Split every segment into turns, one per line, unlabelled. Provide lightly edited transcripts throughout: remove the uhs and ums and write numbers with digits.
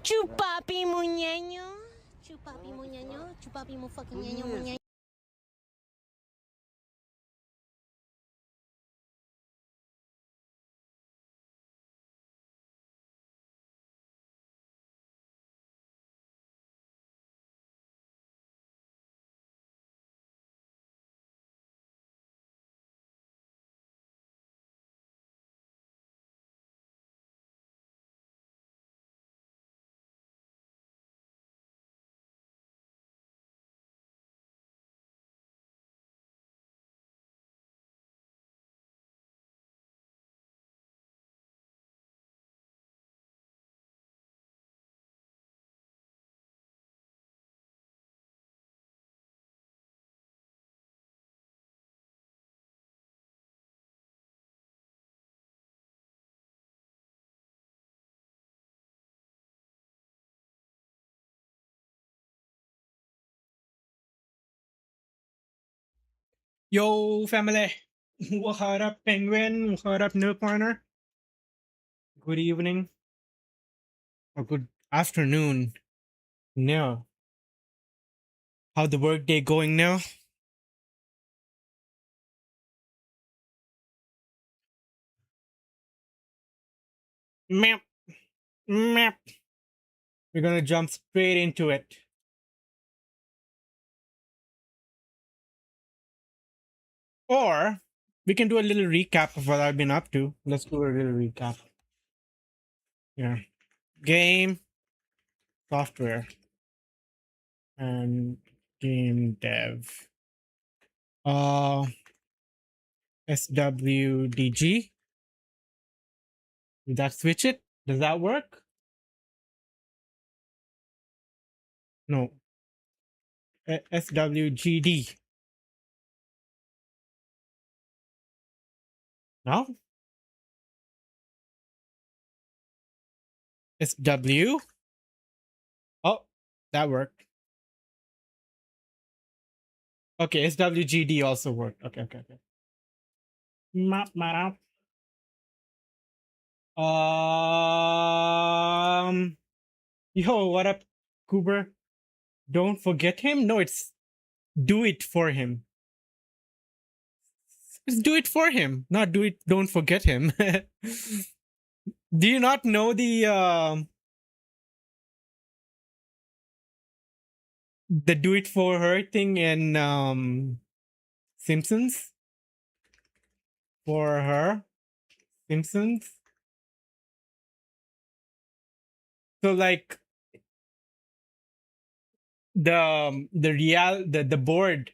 Chupapi muñeño. Chupapi muñeño. Chupapi mu fucking ñeño muñeño.
Yo, family. What up, Penguin? What up, Nook Corner? Good evening or good afternoon. Now, how the workday going now? Map, map. We're gonna jump straight into it. Or we can do a little recap of what I've been up to. Let's do a little recap. Yeah. Game, software, and game dev. SWDG. Did that switch it? Does that work? No. SWGD. No? SW. Oh, that worked. Okay, SWGD also worked. Okay. Map, map. Yo, what up, Cooper? Don't forget him? No, it's do it for him. It's do it for him, not do it. Don't forget him. Do you not know the do it for her thing in Simpsons? For her, Simpsons. So like the board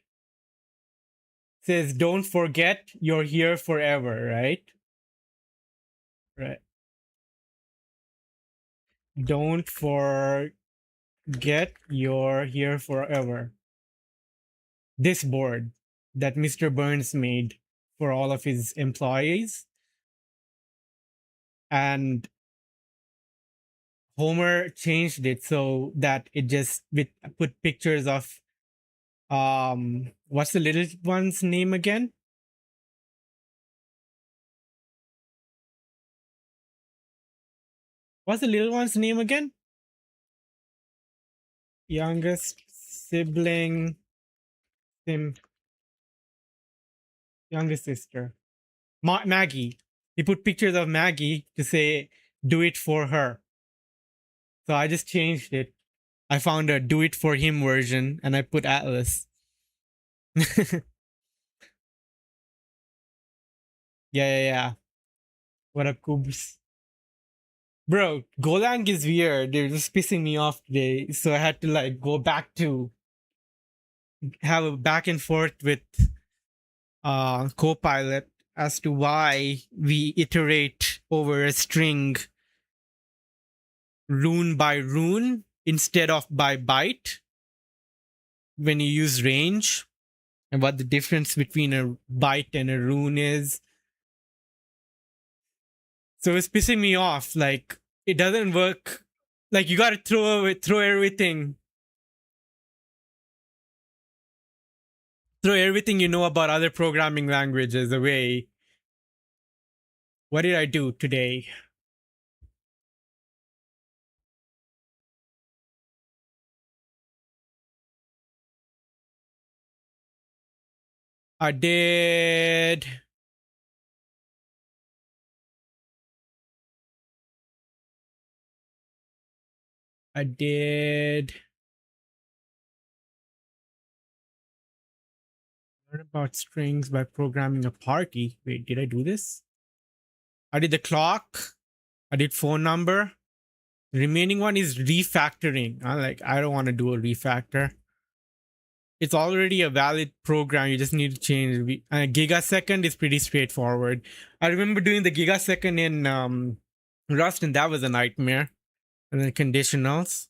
says don't forget you're here forever, right? Right. Don't forget you're here forever. This board that Mr. Burns made for all of his employees, and Homer changed it so that it just put pictures of what's the little one's name again? What's the little one's name again? Youngest sibling, youngest sister, Maggie. He put pictures of Maggie to say do it for her. So I just changed it. I found a do it for him version and I put Atlas. Yeah. What up, Coobs? Bro, Golang is weird. They're just pissing me off today. So I had to like go back to have a back and forth with Copilot as to why we iterate over a string rune by rune instead of by byte when you use range, and what the difference between a byte and a rune is. So it's pissing me off. Like it doesn't work. Like you gotta throw everything you know about other programming languages away. What did I do today? I did. I did. Learn about strings by programming a party. Wait, did I do this? I did the clock. I did phone number. The remaining one is refactoring. I don't want to do a refactor. It's already a valid program. You just need to change. Gigasecond is pretty straightforward. I remember doing the gigasecond in Rust, and that was a nightmare. And then conditionals.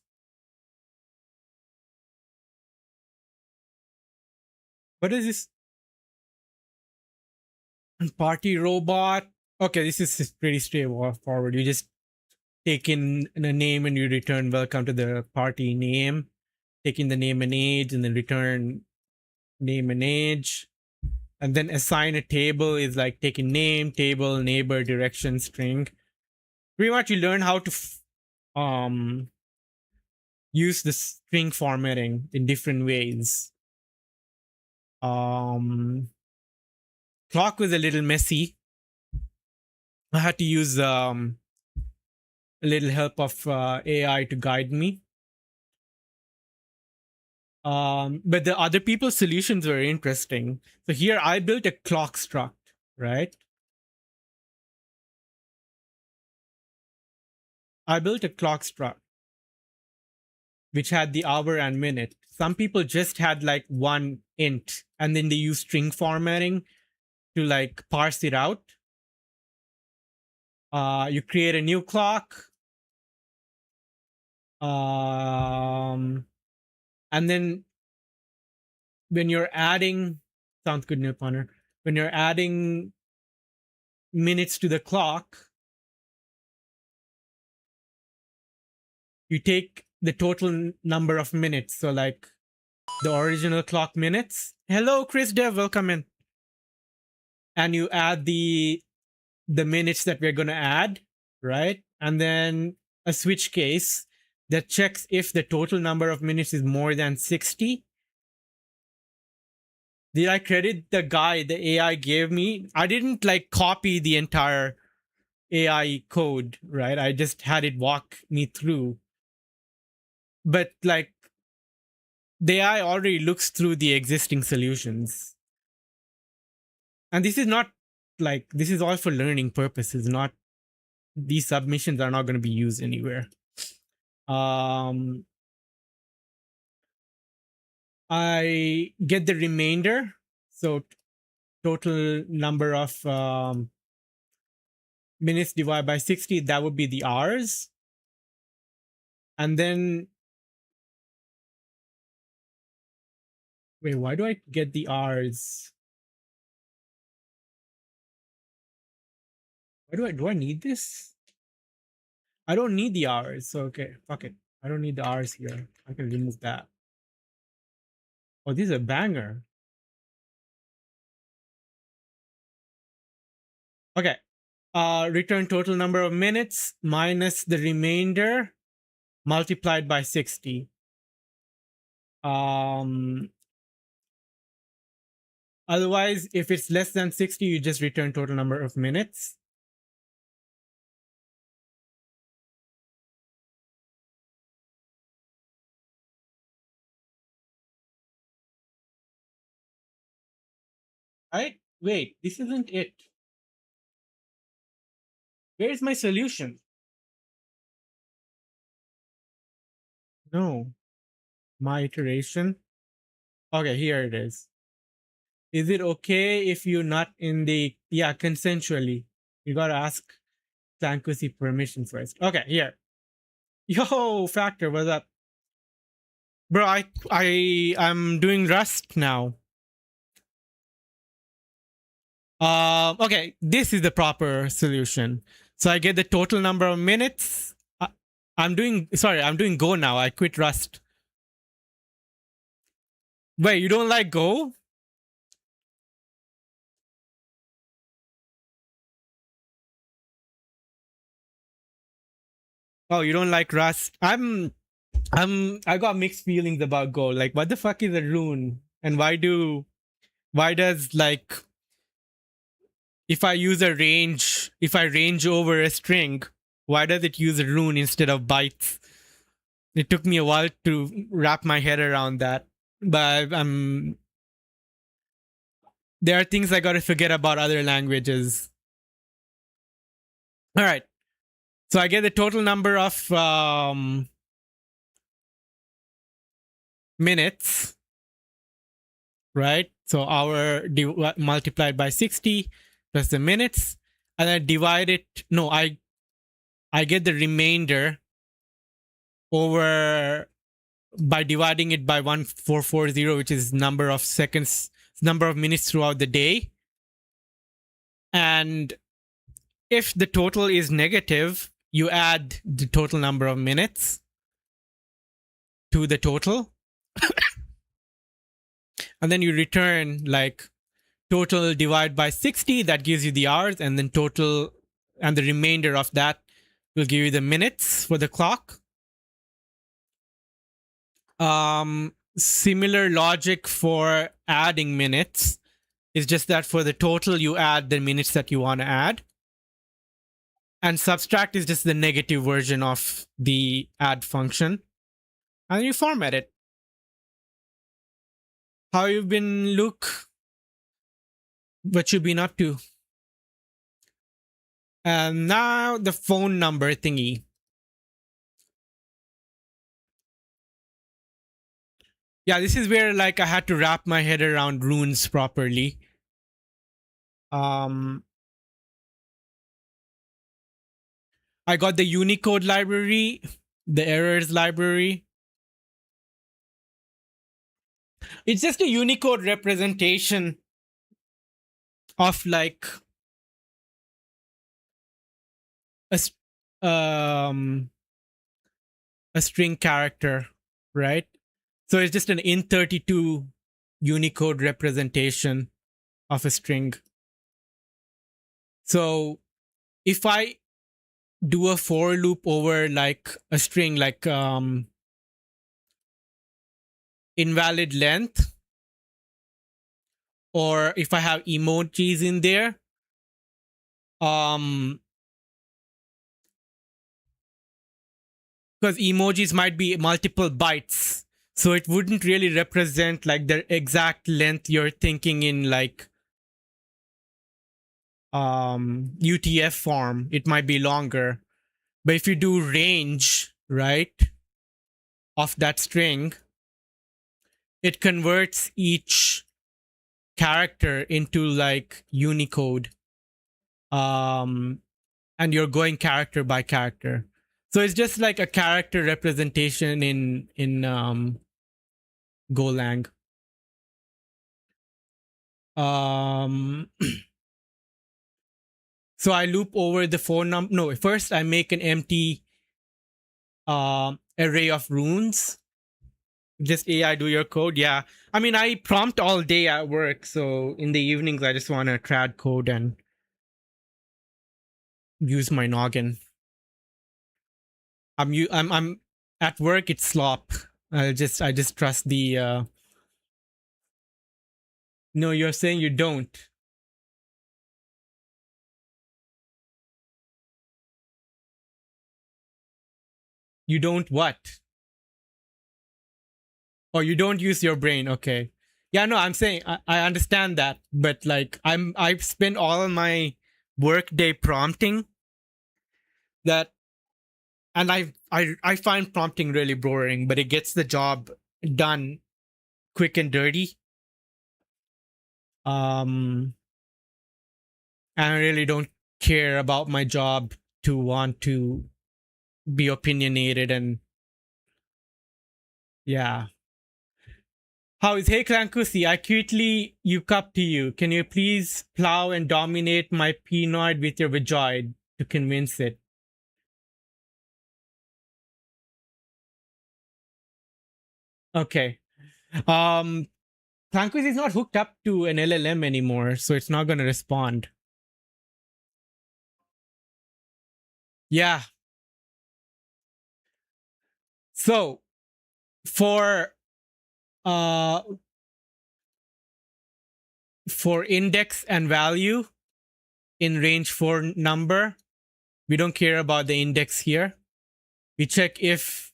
What is this? Party robot. Okay, this is pretty straightforward. You just take in a name and you return welcome to the party name. Take in the name and age and then return name and age. And then assign a table is like taking name, table, neighbor, direction, string. Pretty much you learn how to use the string formatting in different ways. Clock was a little messy. I had to use a little help of AI to guide me. But the other people's solutions were interesting. So here I built a clock struct, right? I built a clock struct which had the hour and minute. Some people just had like one int and then they use string formatting to like parse it out. You create a new clock. And then when you're adding, sounds good, Neil Punter. When you're adding minutes to the clock, you take the total number of minutes. So like the original clock minutes. Hello, Chris Dev, welcome in. And you add the minutes that we're going to add, right? And then a switch case that checks if the total number of minutes is more than 60. Did I credit the guy the AI gave me? I didn't like copy the entire AI code, right? I just had it walk me through. But like the AI already looks through the existing solutions. And this is not like, this is all for learning purposes, not, these submissions are not going to be used anywhere. I get the remainder. So total number of minutes divided by 60, that would be the hours. And then, wait, why do I get the hours? Do I need this? I don't need the hours. So, okay, fuck it. I don't need the hours here. I can remove that. Oh, this is a banger. Okay. Return total number of minutes minus the remainder multiplied by 60. Otherwise, if it's less than 60, you just return total number of minutes. Right? Wait, this isn't it. Where's my solution? No. My iteration. Okay, here it is. Is it okay if you're not in the, yeah, consensually? You gotta ask Clankusi permission first. Okay, here. Yo, Factor, what's up? Bro, I'm doing Rust now. Okay, this is the proper solution. So I get the total number of minutes. I'm doing Go now. I quit Rust. Wait, you don't like Go? Oh, you don't like Rust? I got mixed feelings about Go. Like, what the fuck is a rune? And why do Why does like if I use a range, if I range over a string, why does it use a rune instead of bytes? It took me a while to wrap my head around that, but there are things I got to forget about other languages. All right, so I get the total number of minutes, right? So hour multiplied by 60 plus the minutes, and I divide it. No, I get the remainder over by dividing it by 1440, which is number of seconds, number of minutes throughout the day. And if the total is negative, you add the total number of minutes to the total. And then you return like total divide by 60, that gives you the hours, and then total and the remainder of that will give you the minutes for the clock. Similar logic for adding minutes. It's just that for the total, you add the minutes that you want to add. And subtract is just the negative version of the add function. And you format it. How you been, Luke? What you been up to? And now the phone number thingy. Yeah, this is where like I had to wrap my head around runes properly. I got the Unicode library, the errors library. It's just a Unicode representation of like a a string character, right? So it's just an int32 Unicode representation of a string. So if I do a for loop over like a string like invalid length, or if I have emojis in there, because emojis might be multiple bytes, so it wouldn't really represent like the exact length you're thinking in like UTF form. It might be longer, but if you do range, right, of that string, it converts each character into like Unicode, and you're going character by character. So it's just like a character representation in Golang. So I loop over the phone number. No, first I make an empty array of runes. Just AI do your code. Yeah. I mean, I prompt all day at work. So in the evenings, I just want to trad code and use my noggin. I'm at work. It's slop. I just trust the. No, you're saying you don't. You don't what? Oh, you don't use your brain. Okay. Yeah, no, I'm saying I understand that, but like I spend all of my workday prompting that, and I find prompting really boring, but it gets the job done quick and dirty. And I really don't care about my job to want to be opinionated and yeah. How is Hey Clankusi? I quickly you up to you. Can you please plow and dominate my penoid with your vajoid to convince it? Okay. Clankusi is not hooked up to an LLM anymore, so it's not gonna respond. Yeah. So for for index and value in range 4 number. We don't care about the index here. We check if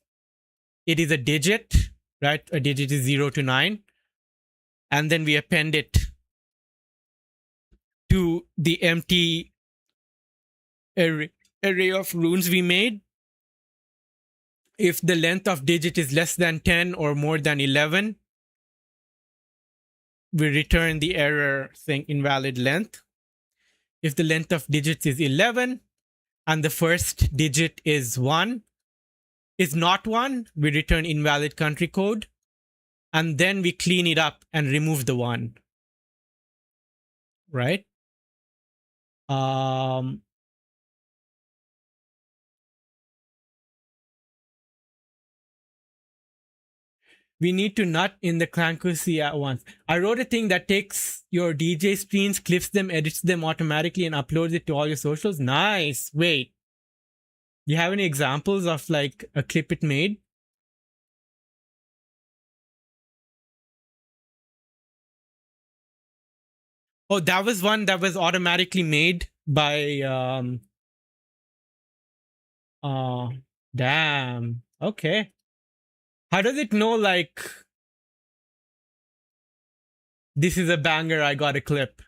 it is a digit, right? A digit is 0 to 9. And then we append it to the empty array of runes we made. If the length of digit is less than 10 or more than 11, we return the error saying invalid length. If the length of digits is 11 and the first digit is not 1, we return invalid country code. And then we clean it up and remove the 1. Right? We need to nut in the Clancy at once. I wrote a thing that takes your DJ screens, clips them, edits them automatically, and uploads it to all your socials. Nice. Wait. Do you have any examples of like a clip it made? Oh, that was one that was automatically made by damn. Okay. How does it know like this is a banger, I got a clip?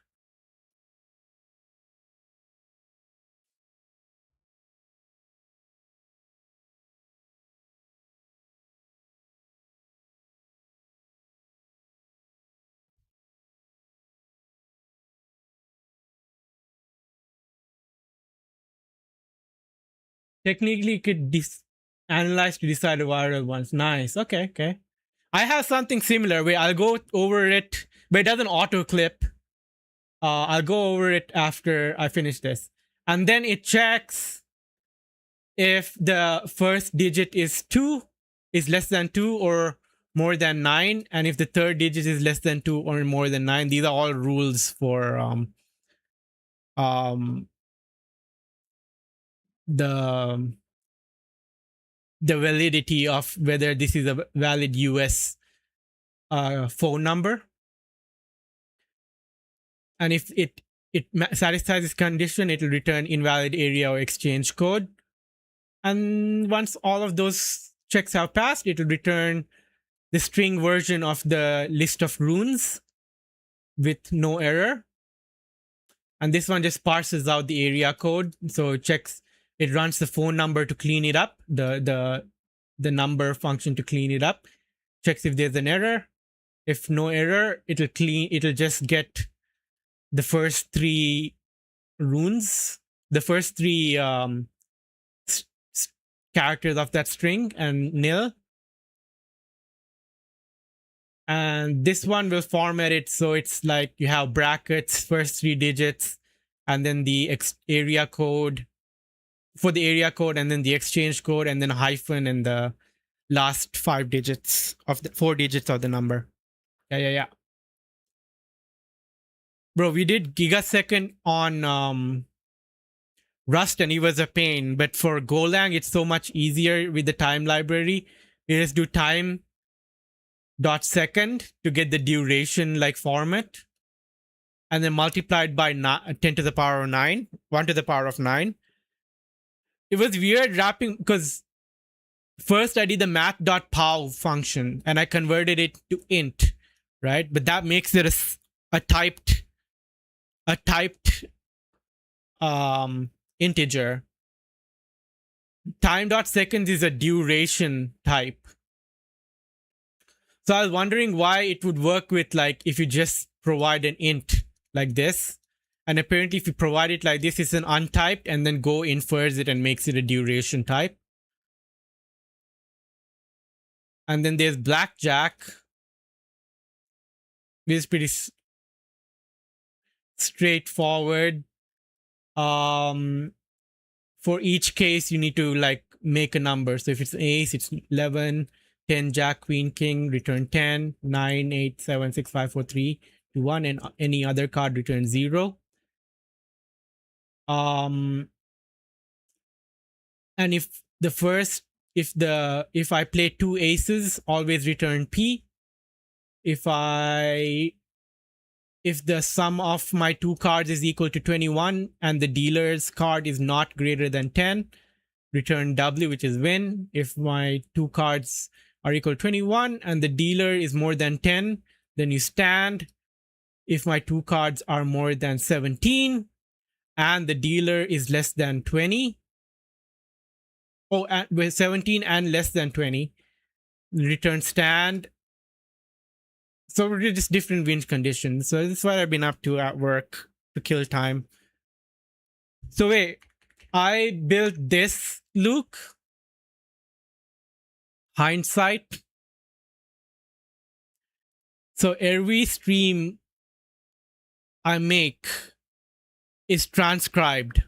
Technically, it could analyze to decide a viral ones. Nice. Okay, okay. I have something similar where I'll go over it, but it doesn't auto clip. I'll go over it after I finish this. And then it checks if the first digit is less than 2 or more than 9, and if the third digit is less than 2 or more than 9. These are all rules for the validity of whether this is a valid US phone number. And if it satisfies this condition, it will return invalid area or exchange code. And once all of those checks have passed, it will return the string version of the list of runes with no error. And this one just parses out the area code. So it runs the phone number to clean it up, the number function to clean it up, checks if there's an error. If no error, it'll just get the first 3 runes, the first 3 characters of that string and nil. And this one will format it so it's like you have brackets, first 3 digits, and then the area code for the area code, and then the exchange code, and then a hyphen and the last 5 digits of the 4 digits of the number. Yeah. Bro, we did gigasecond on Rust and it was a pain, but for Golang it's so much easier with the time library. We just do time.second to get the duration like format, and then multiplied by 10 to the power of 9, 1 to the power of 9. It was weird wrapping because first I did the math.pow function and I converted it to int, right? But that makes it a typed integer. Time.seconds is a duration type. So I was wondering why it would work with like if you just provide an int like this. And apparently if you provide it like this, it's an untyped, and then Go infers it and makes it a duration type. And then there's blackjack. This is pretty straightforward. For each case, you need to like make a number. So if it's ace, it's 11, 10, jack, queen, king, return 10, 9, 8, 7, 6, 5, 4, 3, 2, 1, and any other card return 0. And if I play 2 aces, always return P. If I if the sum of my two cards is equal to 21 and the dealer's card is not greater than 10, return W, which is win. If my two cards are equal to 21 and the dealer is more than 10, then you stand. If my two cards are more than 17 and the dealer is less than 20, with 17 and less than 20, return stand. So we're just different win conditions. So this is what I've been up to at work to kill time. So wait, I built this, Luke. Hindsight. So every stream I make is transcribed.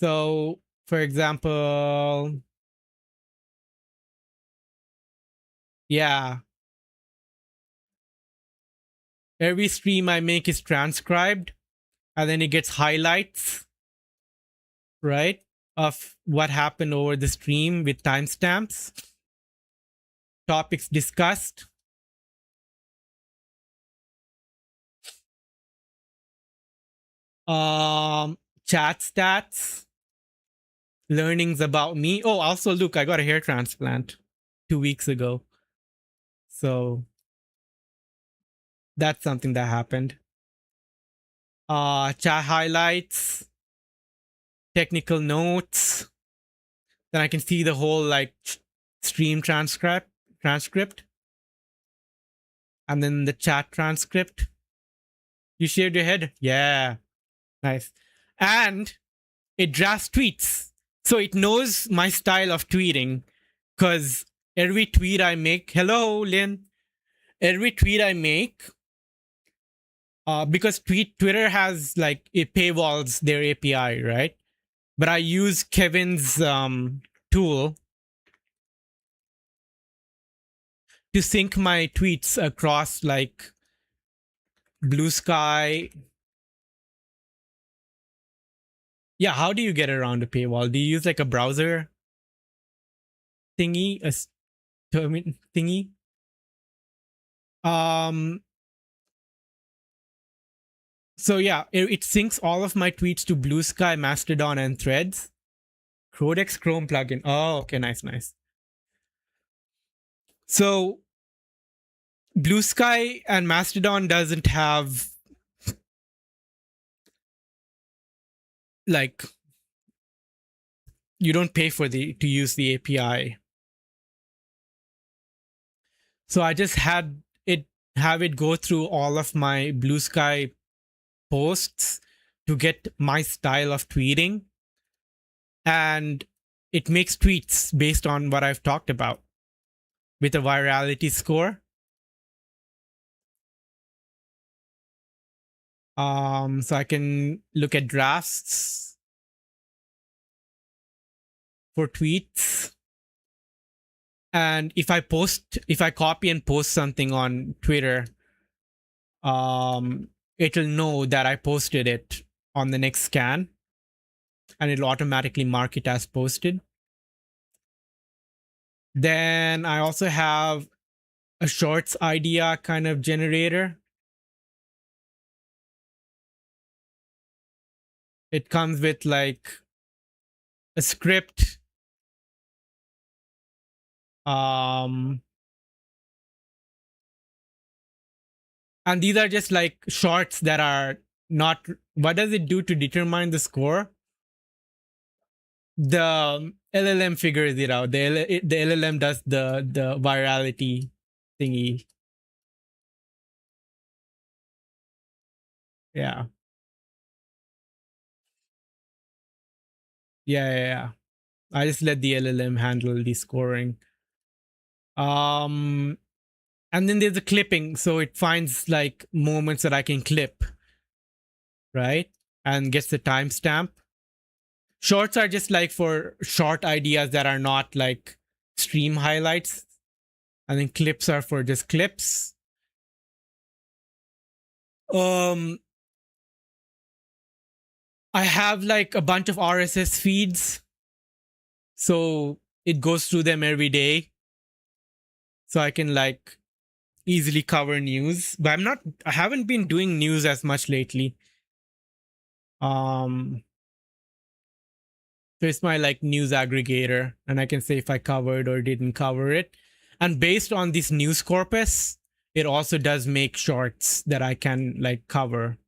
So, for example, yeah, every stream I make is transcribed, and then it gets highlights, right, of what happened over the stream with timestamps, topics discussed, chat stats, learnings about me. Oh, also, look, I got a hair transplant 2 weeks ago. So that's something that happened. Chat highlights, technical notes. Then I can see the whole like stream transcript, and then the chat transcript. You shaved your head? Yeah, nice. And it drafts tweets, so it knows my style of tweeting, because every tweet I make, hello Lynn, every tweet I make, because Twitter has like it paywalls their API, right? But I use Kevin's tool to sync my tweets across like Blue Sky. Yeah, how do you get around a paywall? Do you use like a browser thingy, a thingy? So yeah, it syncs all of my tweets to Blue Sky, Mastodon, and Threads. Codex Chrome plugin. Oh, okay, nice. So Blue Sky and Mastodon doesn't have like, you don't pay for to use the API. So I just have it go through all of my Blue Sky posts to get my style of tweeting, and it makes tweets based on what I've talked about with a virality score. So I can look at drafts for tweets, and if I copy and post something on Twitter, it'll know that I posted it on the next scan, and it'll automatically mark it as posted. Then I also have a shorts idea kind of generator. It comes with like a script, and these are just like shorts that are not. What does it do to determine the score? The LLM figures it out. The LLM does the virality thingy. Yeah. Yeah. I just let the LLM handle the scoring. And then there's the clipping, so it finds like moments that I can clip, right? And gets the timestamp. Shorts are just like for short ideas that are not like stream highlights. And then clips are for just clips. I have like a bunch of RSS feeds, so it goes through them every day. So I can like easily cover news, but I haven't been doing news as much lately. Um, so it's my like news aggregator, and I can say if I covered or didn't cover it. And based on this news corpus, it also does make shorts that I can like cover,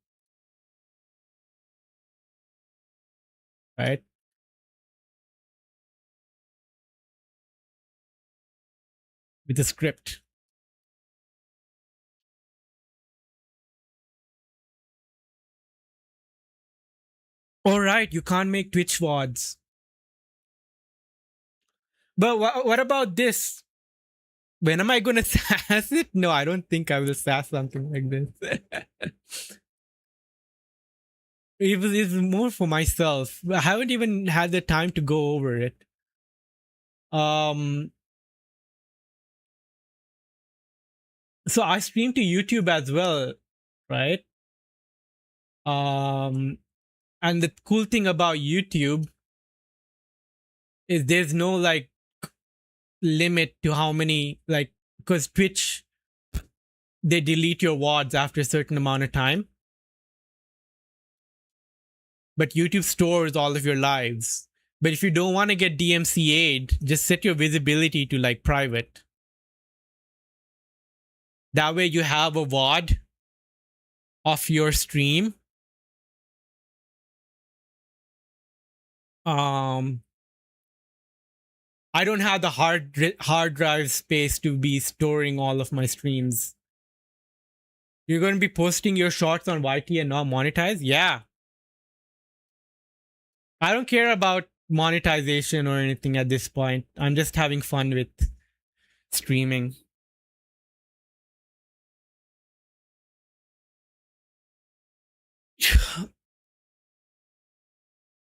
right? With a script. All right, you can't make Twitch VODs. But what about this? When am I gonna sass it? No, I don't think I will sass something like this. It's more for myself. I haven't even had the time to go over it. Um, so I stream to YouTube as well, right? Um, and the cool thing about YouTube is there's no like limit to how many like, because Twitch, they delete your VODs after a certain amount of time, but YouTube stores all of your lives. But if you don't want to get DMCA'd, just set your visibility to like private. That way you have a VOD of your stream. Um, I don't have the hard drive space to be storing all of my streams. You're going to be posting your shorts on YT and not monetize? Yeah. I don't care about monetization or anything at this point. I'm just having fun with streaming.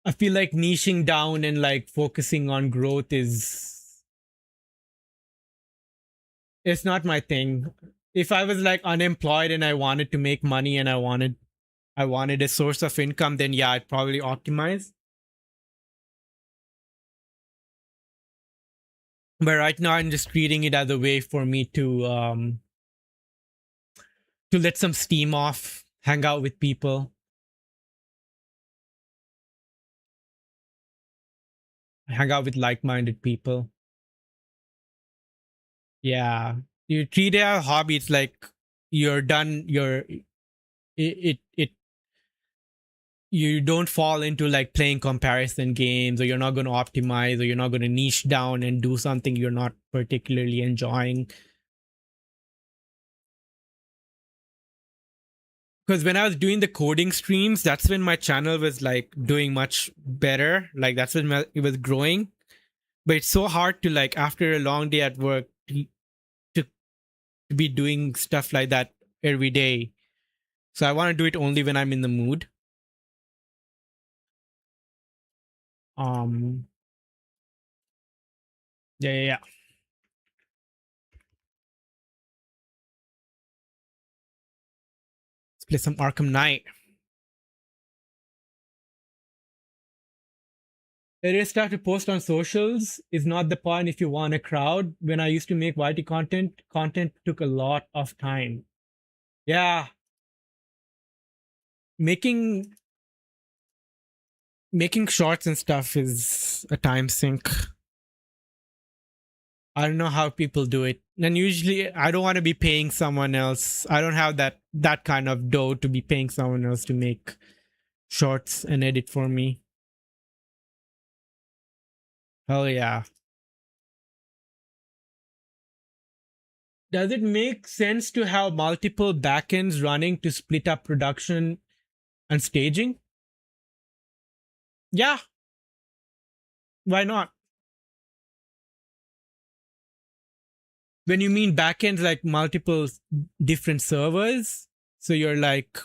I feel like niching down and like focusing on growth is, it's not my thing. If I was like unemployed and I wanted to make money and I wanted a source of income, then yeah, I'd probably optimize. But right now I'm just treating it as a way for me to let some steam off, hang out with people, hang out with like-minded people. Yeah, you treat it as a hobby. It's like you're done. It you don't fall into like playing comparison games, or you're not going to optimize, or you're not going to niche down and do something you're not particularly enjoying. Because when I was doing the coding streams, that's when my channel was like doing much better. Like that's when it was growing. But it's so hard to like after a long day at work to be doing stuff like that every day. So I want to do it only when I'm in the mood. Um, yeah. Let's play some Arkham Knight. It is tough to post on socials is not the point if you want a crowd. When I used to make YT content took a lot of time. Yeah, making making shorts and stuff is a time sink. I don't know how people do it. And usually I don't want to be paying someone else. I don't have that kind of dough to be paying someone else to make shorts and edit for me. Hell yeah. Does it make sense to have multiple backends running to split up production and staging? Yeah, why not? When you mean backends, like multiple different servers, so you're like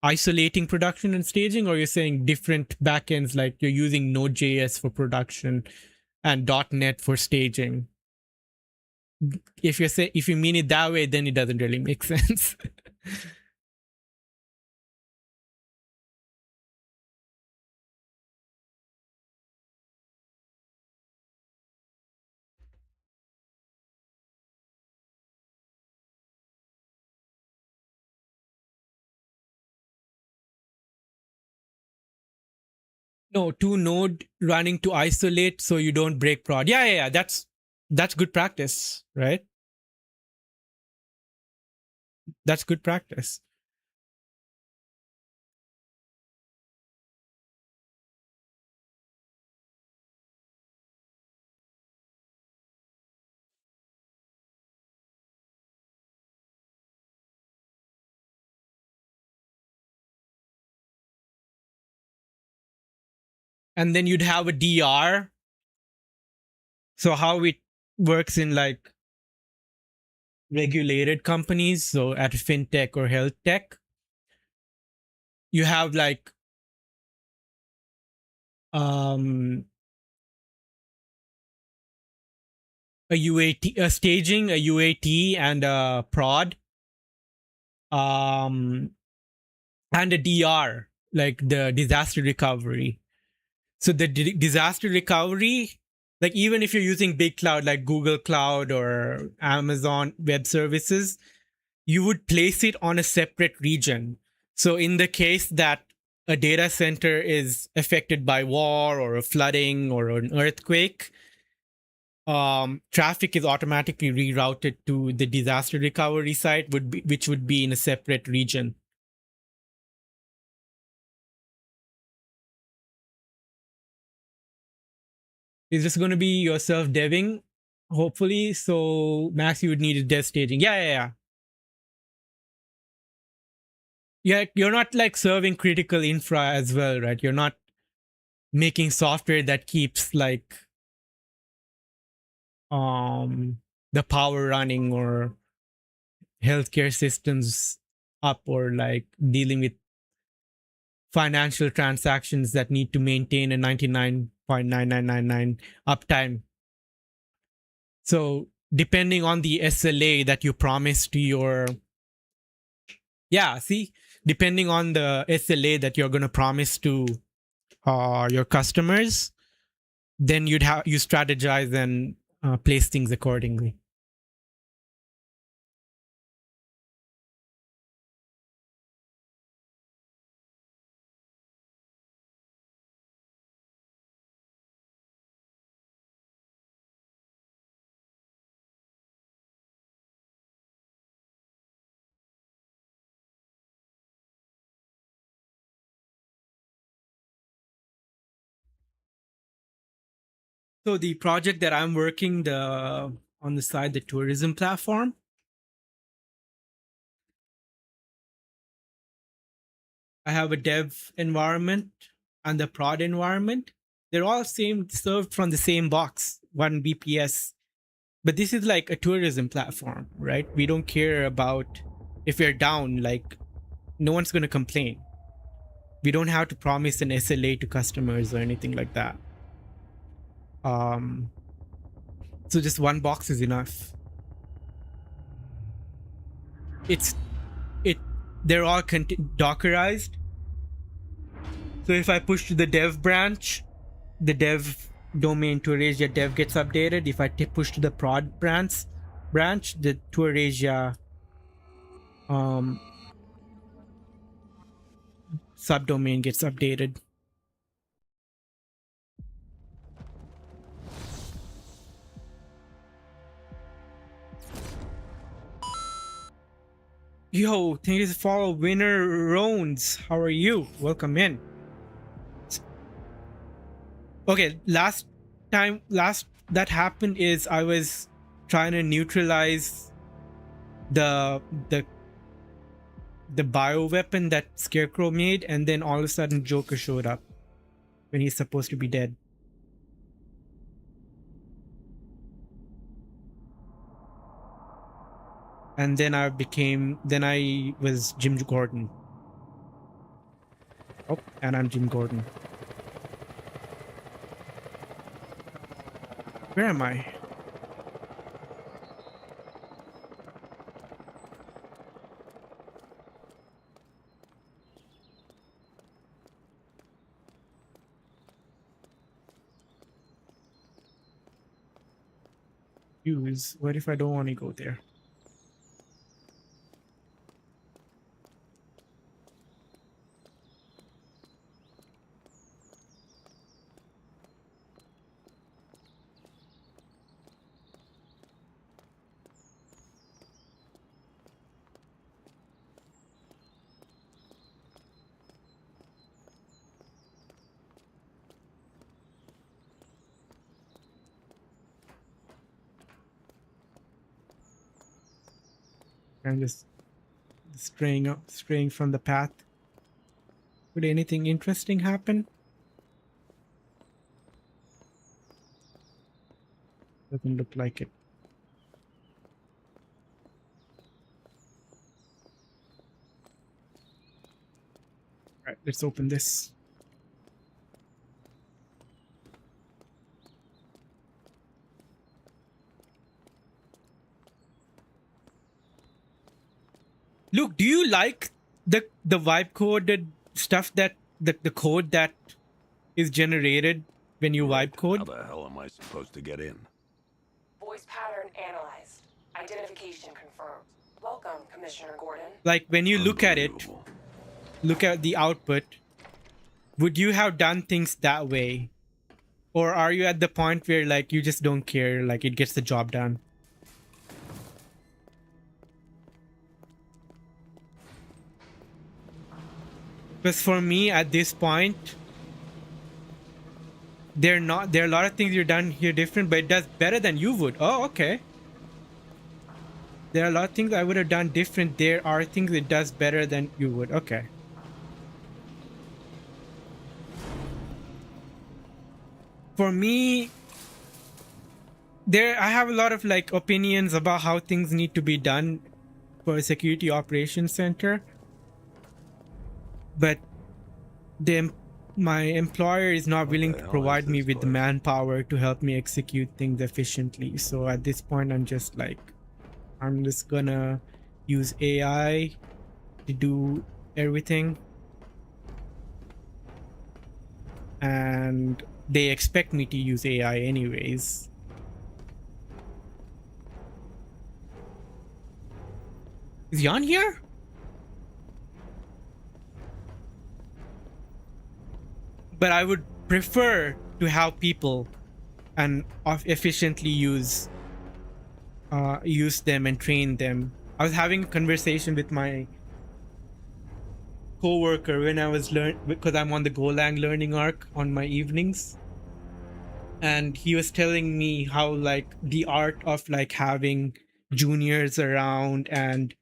isolating production and staging, or you're saying different backends, like you're using Node.js for production and .NET for staging? If you mean it that way, then it doesn't really make sense. No, two node running to isolate so you don't break prod. Yeah. That's good practice, right? That's good practice. And then you'd have a DR. So how it works in like regulated companies, so at fintech or health tech, you have like um a UAT, a staging, a UAT, and a prod, um, and a DR, like the disaster recovery. So the disaster recovery, like even if you're using big cloud like Google Cloud or Amazon Web Services, you would place it on a separate region. So in the case that a data center is affected by war or a flooding or an earthquake, traffic is automatically rerouted to the disaster recovery site, which would be in a separate region. Is this going to be yourself deving? Hopefully. So Max, you would need a dev staging. Yeah. Yeah, you're not like serving critical infra as well, right? You're not making software that keeps like the power running or healthcare systems up or like dealing with financial transactions that need to maintain a 99.9999 uptime. So depending on the SLA that you promise to your depending on the SLA that you're going to promise to your customers, then you strategize and place things accordingly. So the project that I'm working on the side, the tourism platform, I have a dev environment and the prod environment. They're all served from the same box, one BPS. But this is like a tourism platform, right? We don't care about if we're down, like no one's going to complain. We don't have to promise an SLA to customers or anything like that. Um, so just one box is enough. It's it. They're all Dockerized. So if I push to the dev branch, the dev domain TourAsia dev gets updated. If I push to the prod branch, the TourAsia um, subdomain gets updated. Yo, thank you for follow Winner Rones. How are you? Welcome in. Okay, last that happened is I was trying to neutralize the the the bio weapon that Scarecrow made, and then all of a sudden Joker showed up when he's supposed to be dead. And then I was Jim Gordon. Oh, and I'm Jim Gordon. Where am I? Use. What if I don't want to go there? I'm just straying from the path. Would anything interesting happen? Doesn't look like it. All right, let's open this. Luke, do you like the vibe coded stuff that the code that is generated when you
Right.
vibe code?
How the hell am I supposed to get in?
Voice pattern analyzed. Identification confirmed. Welcome, Commissioner Gordon.
Like when you look at it,
Unbelievable.
look at the output, would you have done things that way? Or are you at the point where like you just don't care, like it gets the job done? Because for me at this point, there are a lot of things you've done here different, but it does better than you would. Oh, okay. There are a lot of things I would have done different. There are things it does better than you would. Okay. For me, I have a lot of like opinions about how things need to be done for a security operations center, but my employer is not willing to provide me with the manpower to help me execute things efficiently. So at this point, I'm just like, I'm just gonna use AI to do everything, and they expect me to use AI anyways. Is Jan here? But I would prefer to have people and efficiently use them and train them. I was having a conversation with my co-worker when I was because I'm on the Golang learning arc on my evenings, and he was telling me how like the art of like having juniors around, and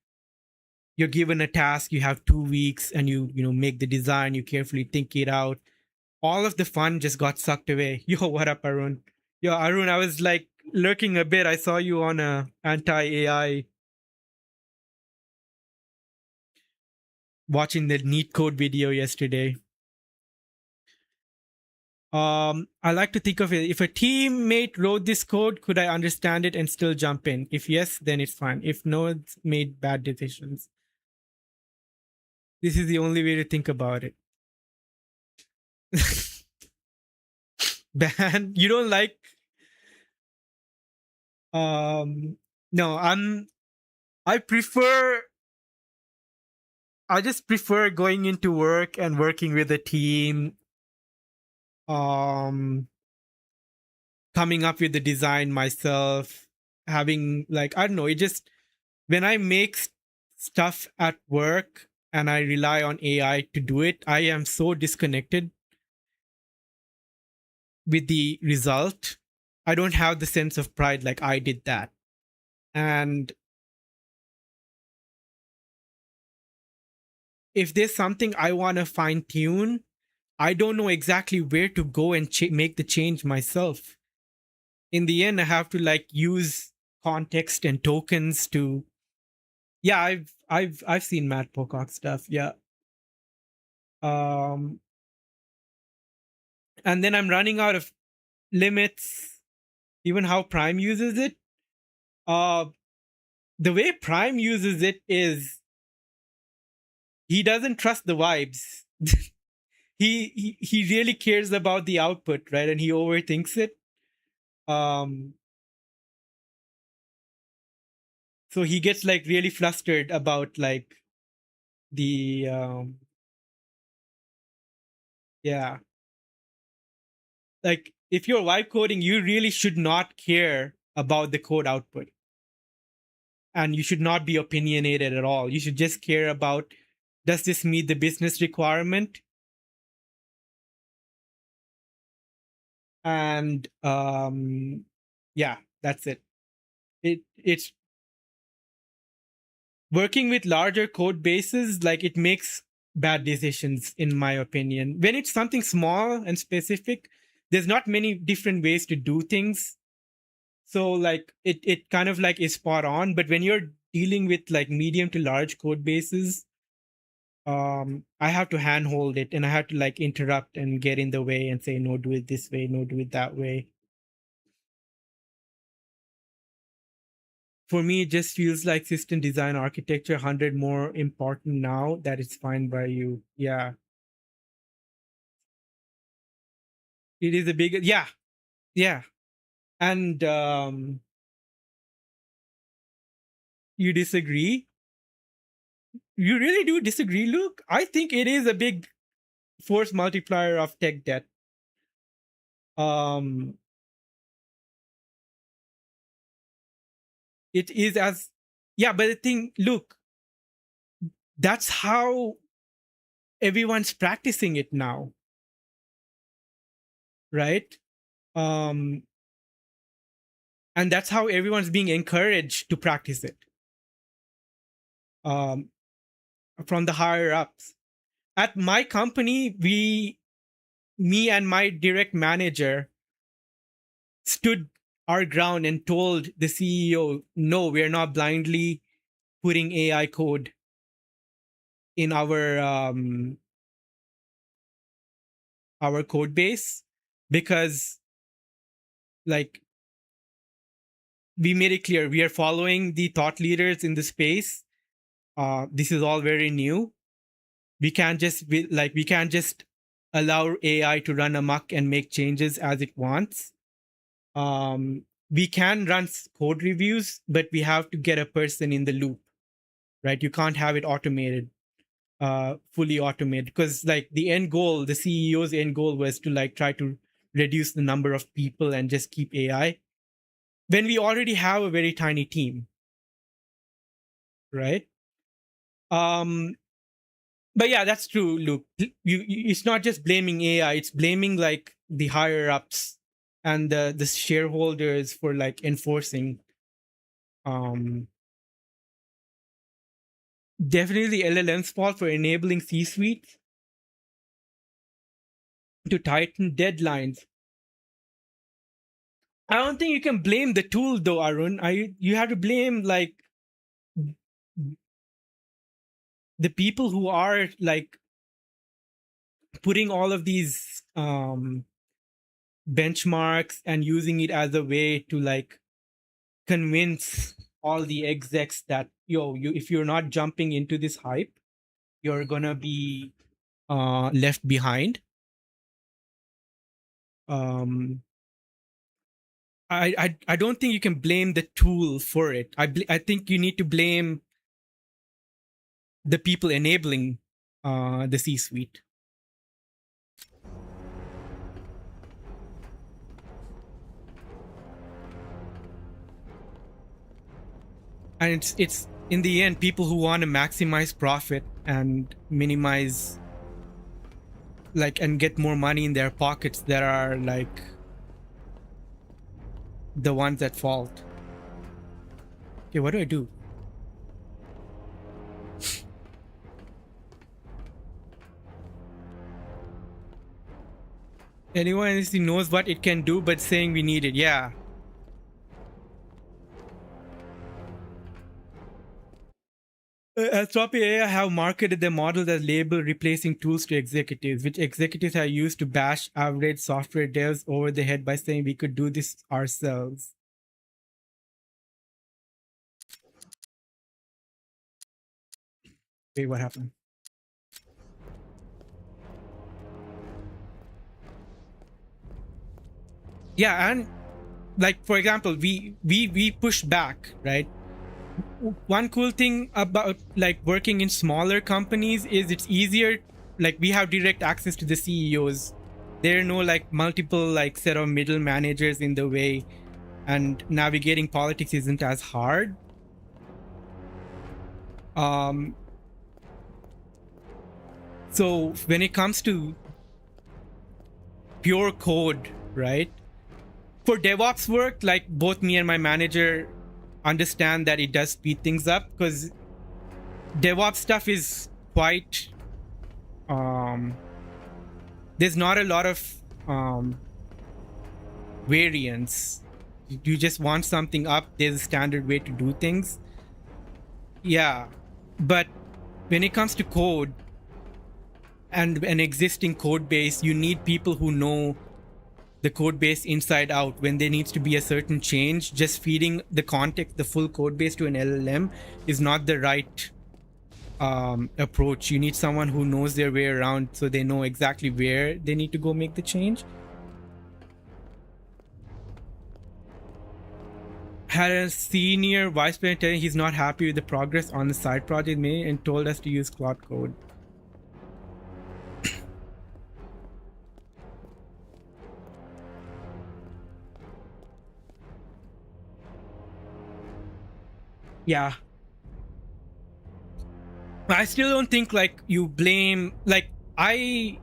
you're given a task, you have 2 weeks, and you make the design, you carefully think it out. All of the fun just got sucked away. Yo, what up, Arun? Yo, Arun, I was like lurking a bit. I saw you on a anti-AI watching the neat code video yesterday. I like to think of it, if a teammate wrote this code, could I understand it and still jump in? If yes, then it's fine. If no, it's made bad decisions. This is the only way to think about it. Ban, you don't like no, I just prefer going into work and working with a team, coming up with the design myself, having like, I don't know, it just, when I make stuff at work and I rely on AI to do it, I am so disconnected with the result. I don't have the sense of pride like I did that. And if there's something I want to fine tune, I don't know exactly where to go and make the change myself. In the end, I have to like use context and tokens to. Yeah, I've seen Matt Pocock stuff. Yeah. And then I'm running out of limits. Even how Prime uses it. The way Prime uses it is he doesn't trust the vibes. he really cares about the output, right? And he overthinks it. So he gets like really flustered about like the yeah, like if you're vibe coding, you really should not care about the code output, and you should not be opinionated at all. You should just care about, does this meet the business requirement? And yeah, that's it. It's working with larger code bases, like it makes bad decisions, in my opinion. When it's something small and specific, there's not many different ways to do things. So like it kind of like is spot on. But when you're dealing with like medium to large code bases, I have to handhold it, and I have to like interrupt and get in the way and say, no, do it this way, no, do it that way. For me, it just feels like system design architecture 100 more important now that it's fine by you. Yeah. It is a big, yeah. Yeah. And you disagree? You really do disagree, Luke? I think it is a big force multiplier of tech debt. It is as, yeah, but the thing, look, that's how everyone's practicing it now, right? And that's how everyone's being encouraged to practice it, from the higher ups. At my company, me and my direct manager stood our ground and told the CEO, no, we're not blindly putting AI code in our code base, because like we made it clear we are following the thought leaders in the space. This is all very new. We can't just allow AI to run amok and make changes as it wants. We can run code reviews, but we have to get a person in the loop, right? You can't have it automated, fully automated, because like the end goal, the CEO's end goal was to like try to reduce the number of people and just keep AI when we already have a very tiny team, right? But yeah, that's true, Luke. It's not just blaming AI; it's blaming like the higher ups and the shareholders for like enforcing. Definitely LLM's fault for enabling C-suites to tighten deadlines. I don't think you can blame the tool though, Arun. You have to blame like the people who are like putting all of these benchmarks and using it as a way to like convince all the execs that if you're not jumping into this hype, you're gonna be left behind. I don't think you can blame the tool for it. I think you need to blame the people enabling the C-suite. And it's in the end people who want to maximize profit and minimize like and get more money in their pockets that are like the ones at fault. Okay, what do I do? Anyone who knows what it can do, but saying we need it. Yeah. Anthropic AI have marketed their model as label replacing tools to executives, which executives have used to bash average software devs over the head by saying we could do this ourselves. Wait, what happened? Yeah, and like for example, we push back, right? One cool thing about like working in smaller companies is it's easier. Like we have direct access to the CEOs. There are no like multiple like set of middle managers in the way, and navigating politics isn't as hard. So when it comes to pure code, right? For DevOps work, like both me and my manager understand that it does speed things up, because DevOps stuff is quite there's not a lot of variance. You just want something up, there's a standard way to do things. Yeah, but when it comes to code and an existing code base, you need people who know the code base inside out. When there needs to be a certain change, just feeding the context, the full code base to an LLM is not the right approach. You need someone who knows their way around so they know exactly where they need to go make the change. Had a senior vice president telling he's not happy with the progress on the side project made and told us to use Claude Code. Yeah, I still don't think like you blame, like I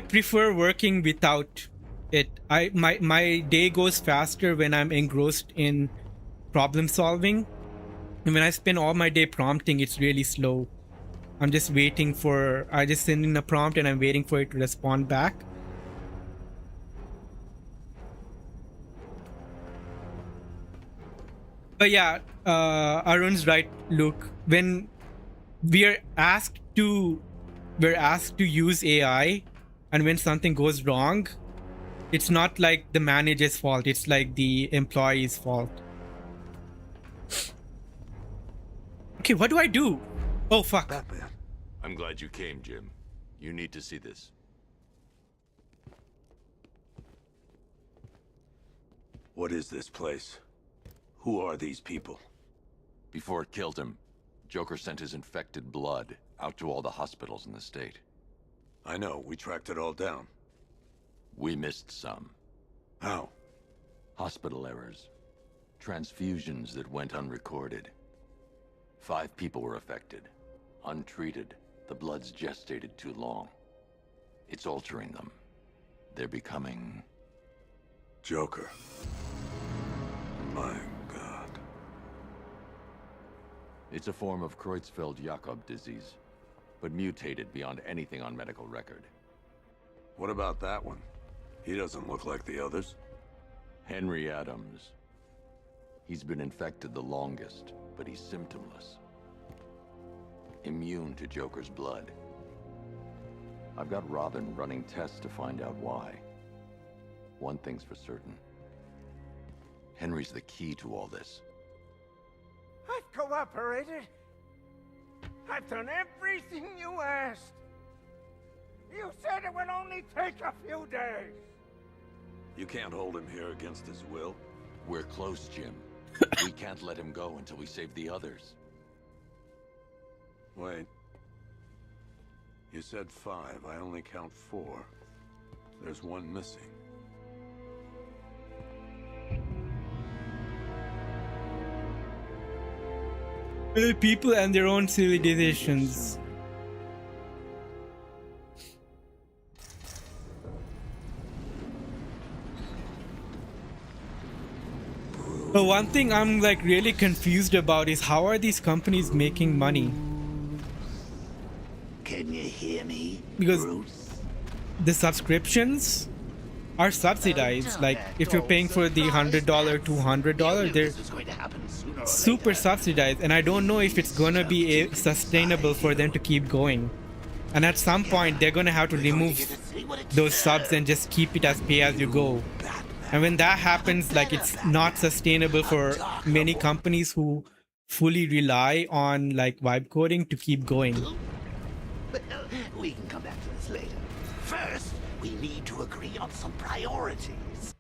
prefer working without it. My day goes faster when I'm engrossed in problem solving, and when I spend all my day prompting, it's really slow. I'm just waiting for, I just send in a prompt and I'm waiting for it to respond back. But yeah, Arun's right, Luke. When we're asked to use AI, and when something goes wrong, it's not like the manager's fault, it's like the employee's fault. Okay, what do I do? Oh fuck.
Batman.
I'm glad you came, Jim. You need to see this.
What is this place? Who are these people?
Before it killed him, Joker sent his infected blood out to all the hospitals in the state.
I know, we tracked it all down.
We missed some.
How?
Hospital errors. Transfusions that went unrecorded. 5 people were affected. Untreated, the blood's gestated too long. It's altering them. They're becoming...
Joker. My God.
It's a form of Creutzfeldt-Jakob disease, but mutated beyond anything on medical record.
What about that one? He doesn't look like the others.
Henry Adams. He's been infected the longest, but he's symptomless. Immune to Joker's blood. I've got Robin running tests to find out why. One thing's for certain. Henry's the key to all this.
I've cooperated. I've done everything you asked. You said it would only take a few days.
You can't hold him here against his will.
We're close, Jim. We can't let him go until we save the others.
Wait. You said 5. I only count 4. There's one missing.
People and their own silly decisions. But one thing I'm like really confused about is how are these companies making money?
Can you hear me,
Because
Bruce?
the subscriptions are subsidized. Like if you're paying for the $100, $200, they're
This is going to happen sooner or
super
later.
subsidized, and I don't know if it's gonna be sustainable for them to keep going. And at some point, they're gonna have to remove those subs and just keep it as pay as you go. And when that happens, like it's not sustainable for many companies who fully rely on like vibe coding to keep going.
Well, we can come back to this later. First, we need to agree on some priorities.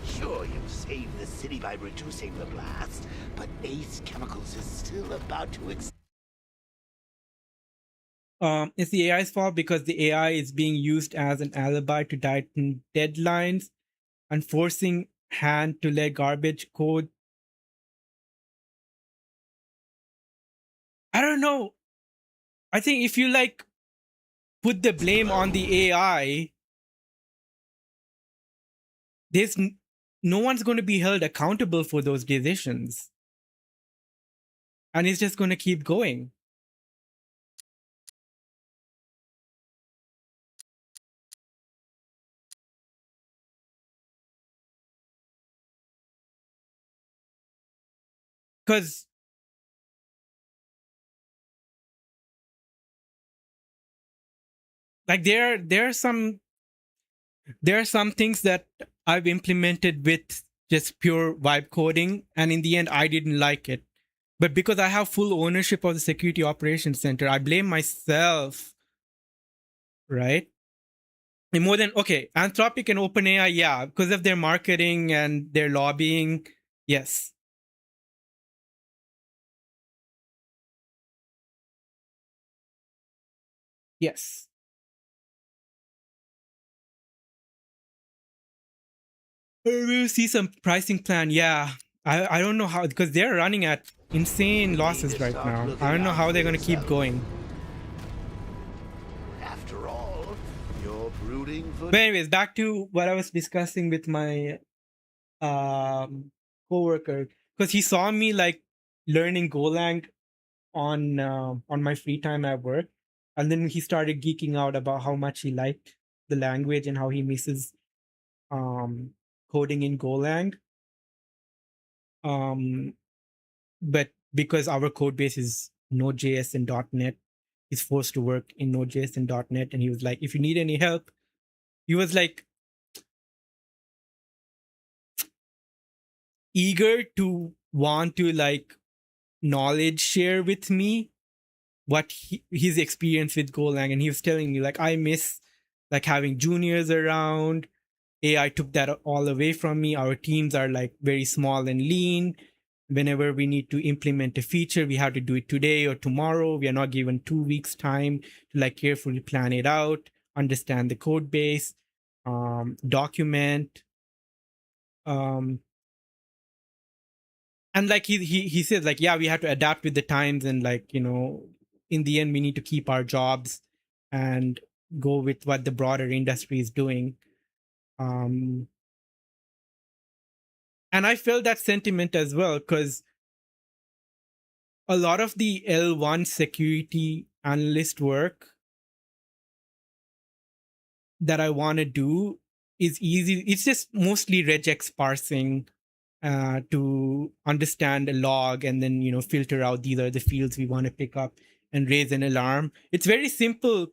Sure, you saved the city by reducing the blast, but Ace Chemicals is still about to
It's the AI's fault because the AI is being used as an alibi to tighten deadlines and forcing hand to let garbage code. I don't know. I think if you like put the blame on the AI, no one's going to be held accountable for those decisions. And it's just going to keep going. Because like there are some things that I've implemented with just pure vibe coding, and in the end I didn't like it. But because I have full ownership of the security operations center, I blame myself, right? And more than, okay, Anthropic and OpenAI, yeah, because of their marketing and their lobbying, yes. Yes. We'll see some pricing plan. Yeah. I don't know how, because they're running at insane losses right now. I don't know how they're going to keep going.
After all, you're brooding for...
But anyways, back to what I was discussing with my coworker, because he saw me like learning Golang on my free time at work, and then he started geeking out about how much he liked the language and how he misses coding in Golang. But because our code base is Node.js and .NET, he's forced to work in Node.js and .NET. And he was like, if you need any help, he was like eager to want to like knowledge share with me what his experience with Golang. And he was telling me like, I miss like having juniors around. AI took that all away from me. Our teams are like very small and lean. Whenever we need to implement a feature, we have to do it today or tomorrow. We are not given 2 weeks time to like carefully plan it out, understand the code base, document. And like he says like, yeah, we have to adapt with the times, and like, you know, in the end we need to keep our jobs and go with what the broader industry is doing. And I felt that sentiment as well, because a lot of the L1 security analyst work that I want to do is easy. It's just mostly regex parsing to understand a log and then, you know, filter out these are the fields we want to pick up and raise an alarm. It's very simple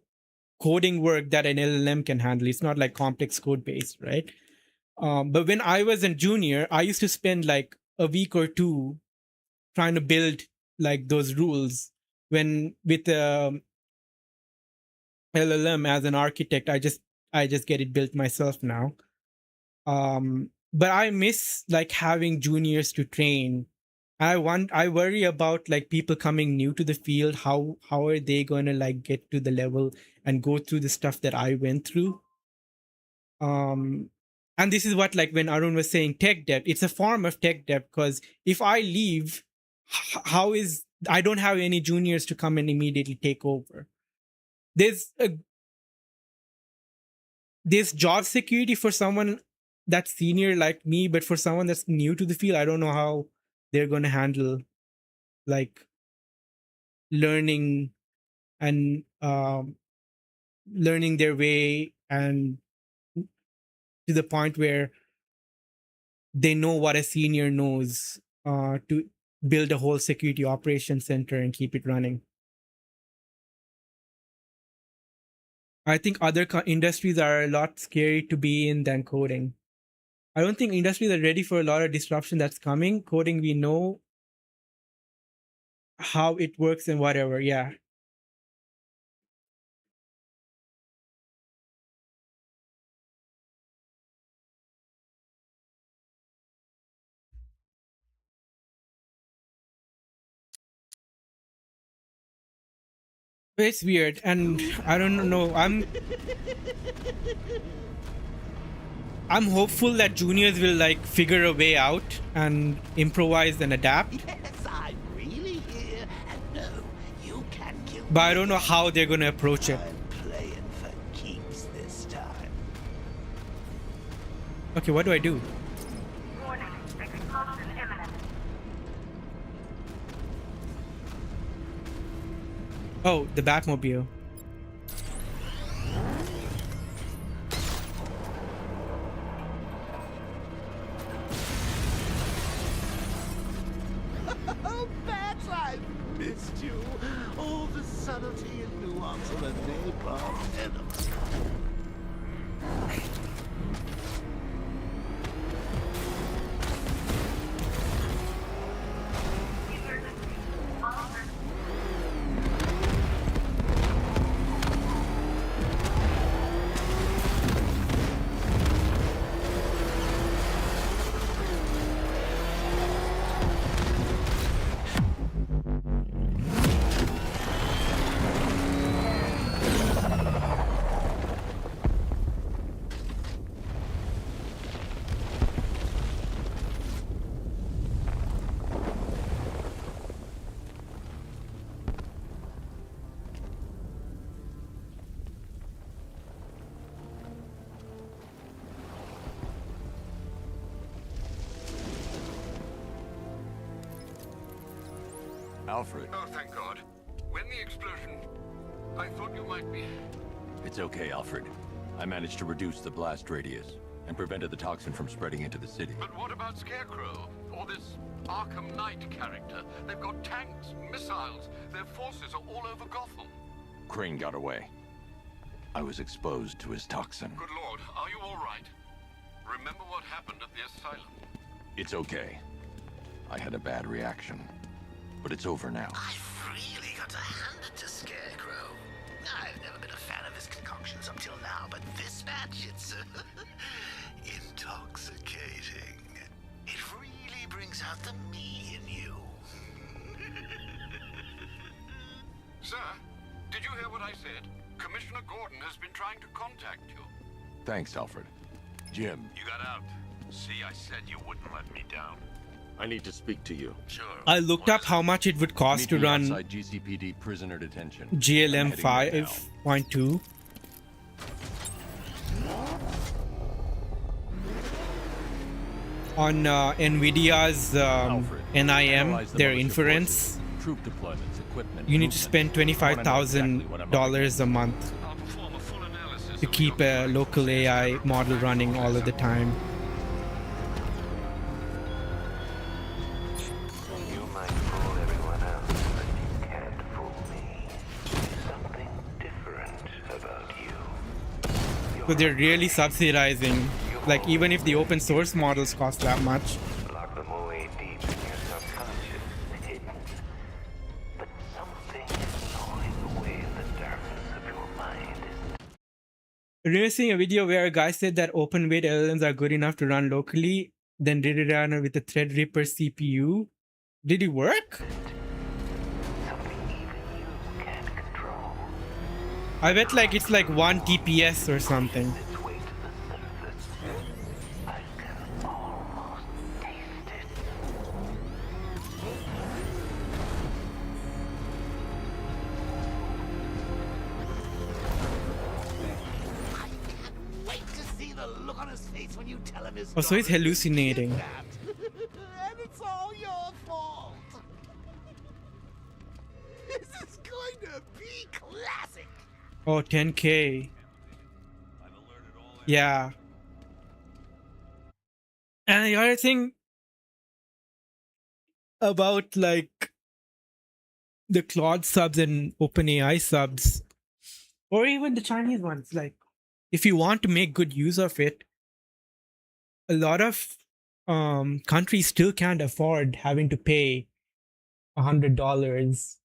coding work that an LLM can handle. It's not like complex code base, right? But when I was a junior, I used to spend like a week or two trying to build like those rules. When with LLM as an architect, I just get it built myself now. But I miss like having juniors to train. I worry about like people coming new to the field. How are they going to like get to the level and go through the stuff that I went through? And this is what, like when Arun was saying tech debt, it's a form of tech debt, because if I leave, I don't have any juniors to come and immediately take over. There's job security for someone that's senior like me, but for someone that's new to the field, I don't know how they're going to handle like learning and learning their way and to the point where they know what a senior knows to build a whole security operations center and keep it running. I think other industries are a lot scary to be in than coding. I don't think industries are ready for a lot of disruption that's coming. Coding, we know how it works and whatever. Yeah. It's weird, and I don't know. I'm hopeful that juniors will like figure a way out and improvise and adapt.
Yes, I'm really here, and no, you can't kill
But I don't know how they're going to approach it.
I'm playing
Okay, what do I do?
Warning, explosion imminent.
Oh, the Batmobile.
Oh, Bats, I've missed you. All the subtlety and nuance of a napalm enema.
Alfred,
Oh, thank God. When the explosion... I thought you might be...
it's okay, Alfred. I managed to reduce the blast radius and prevented the toxin from spreading into the city.
But what about Scarecrow? Or this Arkham Knight character? They've got tanks, missiles. Their forces are all over Gotham.
Crane got away. I was exposed to his toxin.
Good Lord, are you all right? Remember what happened at the asylum?
It's okay. I had a bad reaction. But it's over now.
I've really got to hand it to Scarecrow. I've never been a fan of his concoctions up till now, but this batch, it's intoxicating. It really brings out the me in you.
Sir, did you hear what I said? Commissioner Gordon has been trying to contact you.
Thanks, Alfred. Jim,
You got out. See, I said you wouldn't let me down.
I need to speak to you.
Sure.
I looked up how much it would cost
meet
to
me
run
outside GCPD prisoner detention.
GLM
I'm heading there now.
5.2. On NVIDIA's
Alfred,
NIM,
analyze the
their
militia
inference,
forces, troop deployments, equipment,
you need to
movement.
spend
I wanna know exactly what I'm up
$25,000 a month
I'll perform a full analysis
to
of
keep
your
a local AI model running all of the time.
You might fool everyone else, but you can't fool me. Something different about you.
So they're really subsidizing. Like even if the open source models cost that much,
Lock them away deep in your subconscious, hidden. But something is gnawing away in the darkness of your mind.
remember seeing a video where a guy said that open weight LLMs are good enough to run locally, then did it run with a Threadripper CPU. Did it work?
Something even you can't control.
I bet like it's like 1 TPS or something.
Its way to the surface. I can almost taste it.
I can't wait to see the look on his face when you tell him his
Oh, so he's
story.
hallucinating.
And it's all your fault. This is going to be classic.
Oh, 10K. Yeah. And the other thing about like the Claude subs and OpenAI subs, or even the Chinese ones, like if you want to make good use of it, a lot of countries still can't afford having to pay $100.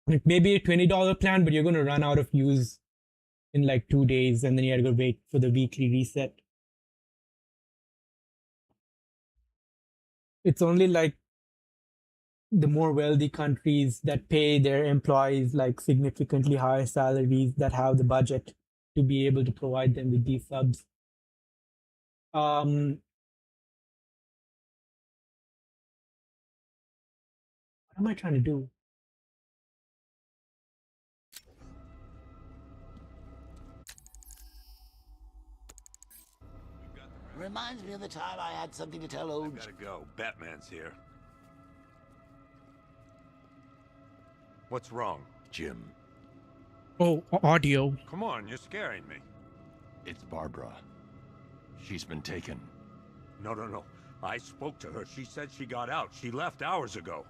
Like maybe a $20 plan, but you're going to run out of use in like 2 days, and then you have to go wait for the weekly reset. It's only like the more wealthy countries that pay their employees like significantly higher salaries that have the budget to be able to provide them with these subs. What am I trying to do?
reminds me of the time I had something to tell old...
Gotta go. Batman's here. What's wrong?
Jim,
Oh, audio.
Come on, you're scaring me.
it's Barbara. She's been taken.
No. I spoke to her. She said she got out. She left hours ago.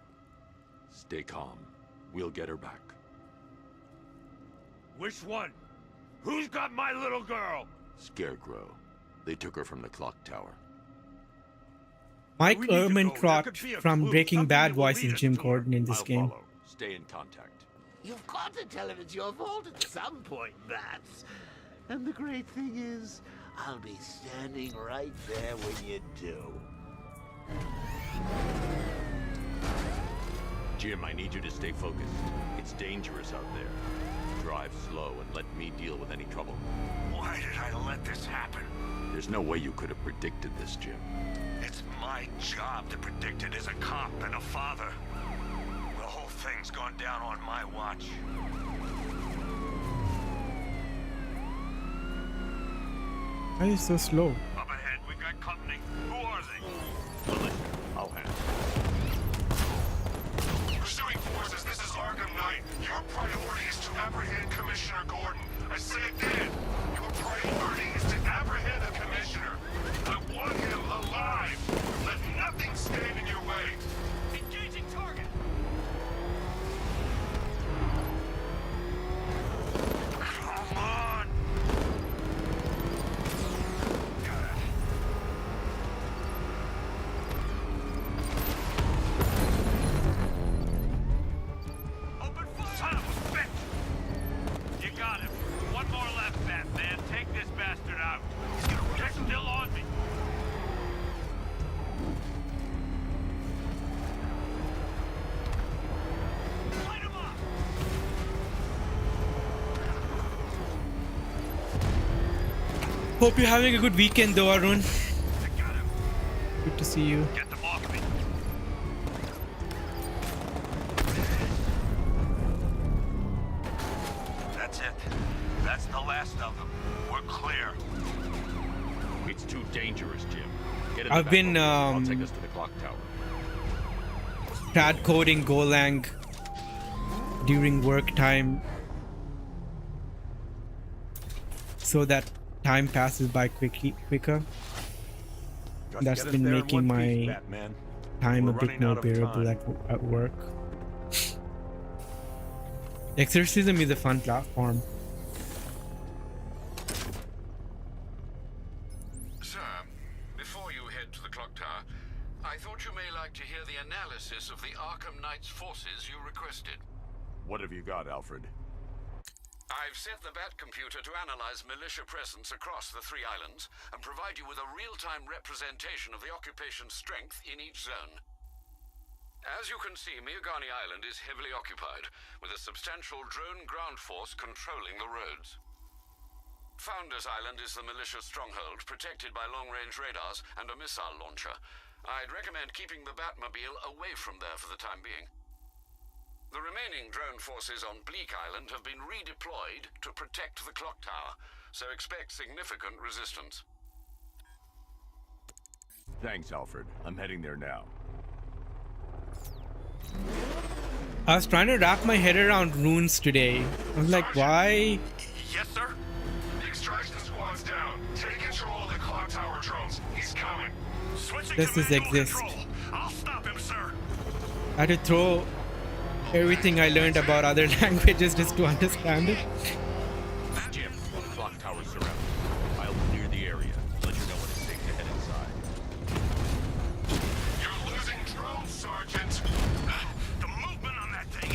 Stay calm. We'll get her back.
Which one? Who's got my little girl?
Scarecrow. They took her from the clock tower.
Mike
We need to go. There
Ehrmantraut
could be a
from
clue,
Breaking
something
Bad
that will
voices
lead us
Jim
to her.
Gordon in this
I'll
game.
follow.
Stay in contact.
You've got to tell him it's your fault at some point, Bats. And the great thing is, I'll be standing right there when you do.
Jim, I need you to stay focused. It's dangerous out there. Drive slow and let me deal with any trouble.
Why did I let this happen?
There's no way you could have predicted this, Jim.
It's my job to predict it as a cop and a father. The whole thing's gone down on my watch.
Why is it so slow?
Up ahead, we got company. Who are they?
Militia, I'll handle.
Pursuing forces, this is Arkham Knight. Your priority is to apprehend Commissioner Gordon. I say again, your priority is to apprehend the Commissioner. I want him alive. Let nothing stand in your way.
Engaging target. Come on. Open fire! Son of a bitch! You got him. One more left, Batman. Take this bastard out. They're still on me. Light him up!
Hope you're having a good weekend though, Arun.
I got him.
Good to see you.
Get them off me. That's it. That's the last of them. We're clear.
It's too dangerous, Jim. Get in
I've
the
been,
Batmobile. I'll take us to the clock tower.
Pad coding Golang during work time so that time passes by quicker.
Just
That's
get us
been
there in
making
one piece,
my
Batman.
time
We're
a bit
running
more
out of
bearable
time.
at work. Exorcism is a fun platform.
Sir, before you head to the clock tower, I thought you may like to hear the analysis of the Arkham Knight's forces you requested.
What have you got, Alfred?
I've set the Bat computer to analyze militia presence across the 3 islands and provide you with a real-time representation of the occupation's strength in each zone. As you can see, Miagani Island is heavily occupied, with a substantial drone ground force controlling the roads. Founders Island is the militia stronghold, protected by long-range radars and a missile launcher. I'd recommend keeping the Batmobile away from there for the time being. The remaining drone forces on Bleak Island have been redeployed to protect the clock tower, so expect significant resistance.
Thanks, Alfred. I'm heading there now.
I was trying to wrap my head around runes today. I was like, why?
Yes, sir.
The extraction squad's down. Take control of the clock tower drones. He's coming.
Switching
Does
to
this
manual
exist?
control. I'll stop him, sir.
I had to throw everything I learned about other languages just to understand it.
Jim, the clock tower's surrounded. I'll clear the area. Let you know when it's safe to head inside.
You're losing drones, Sergeant.
The movement on that thing,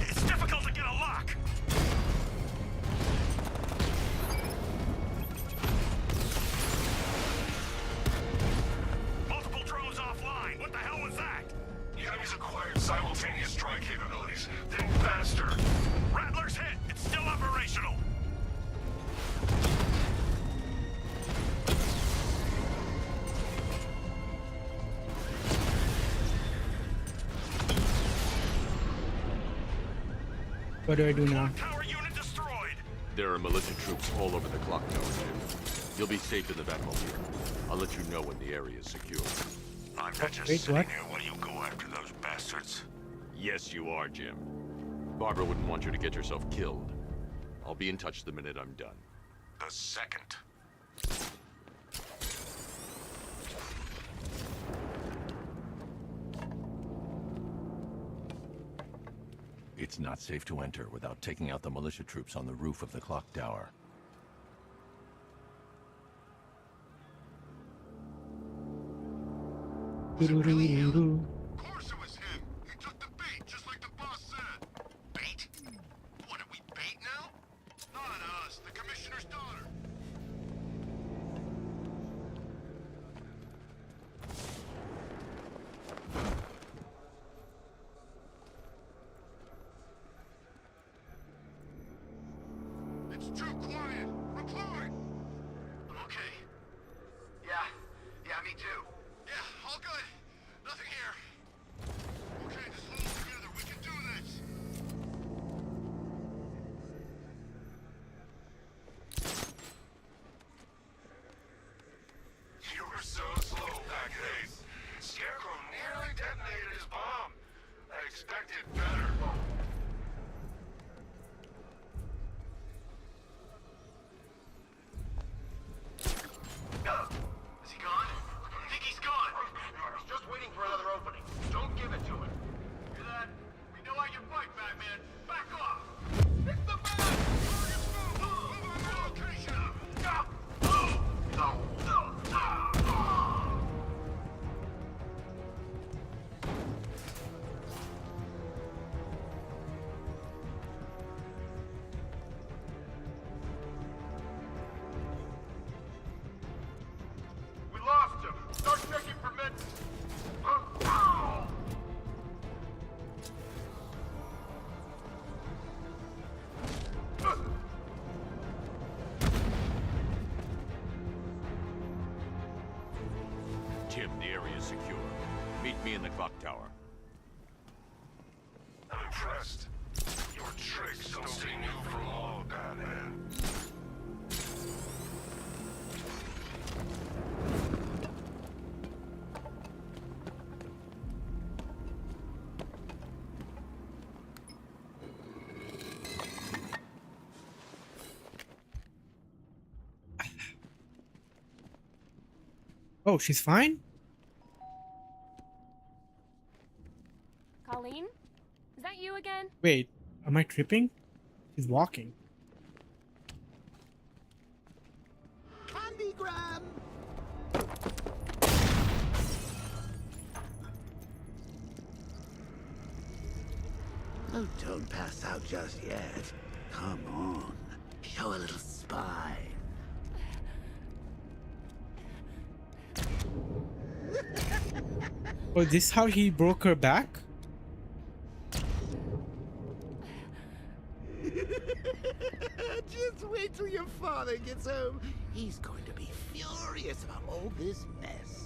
it's difficult to get a lock. Multiple drones offline. What the hell was that?
The enemy's acquired simultaneous strike capabilities. Think faster.
Rattler's hit. It's still operational.
What do I do now?
Tower unit destroyed.
There are militia troops all over the clock tower, Jim.
You'll be safe in the Batmobile. I'll let you know when the area is secure.
I'm not just
Wait,
sitting
what?
here while you go after those bastards.
Yes, you are, Jim. Barbara wouldn't want you to get yourself killed. I'll be in touch the minute I'm done.
The second.
It's not safe to enter without taking out the militia troops on the roof of the clock tower.
Doo-doo-doo-doo-doo.
Of course it was him. He took the bait, just like the boss said. Bait? What, are we bait now? Not us, the commissioner's daughter. It's too quiet. Reply. Okay. Yeah, me too. Yeah, all good. Nothing here. Okay, just hold together. We can do this. You were so slow back then. Scarecrow nearly detonated his bomb. I expected better. Is he gone? I think he's gone. He's just waiting for another opening. Don't give it to him. Hear that? We know how you fight, Batman. Back off! It's the man! Target's moved! Move on your location! We lost him! Start checking for men!
Jim, the area is secure. Meet me in the clock tower.
I'm impressed. Your tricks don't seem new from all, Batman.
Oh, she's fine?
Colleen? Is that you again?
Wait, am I tripping? She's walking.
Candygram! Oh, don't pass out just yet. Come on. Show a little spine.
Oh, this how he broke her back?
Just wait till your father gets home. He's going to be furious about all this mess.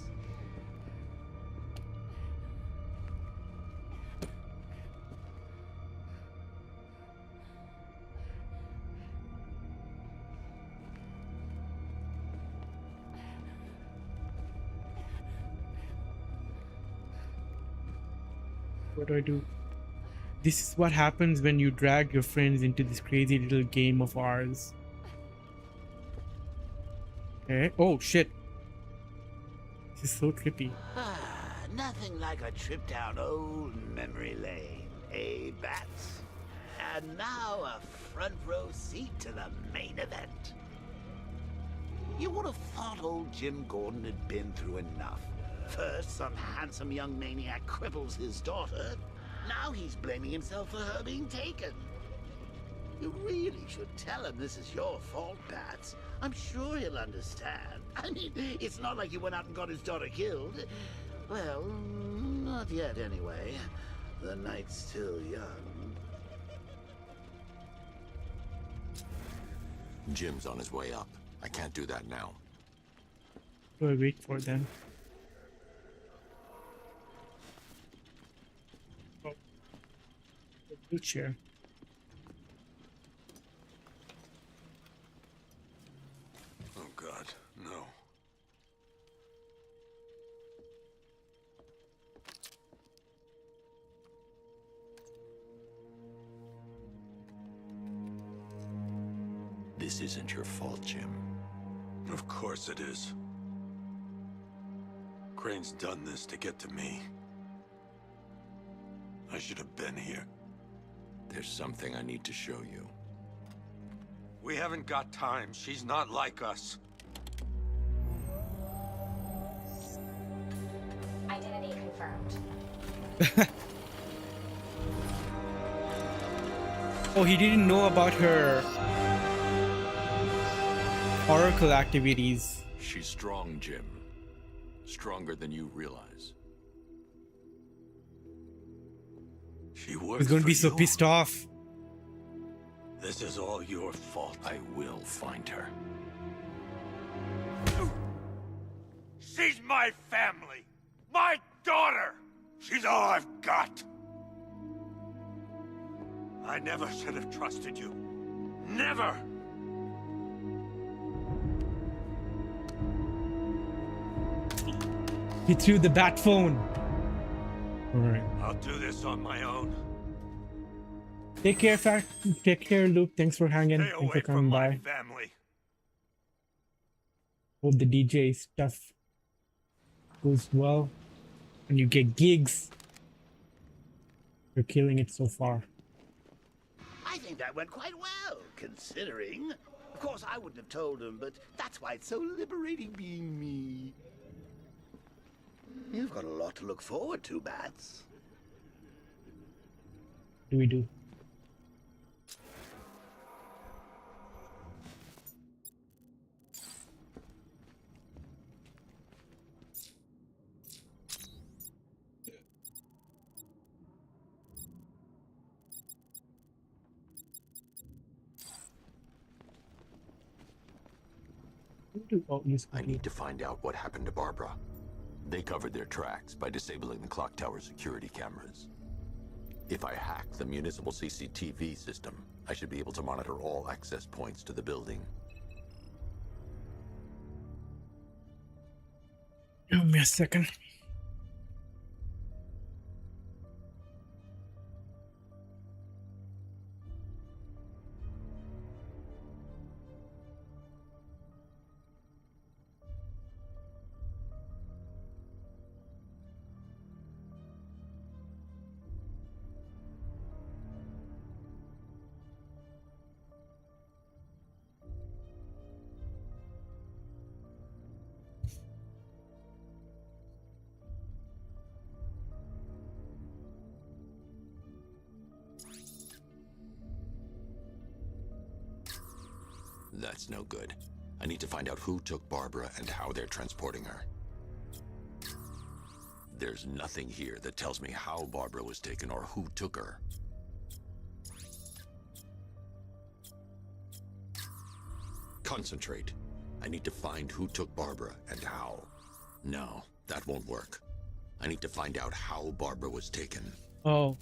What do I do? This is what happens when you drag your friends into this crazy little game of ours. Okay. Oh shit. This is so trippy.
Nothing like a trip down old memory lane, eh, Bats? And now a front row seat to the main event. You would have thought old Jim Gordon had been through enough. First, some handsome young maniac cripples his daughter. Now he's blaming himself for her being taken. You really should tell him this is your fault, Bats. I'm sure he'll understand. I mean, it's not like you went out and got his daughter killed. Well, not yet anyway. The night's still young.
Jim's on his way up. I can't do that now.
Do I wait for them? Oh. The blue chair.
Oh, God.
God, no.
This isn't your fault, Jim.
Of course it is. Crane's done this to get to me. I should have been here.
There's something I need to show you.
We haven't got time. She's not like us.
Identity confirmed.
Oh, he didn't know about her Oracle activities.
She's strong, Jim. Stronger than you realize.
She works
He's going to be
for
so
you.
pissed off.
This is all your fault.
I will find her.
She's my family. My daughter.
She's all I've got.
I never should have trusted you. Never.
He threw the bat phone. Alright.
I'll do this on my own.
Take care, Take care, Luke. Thanks for hanging.
Stay
Thanks
away
for coming
from my
by.
family.
Hope the DJ stuff goes well. And you get gigs. You're killing it so far.
I think that went quite well, considering. Of course, I wouldn't have told him, but that's why it's so liberating being me. You've got a lot to look forward to, Bats.
Do we do?
I need to find out what happened to Barbara. They covered their tracks by disabling the clock tower security cameras. If I hack the municipal CCTV system, I should be able to monitor all access points to the building.
Give me a second.
That's no good. I need to find out who took Barbara and how they're transporting her. There's nothing here that tells me how Barbara was taken or who took her. Concentrate. I need to find who took Barbara and how. No, that won't work. I need to find out how Barbara was taken.
Oh.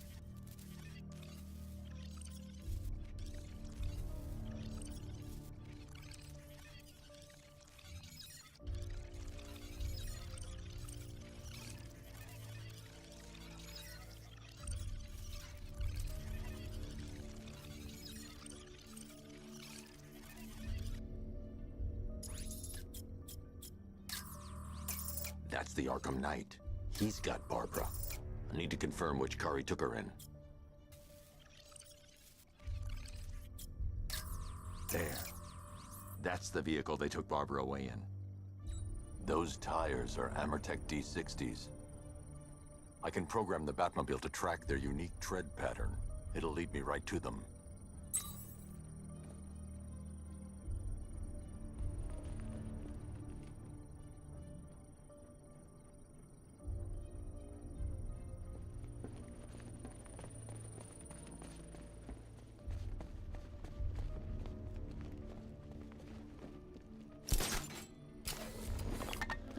That's the Arkham Knight. He's got Barbara. I need to confirm which car he took her in. There. That's the vehicle they took Barbara away in. Those tires are Amertec D60s. I can program the Batmobile to track their unique tread pattern. It'll lead me right to them.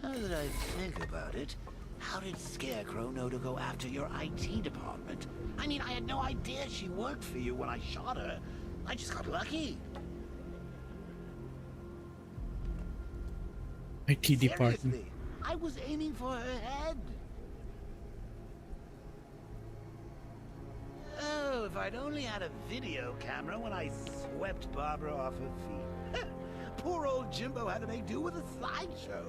Now that I think about it, how did Scarecrow know to go after your IT department? I mean, I had no idea she worked for you when I shot her. I just got lucky.
IT department.
Seriously, I was aiming for her head. Oh, if I'd only had a video camera when I swept Barbara off her feet. Poor old Jimbo had to make do with a slideshow.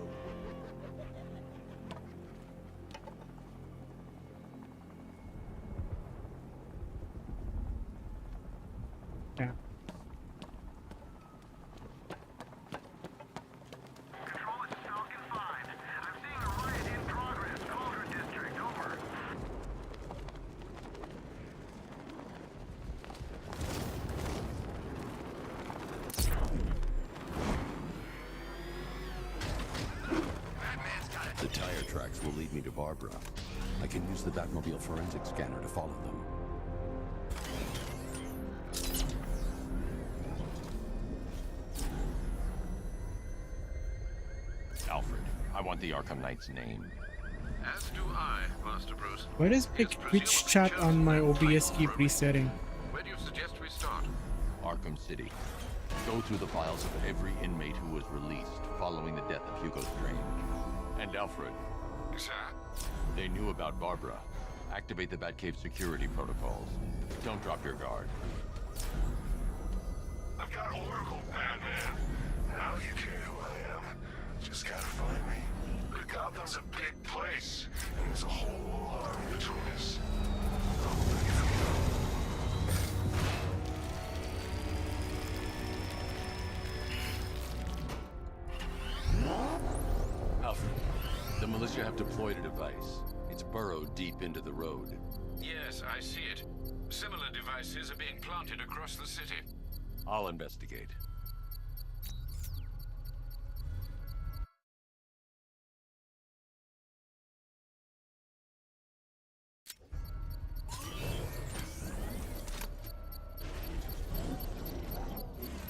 Yeah.
The tire tracks will lead me to Barbara. I can use the Batmobile forensic scanner to follow them.
Alfred, I want the Arkham Knight's name.
As do I, Master Bruce.
Why does pick Twitch chat on my OBS keep resetting?
Where do you suggest we start?
Arkham City. Go through the files of every inmate who was released following the death of Hugo Strange. And Alfred,
Sir?
they knew about Barbara. Activate the Batcave security protocols. Don't drop your guard.
I've got Oracle, Batman. Now you care who I am. Just gotta find me. But Gotham's a big place, and there's a whole army between us. I'm ready for
Alfred, the militia have deployed a device. It's burrowed deep into the road.
Yes, I see it. Similar devices are being planted across the city.
I'll investigate.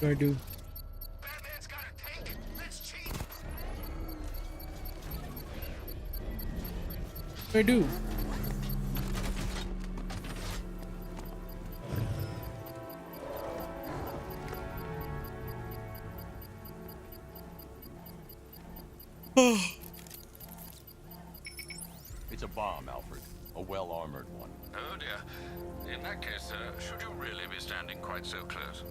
What do I do?
Batman's got a tank. That's cheap.
What do I do?
It's a bomb, Alfred. A well-armored one.
Oh dear. In that case, should you really be standing quite so close?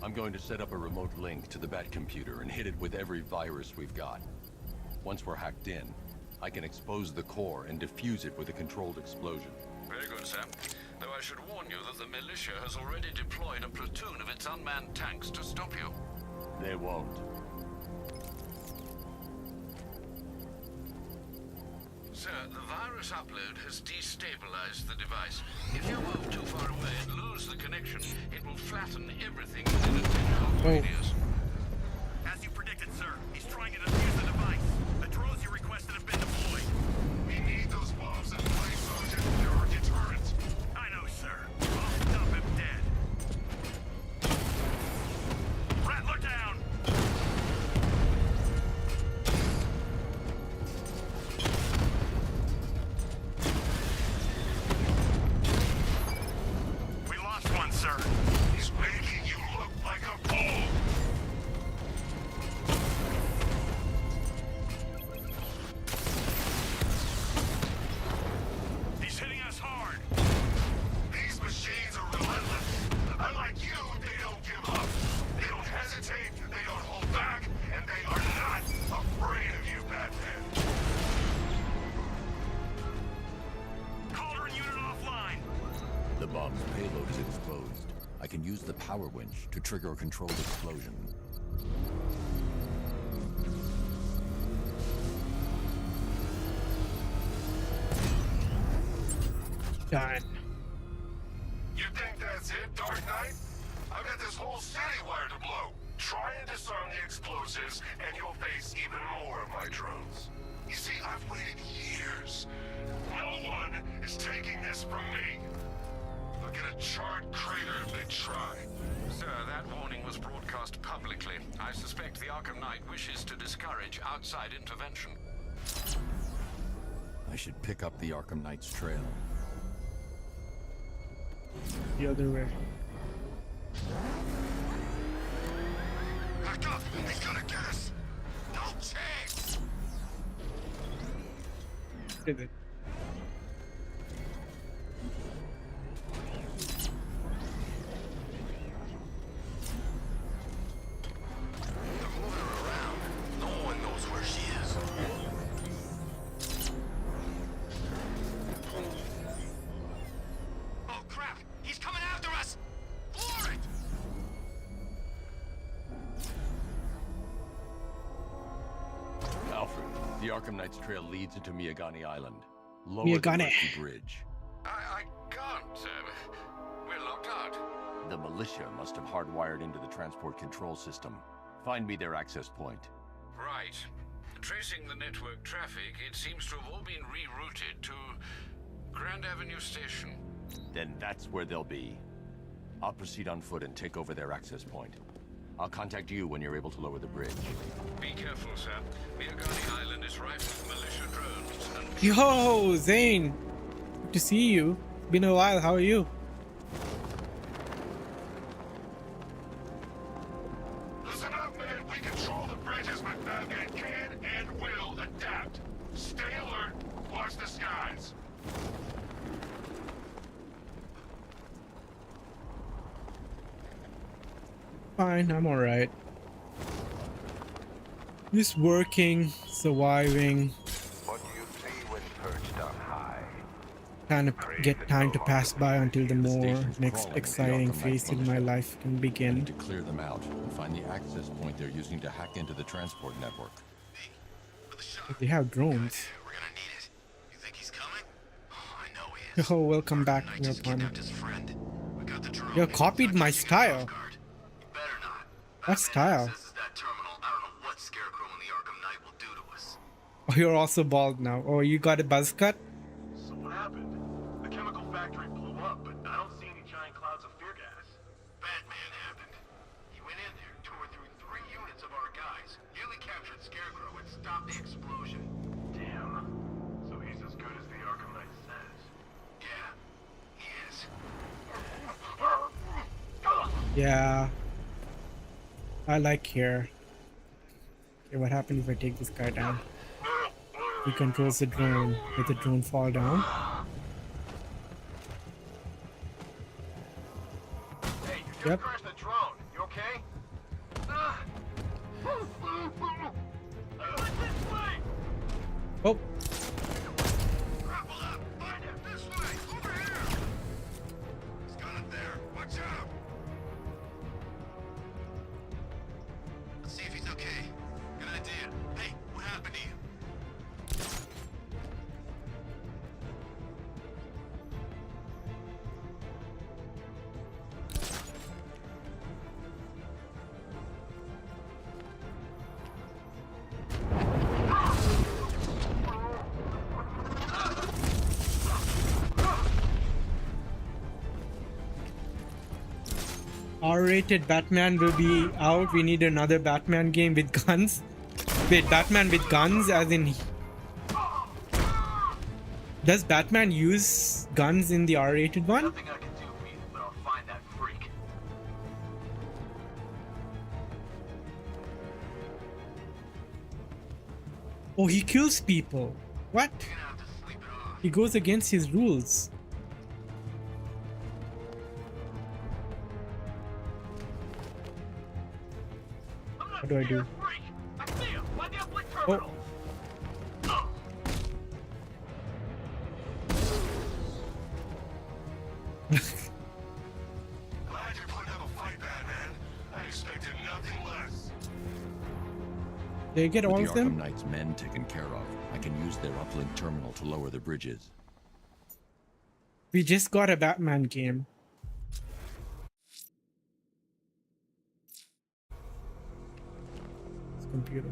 I'm going to set up a remote link to the Batcomputer and hit it with every virus we've got. Once we're hacked in, I can expose the core and defuse it with a controlled explosion.
Very good, sir. Though I should warn you that the militia has already deployed a platoon of its unmanned tanks to stop you.
They won't.
Sir, the virus upload has destabilized the device. If you move too far away and lose the connection, it will flatten everything within a 10-mile radius.
As you predicted, sir, he's trying to defuse the device. The drones you requested have been deployed. We need those bombs in place, Sergeant. They're our deterrent. I know, sir. I'll stop him dead. Rattler down! We lost one, sir. He's making you look like a fool. He's hitting us hard. These machines are relentless. Unlike you, they don't give up. They don't hesitate, they don't hold back, and they are not afraid of you, Batman. Calder unit offline.
The bomb's payload is exposed. I can use the power winch to trigger a controlled explosion.
Done.
You think that's it, Dark Knight? I've got this whole city wired to blow. Try and disarm the explosives, and you'll face even more of my drones. You see, I've waited years. No one is taking this from me. Look at a charred crater if they try.
Sir, that warning was broadcast publicly. I suspect the Arkham Knight wishes to discourage outside intervention.
I should pick up the Arkham Knight's trail.
The other way.
Back up! He's gonna get us! No chance!
is it?
No one knows where she is. Oh crap! He's coming after us! Floor it!
Alfred, the Arkham Knight's trail leads into Miyagani Island. Lower
Miyagani.
the Mercy Bridge.
I can't. We're locked out.
The militia must have hardwired into the transport control system. Find me their access point.
Right. Tracing the network traffic, it seems to have all been rerouted to Grand Avenue Station.
Then that's where they'll be. I'll proceed on foot and take over their access point. I'll contact you when you're able to lower the bridge.
Be careful, sir. Miyagani Island is rife with militia drones and...
Yo, Zane. Good to see you. Been a while. How are you?
Listen up, man. We control the bridges, but Batman can and will adapt. Stay alert. Watch the skies.
Fine, I'm alright. Just working, surviving.
What you see when perched on high.
Trying to get time to pass by until the more
station's
next
crawling with the
exciting
Arkham Knight
phase in my
militia.
life can
I need
begin.
to clear them out and find the access point they're using to hack into the transport network.
They have drones.
We're gonna need it. You think he's coming? Oh, I know he is.
Oh, welcome back,
Knight just
Weapon.
kidnapped his friend. We got the drone.
You copied my style.
You better not.
What style?
This is that terminal. I don't know what Scarecrow and the Arkham Knight will do to us.
Oh, you're also bald now. Oh, you got a buzz cut?
So what happened? The chemical factory blew up, but I don't see any giant clouds of fear gas. Batman happened. He went in there, tore through 3 units of our guys, nearly captured Scarecrow, and stopped the explosion. Damn. So he's as good as the Arkham Knight says. Yeah, he is.
Yeah. I like here. Okay, what happens if I take this guy down? He controls the drone. Let the drone fall down.
Hey, you just
Yep.
crashed the drone. You okay?
Oh,
Grapple up! Find him! This way! Over here! He's got it there! Watch out! Let's see if he's okay. Good idea. Hey, what happened to you?
R-rated Batman will be out. We need another Batman game with guns. Wait, Batman with guns as in... Does Batman use guns in the R-rated one?
Nothing I can do for you, but I'll find that freak.
Oh, he kills people. What?
You're gonna have to sleep it off.
He goes against his rules. What do I do?
Freak! I see him! By the uplink
Oh,
terminal! Glad you're putting up a fight, Batman. I expected nothing less.
did I get all
With
of
the Arkham
them?
Knight's men taken care of, I can use their uplink terminal to lower the bridges.
We just got a Batman game. This computer.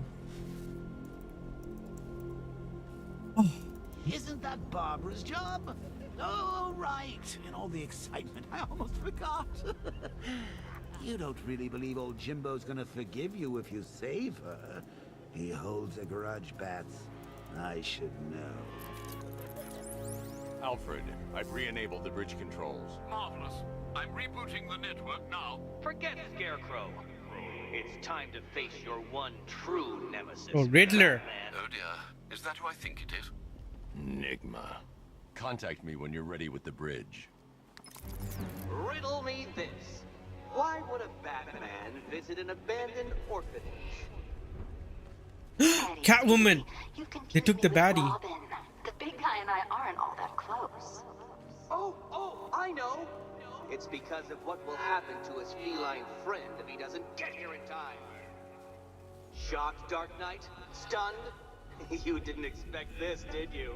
Isn't that Barbara's job? Oh, right. In all the excitement, I almost forgot. You don't really believe old Jimbo's gonna forgive you if you save her. He holds a grudge, Bats. I should know.
Alfred, I've re-enabled the bridge controls.
Marvelous. I'm rebooting the network now.
Forget Scarecrow. It's time to face your one true nemesis.
Oh, Riddler.
Oh dear. Is that who I think it is?
Enigma.
Contact me when you're ready with the bridge.
Riddle me this. Why would a Batman visit an abandoned orphanage?
Catwoman! They took the baddie.
Robin. The big guy and I aren't all that close.
Oh, I know. It's because of what will happen to his feline friend if he doesn't get here in time. Shocked, Dark Knight? Stunned? You didn't expect this, did you?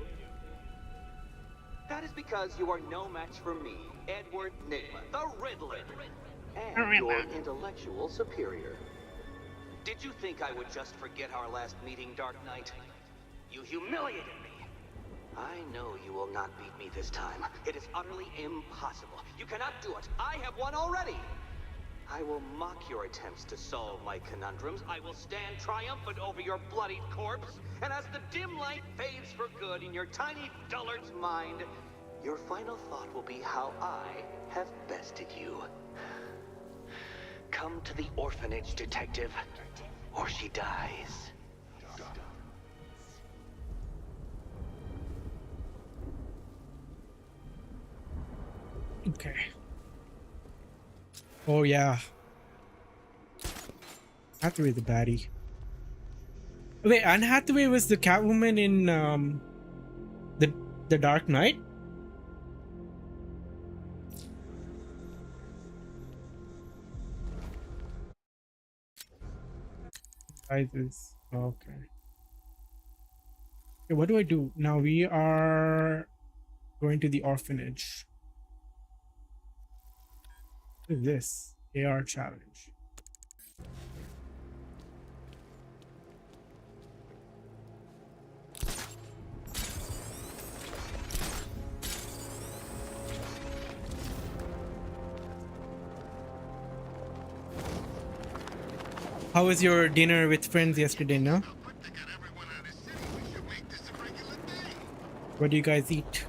That is because you are no match for me, Edward Nygma, the Riddler, and your intellectual superior. Did you think I would just forget our last meeting, Dark Knight? You humiliated me. I know you will not beat me this time. It is utterly impossible. You cannot do it. I have won already. I will mock your attempts to solve my conundrums. I will stand triumphant over your bloodied corpse. And as the dim light fades for good in your tiny dullard's mind, your final thought will be how I have bested you. Come to the orphanage, detective, or she dies.
Okay. Oh yeah. Hathaway the baddie. Wait, Anne Hathaway was the Catwoman in the Dark Knight? Rises. Okay. Okay, what do I do? Now we are going to the orphanage. What is this? AR challenge. How was your dinner with friends yesterday, no? What do you guys eat?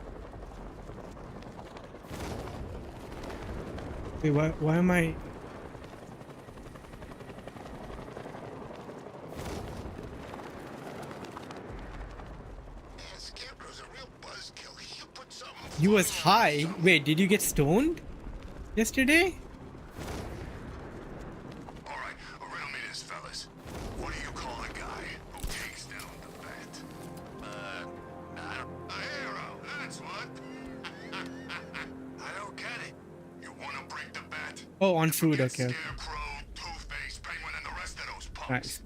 Wait, why am I... You was high? Wait, did you get stoned yesterday?
Alright, riddle me this, fellas. What do you call a guy who takes down the bat? A hero, that's what. I don't get it. You wanna break the bat?
Oh, on food, okay.
Scarecrow, Two-Face, Penguin, and the rest of those punks.
Nice.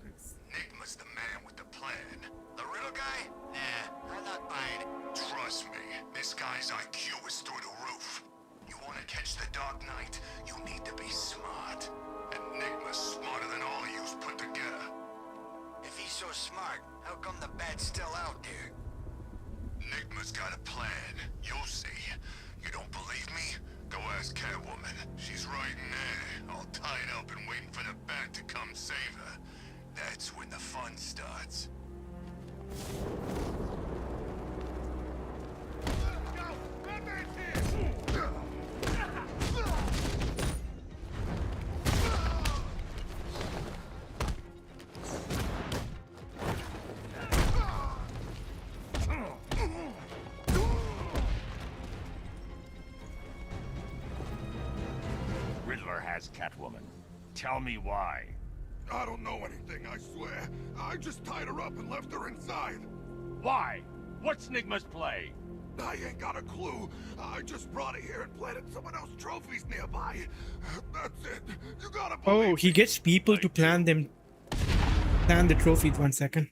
Nygma's the man with the plan. The riddle guy? Nah, I'm not buying it. Trust me, this guy's IQ is through the roof. You wanna catch the Dark Knight, you need to be smart. And Nygma's smarter than all of yous put together. If he's so smart, how come the bat's still out there? Nygma's got a plan. You'll see. You don't believe me? Go ask Catwoman. She's right in there, all tied up and waiting for the bat to come save her. That's when the fun starts.
Riddler has Catwoman. Tell me why.
I don't know anything, I swear. I just tied her up and left her inside.
Why? What's Nygma's play?
I ain't got a clue. I just brought her here and planted someone else's trophies nearby. That's it. You gotta believe
Oh, he gets people to plan the trophies. 1 second.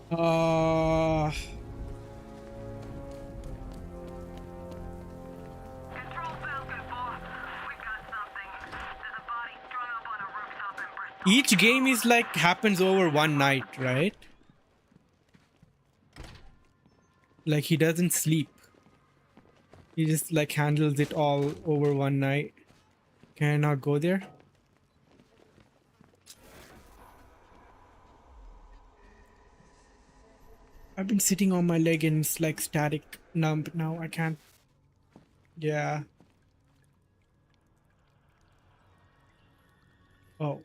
Control Falcon 4. We've got something. There's a body strung up on a rooftop in Bristol.
Each game is like happens over one night, right? Like he doesn't sleep. He just like handles it all over one night. Can I not go there? I've been sitting on my leg and it's like static numb now. I can't. Yeah. Oh.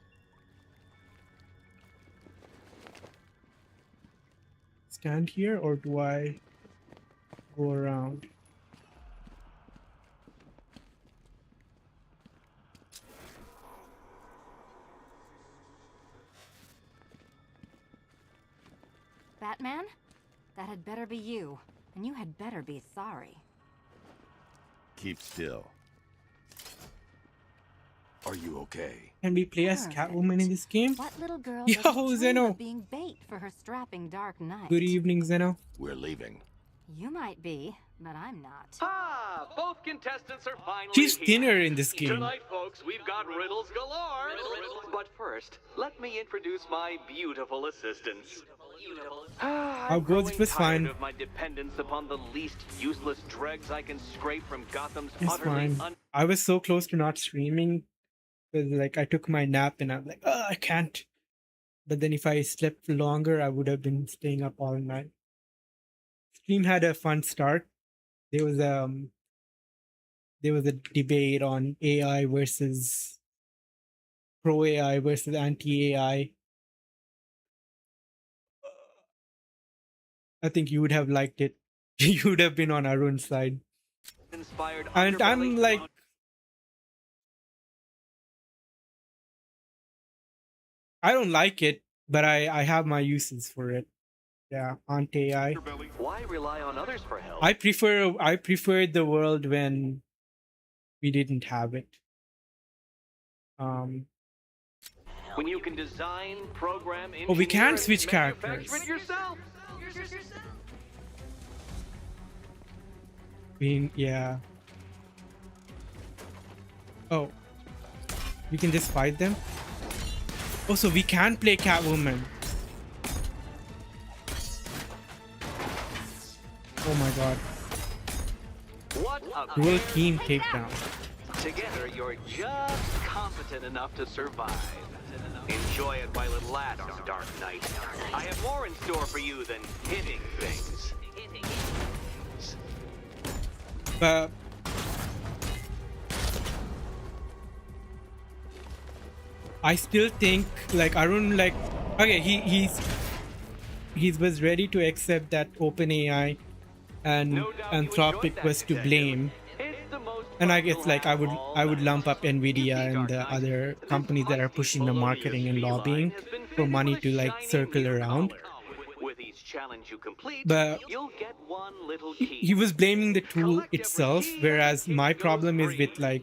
Stand here or do I go around?
Batman? That had better be you. And you had better be sorry.
Keep still.
Are you okay?
Can we play as Catwoman in this game?
What little girl
Yo,
doesn't dream
Zeno.
of being bait for her strapping Dark Knight?
Good evening, Zeno.
We're leaving.
You might be, but I'm not.
Ah, both contestants are finally
She's
here.
thinner in this game.
Tonight, folks, we've got riddles galore. But first, let me introduce my beautiful assistants.
How goes? It was fine.
Of my dependence upon the least useless dregs I can scrape from Gotham's
It's
utterly
fine. I was so close to not streaming because like I took my nap and I'm like, oh, I can't. But then if I slept longer, I would have been staying up all night. Stream had a fun start. There was a debate on AI versus pro AI versus anti AI. I think you would have liked it. You would have been on Arun's side.
inspired
And I'm
underbelly
like, I don't like it, but I have my uses for it. Yeah, anti-AI.
Why rely on others for help?
I preferred the world when we didn't have it.
When you can design, program,
Oh, we can
engineer,
switch
and manufacture
characters.
it yourself.
Yeah. Oh, we can just fight them. Oh, so we can play Catwoman. Oh my god.
What a
Dual team takedown.
Together, you're just competent enough to survive. Enjoy it while it lasts, Dark Knight. I have more in store for you than hitting things.
But I still think like Arun like okay he was ready to accept that OpenAI and Anthropic was to blame. And I guess like I would lump up Nvidia and the other companies that are pushing the marketing and lobbying for money to like circle around.
With each challenge you complete,
But
you'll get one little
he was blaming the tool itself, whereas my problem is with like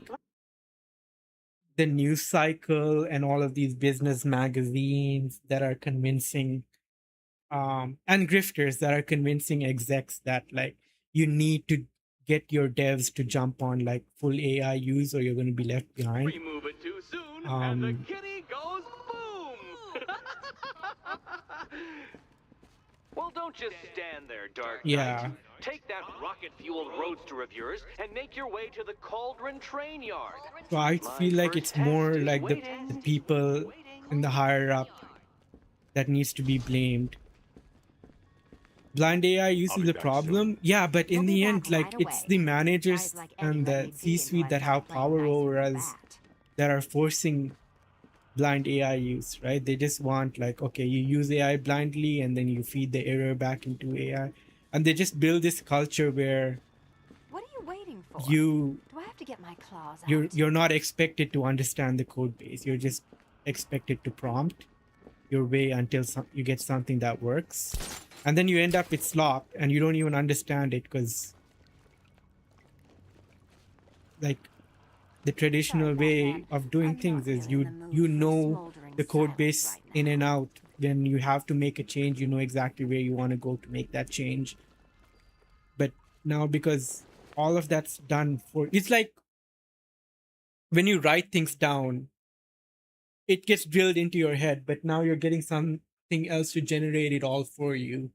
the news cycle and all of these business magazines that are convincing and grifters that are convincing execs that like you need to get your devs to jump on like full AI use or you're going to be left behind.
Remove it too soon, and the kitty goes boom. Well, don't just stand there, Dark Knight.
Yeah.
Take that rocket-fueled roadster of yours and make your way to the Cauldron train yard.
So I feel like it's more like the people in the higher up that needs to be blamed. Blind AI uses the problem. Yeah, but in the end, like it's the managers and the C-suite that have power over us that are forcing blind AI use, right? They just want like, okay, you use AI blindly and then you feed the error back into AI. And they just build this culture where
What are you waiting for?
you
Do I have to get my claws out?
you're not expected to understand the code base. You're just expected to prompt your way until you get something that works. And then you end up with slop and you don't even understand it because like the traditional way of doing things is you know the code base in and out. When you have to make a change, you know exactly where you want to go to make that change. But now because all of that's done for, it's like when you write things down, it gets drilled into your head, but now you're getting something else to generate it all for you.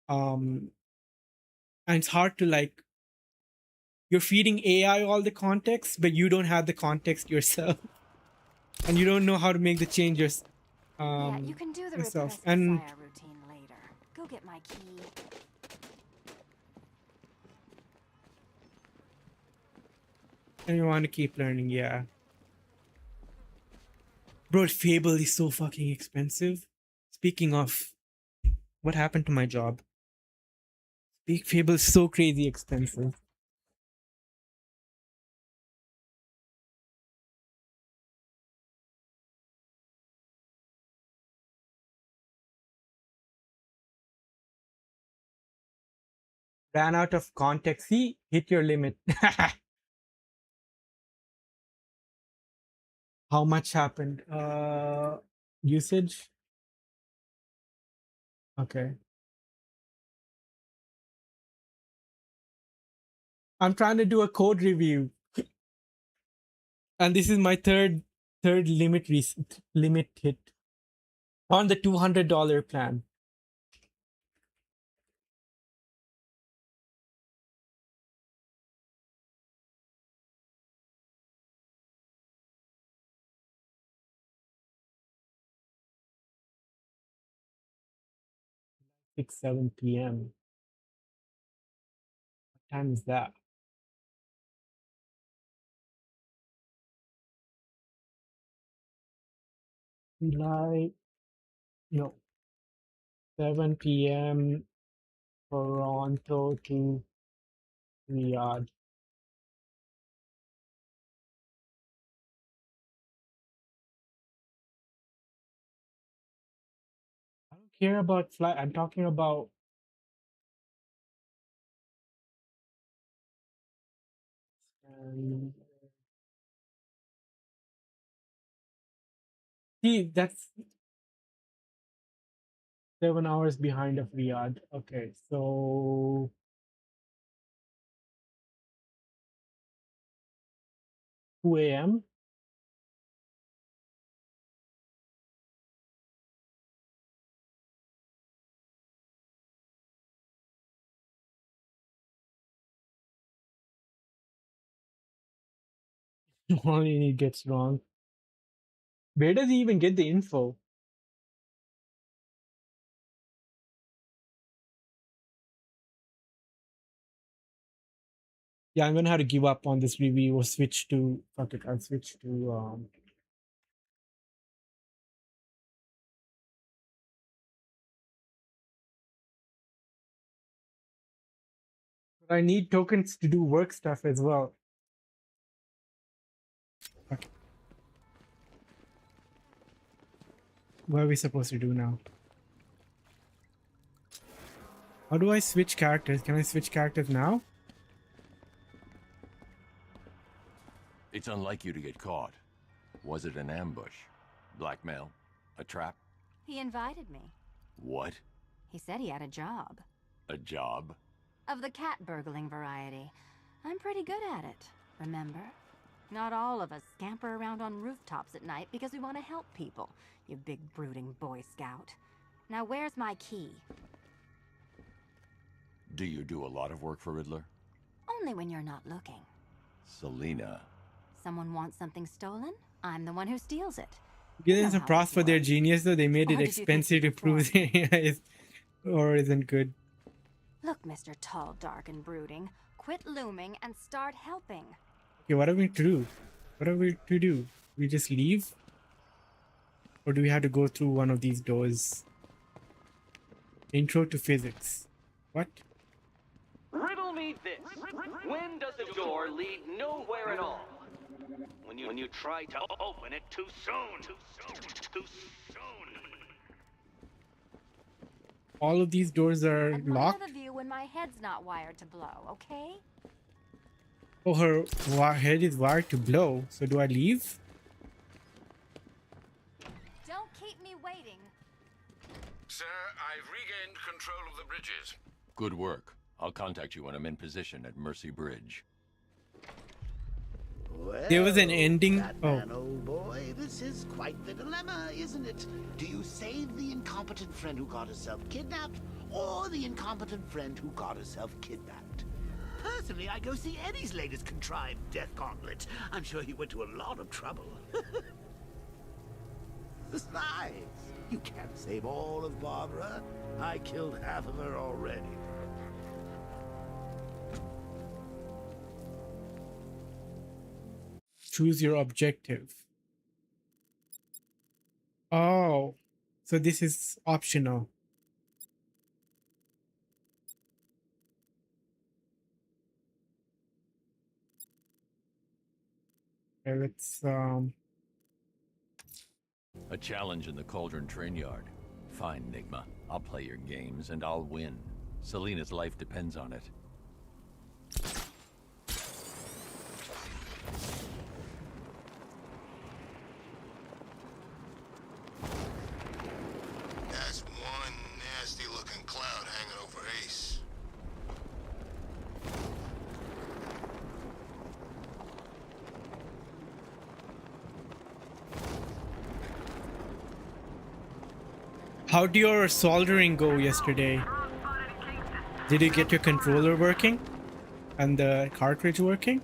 And it's hard to like, you're feeding AI all the context, but you don't have the context yourself, and you don't know how to make the changes.
Yeah, you can do the
yourself.
repressed
And
Messiah routine later. Go get my key.
you want to keep learning, yeah. Bro, Fable is so fucking expensive. Speaking of, what happened to my job? Fable is so crazy expensive. Ran out of context. See, hit your limit. How much happened? Usage? Okay. I'm trying to do a code review. And this is my third limit limit hit on the $200 plan. Six 7 p.m. What time is that? Like, no, 7 p.m. Toronto to Riyadh. I don't care about flight. I'm talking about see, that's 7 hours behind of Riyadh. Okay, so 2 a.m. Only he gets wrong. Where does he even get the info? Yeah, I'm gonna have to give up on this review or switch to fuck it. I'll switch to I need tokens to do work stuff as well. Okay. What are we supposed to do now? How do I switch characters? Can I switch characters now?
It's unlike you to get caught. Was it an ambush? Blackmail? A trap?
He invited me.
What?
He said he had a job.
A job?
Of the cat burgling variety. I'm pretty good at it, remember? Not all of us scamper around on rooftops at night because we want to help people, you big brooding Boy Scout. Now where's my key?
Do you do a lot of work for Riddler?
Only when you're not looking.
Selina.
Someone wants something stolen? I'm the one who steals it.
Give them some props for their genius though. They made it expensive to prove AI is or isn't good.
Look, Mr. Tall, Dark, and Brooding, quit looming and start helping.
Okay, what are we to do? What are we to do? We just leave? Or do we have to go through one of these doors? Intro to physics. What?
Riddle me this. When does a door lead nowhere at all? When you try to open it too soon. Too soon.
All of these doors are
Admire
locked?
the view when my head's not wired to blow, okay?
Oh, her head is wired to blow. So do I leave?
Don't keep me waiting.
Sir, I've regained control of the bridges.
Good work. I'll contact you when I'm in position at Mercy Bridge.
There was an
Well,
ending.
Batman, old boy, this is quite the dilemma, isn't it? Do you save the incompetent friend who got herself kidnapped, or the incompetent friend who got herself kidnapped? Personally, I go see Eddie's latest contrived death gauntlet. I'm sure he went to a lot of trouble. Besides, you can't save all of Barbara. I killed half of her already.
Choose your objective. Oh, so this is optional. Okay, let's
A challenge in the Cauldron train yard. Fine, Nigma. I'll play your games and I'll win. Selena's life depends on it.
That's one nasty-looking cloud hanging over Ace.
How'd your soldering go yesterday? Did you get your controller working? And the cartridge working?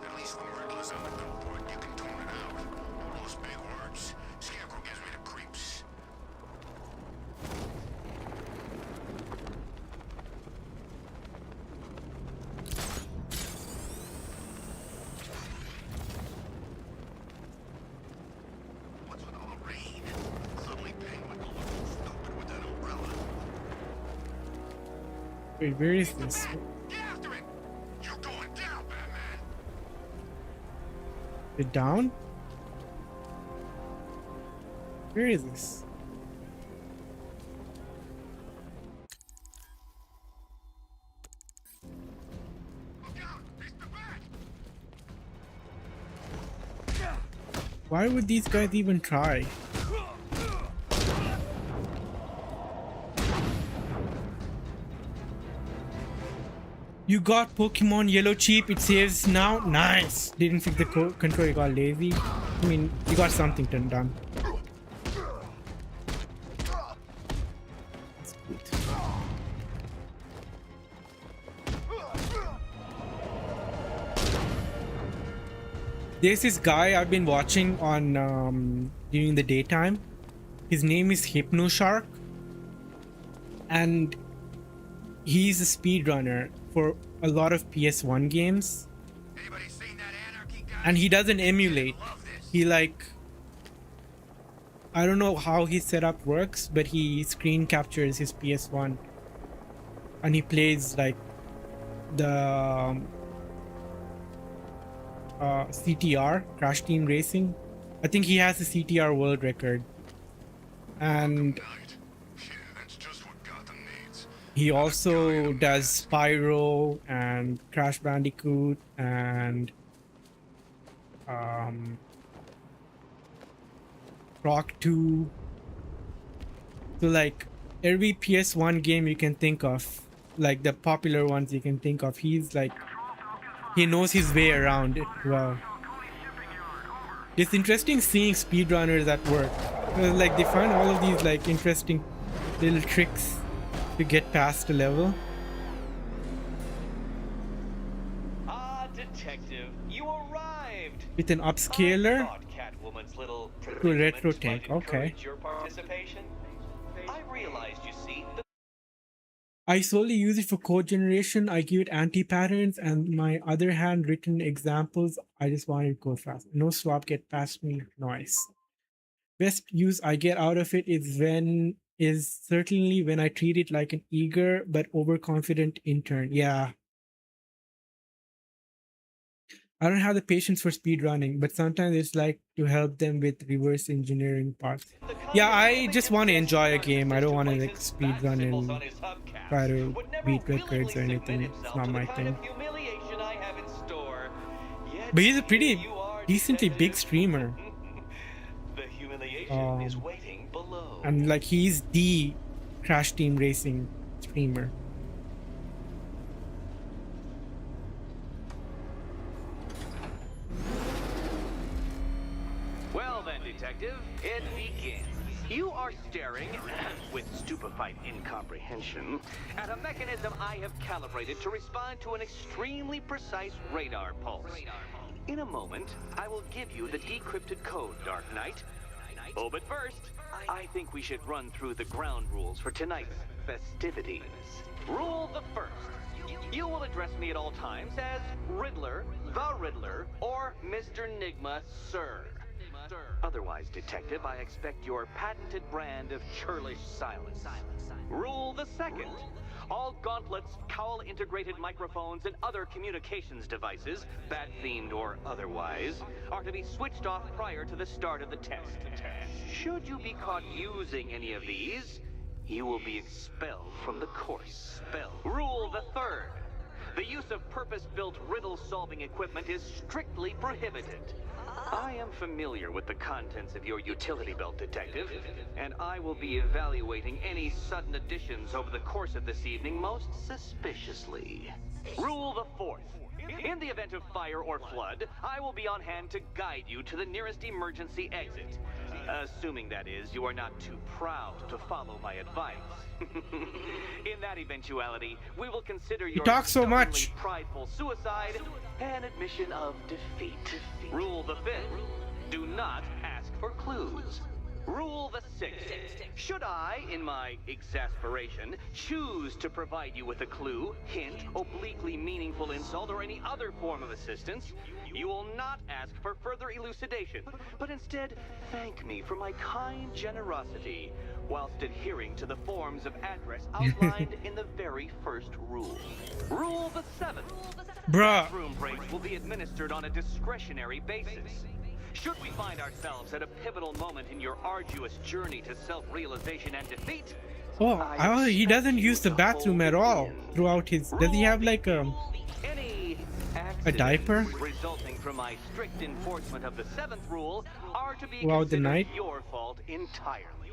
At least when Riddler's on the billboard, you can tone it out. All those big words. Scarecrow gives me the creeps. What's with all the rain? Suddenly Penguin will look stupid with that umbrella.
Wait, where is this?
Get after it! You're going down, Batman!
It down? Where is this? Why would these guys even try? You got Pokemon Yellow cheap, it saves now. Nice. Didn't fix the control, you got lazy. I mean, you got something done. That's good. There's this guy I've been watching on during the daytime. His name is HypnoShark, and he's a speedrunner for a lot of PS1 games. And he doesn't emulate. He like, I don't know how his setup works, but he screen captures his PS1 and he plays like the CTR, Crash Team Racing. I think he has the CTR world record. And he also does Spyro and Crash Bandicoot and Rock 2. So like every PS1 game you can think of, like the popular ones you can think of, he's like, he knows his way around it well. It's interesting seeing speedrunners at work. Like they find all of these like interesting little tricks to get past the level.
Ah, detective, you arrived.
With an upscaler
Catwoman's little
to a retro tank. Okay.
your participation. I realized, you see,
I solely use it for code generation. I give it anti-patterns, and my other handwritten examples, I just want it to go fast. No swap get past me. Nice. Best use I get out of it is certainly when I treat it like an eager but overconfident intern. Yeah. I don't have the patience for speedrunning, but sometimes it's like to help them with reverse engineering parts. Yeah, I just want to enjoy a game. I don't want to like speedrun and try to beat records or anything. It's not my thing.
humiliation I have in store.
But he's a pretty decently big streamer.
The humiliation is waiting below.
And like he's the Crash Team Racing streamer.
Well then, Detective, it begins. You are staring, with stupefied incomprehension, at a mechanism I have calibrated to respond to an extremely precise radar pulse. In a moment, I will give you the decrypted code, Dark Knight. Oh, but first, I think we should run through the ground rules for tonight's festivities. Rule the first. You will address me at all times as Riddler, the Riddler, or Mr. Nigma, sir. Otherwise, Detective, I expect your patented brand of churlish silence. Rule the second. All gauntlets, cowl-integrated microphones, and other communications devices, bat-themed or otherwise, are to be switched off prior to the start of the test. Should you be caught using any of these, you will be expelled from the course. Rule the third. The use of purpose-built riddle-solving equipment is strictly prohibited. I am familiar with the contents of your utility belt, Detective, and I will be evaluating any sudden additions over the course of this evening most suspiciously. Rule the fourth. In the event of fire or flood, I will be on hand to guide you to the nearest emergency exit. Assuming, that is, you are not too proud to follow my advice. In that eventuality, we will consider your stubbornly prideful suicide an admission of defeat. Rule the fifth. Do not ask for clues. Rule the sixth. Should I, in my exasperation, choose to provide you with a clue, hint, obliquely meaningful insult, or any other form of assistance, you will not ask for further elucidation, but instead thank me for my kind generosity, whilst adhering to the forms of address outlined in the very first rule. Rule the seventh. Bathroom breaks will be administered on a discretionary basis. Should we find ourselves at a pivotal moment in your arduous journey to self-realization and defeat?
Oh, he doesn't use the bathroom at all throughout his... Does he have like a diaper?
Resulting from my strict enforcement of the seventh rule are to be
throughout the
considered
night?
your fault entirely.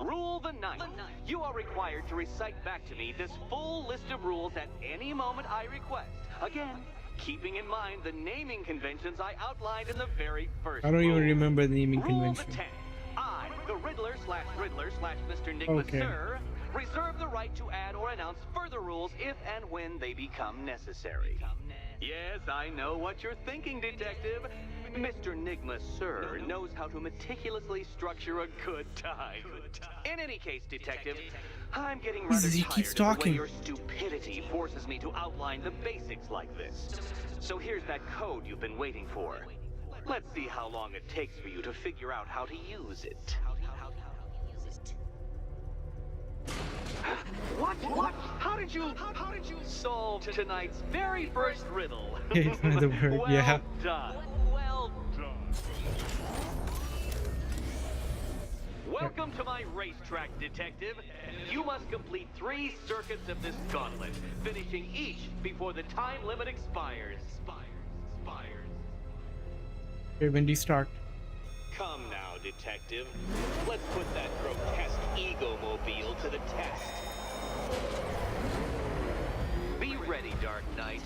Rule the ninth. You are required to recite back to me this full list of rules at any moment I request. Again, keeping in mind the naming conventions I outlined in the very first
I don't even remember the naming
Rule
convention.
the 10. I, the Riddler/Mr. Nigma,
Okay.
sir, reserve the right to add or announce further rules if and when they become necessary. Yes, I know what you're thinking, Detective. Mr. Nigma, sir, knows how to meticulously structure a good time. In any case, Detective, I'm getting rather
He
tired
keeps
of the
talking.
way your stupidity forces me to outline the basics like this. So here's that code you've been waiting for. Let's see how long it takes for you to figure out how to use it. What? How did you solve tonight's very first riddle?
It's another word,
Well
yeah.
done. Well done. Welcome to my racetrack, Detective. You must complete 3 circuits of this gauntlet, finishing each before the time limit expires.
Okay, when do you start?
Come now, Detective. Let's put that grotesque ego-mobile to the test. Be ready, Dark Knight.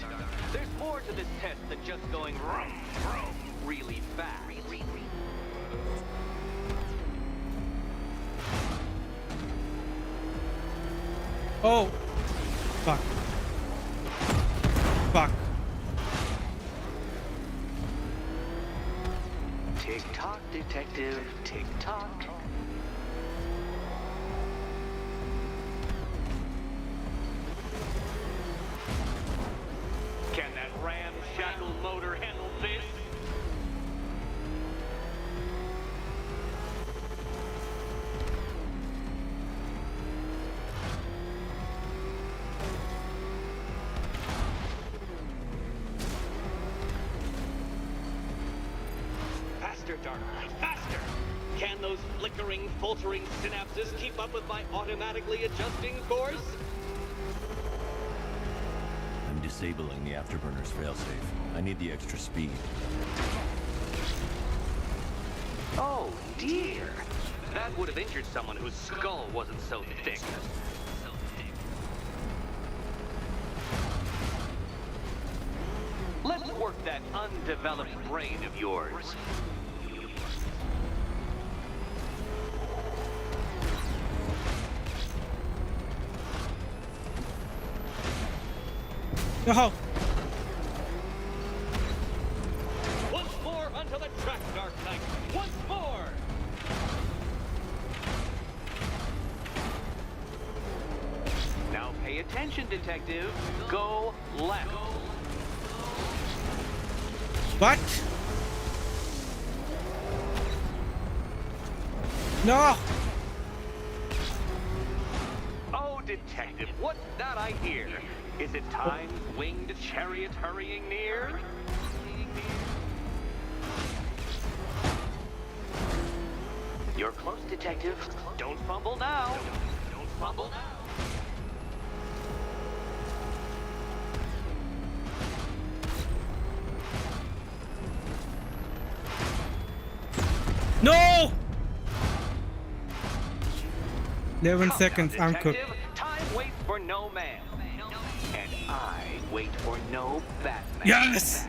There's more to this test than just going vroom, vroom, really fast.
Oh! Fuck. Fuck.
Tick-tock, Detective, tick-tock. Can that ramshackle motor handle this? Faster, Dark Knight, faster! Can those flickering, faltering synapses keep up with my automatically adjusting course?
I'm
disabling the afterburner's failsafe. I need the extra speed.
Oh, dear. That would have injured someone whose skull wasn't so thick. Let's work that undeveloped brain of yours.
No.
Once more onto the track, Dark Knight. Once more! Now pay attention, Detective. Go left.
What? No.
Oh, Detective, what's that I hear? Is it time's winged chariot hurrying near? You're close, Detective. Don't fumble now. Don't fumble now.
No! 11
Come
seconds,
now,
I'm cooked.
Detective. Time waits for no man. And I wait for no Batman.
Yes!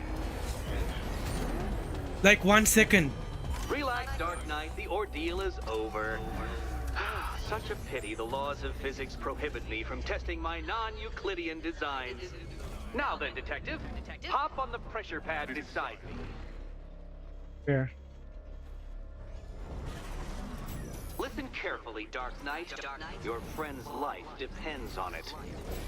Like 1 second.
Relax, Dark Knight. The ordeal is over. Such a pity the laws of physics prohibit me from testing my non-Euclidean designs. Now then, Detective, hop on the pressure pad beside me.
Yeah.
Listen carefully, Dark Knight. Your friend's life depends on it.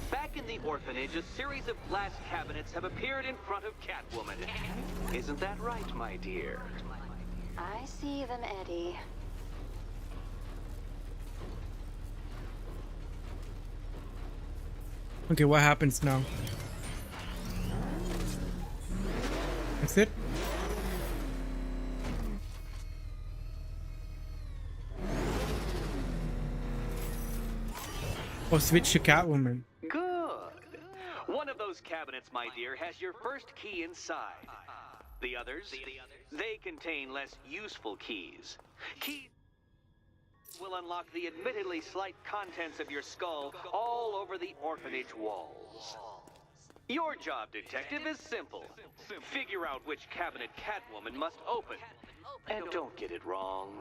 Back in the orphanage, a series of glass cabinets have appeared in front of Catwoman. Isn't that right, my dear?
I see them, Eddie.
Okay, what happens now? That's it? Oh, switch to Catwoman.
Good. One of those cabinets, my dear, has your first key inside. The others, they contain less useful keys. Keys will unlock the admittedly slight contents of your skull all over the orphanage walls. Your job, Detective, is simple. Figure out which cabinet Catwoman must open. And don't get it wrong.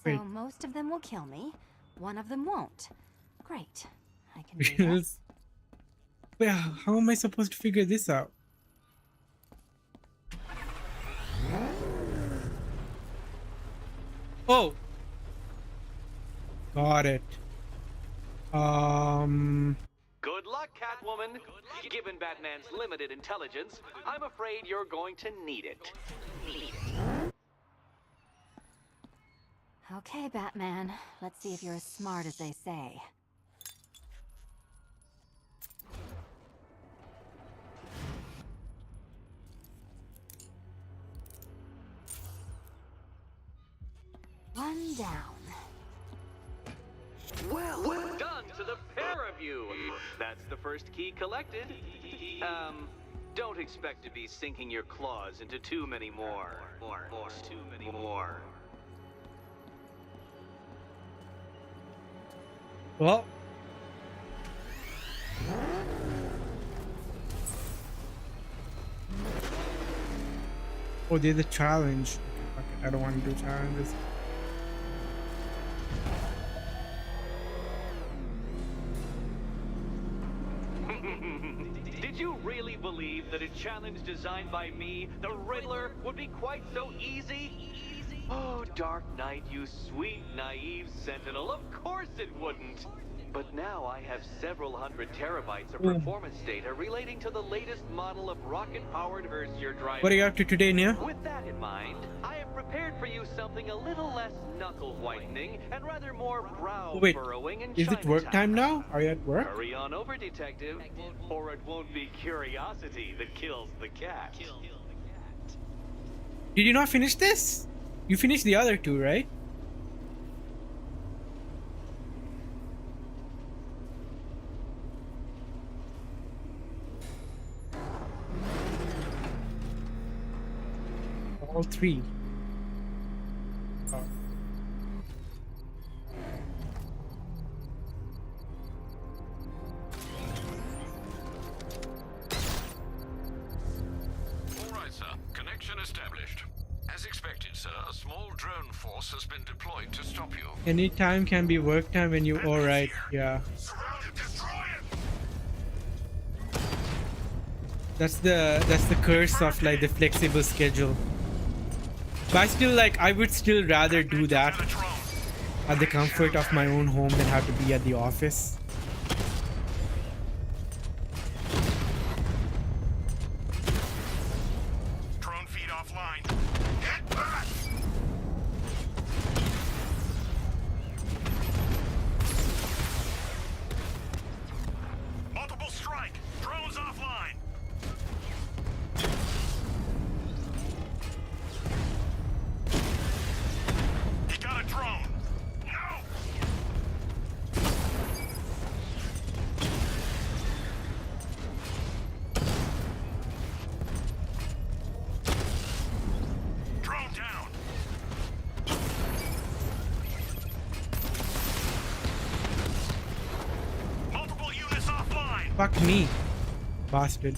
So
Wait.
most of them will kill me. One of them won't. Great. I can do that.
Yes. Wait, how am I supposed to figure this out? Oh. Got it.
Good luck, Catwoman. Given Batman's limited intelligence, I'm afraid you're going to need it.
Okay, Batman. Let's see if you're as smart as they say. One down.
Well done to the pair of you. That's the first key collected. Don't expect to be sinking your claws into too many more. Too many more.
Well. Oh, there's a challenge. Okay, I don't want to do challenges.
Did you really believe that a challenge designed by me, the Riddler, would be quite so easy? Oh, Dark Knight, you sweet, naive sentinel, of course it wouldn't. But now I have several hundred terabytes of performance data relating to the latest model of rocket-powered hearse you're driving.
What are you up to today, Nia?
With that in mind, I have prepared for you something a little less knuckle-whitening and rather more brow-furrowing in
Is it work time now? Are you at work?
Hurry on over, Detective, or it won't be curiosity that kills the cat.
Did you not finish this? You finished the other two, right? All three. Oh.
All right, sir. Connection established. As expected, sir, a small drone force has been deployed to stop you.
Any time can be work time when you. All right. Yeah. That's the curse of like the flexible schedule. But I still like. I would still rather do that at the comfort of my own home than have to be at the office.
Drone feed offline. Get back! Multiple strike. Drones offline. He got a drone. No! Drone down. Multiple units offline.
Fuck me, bastard.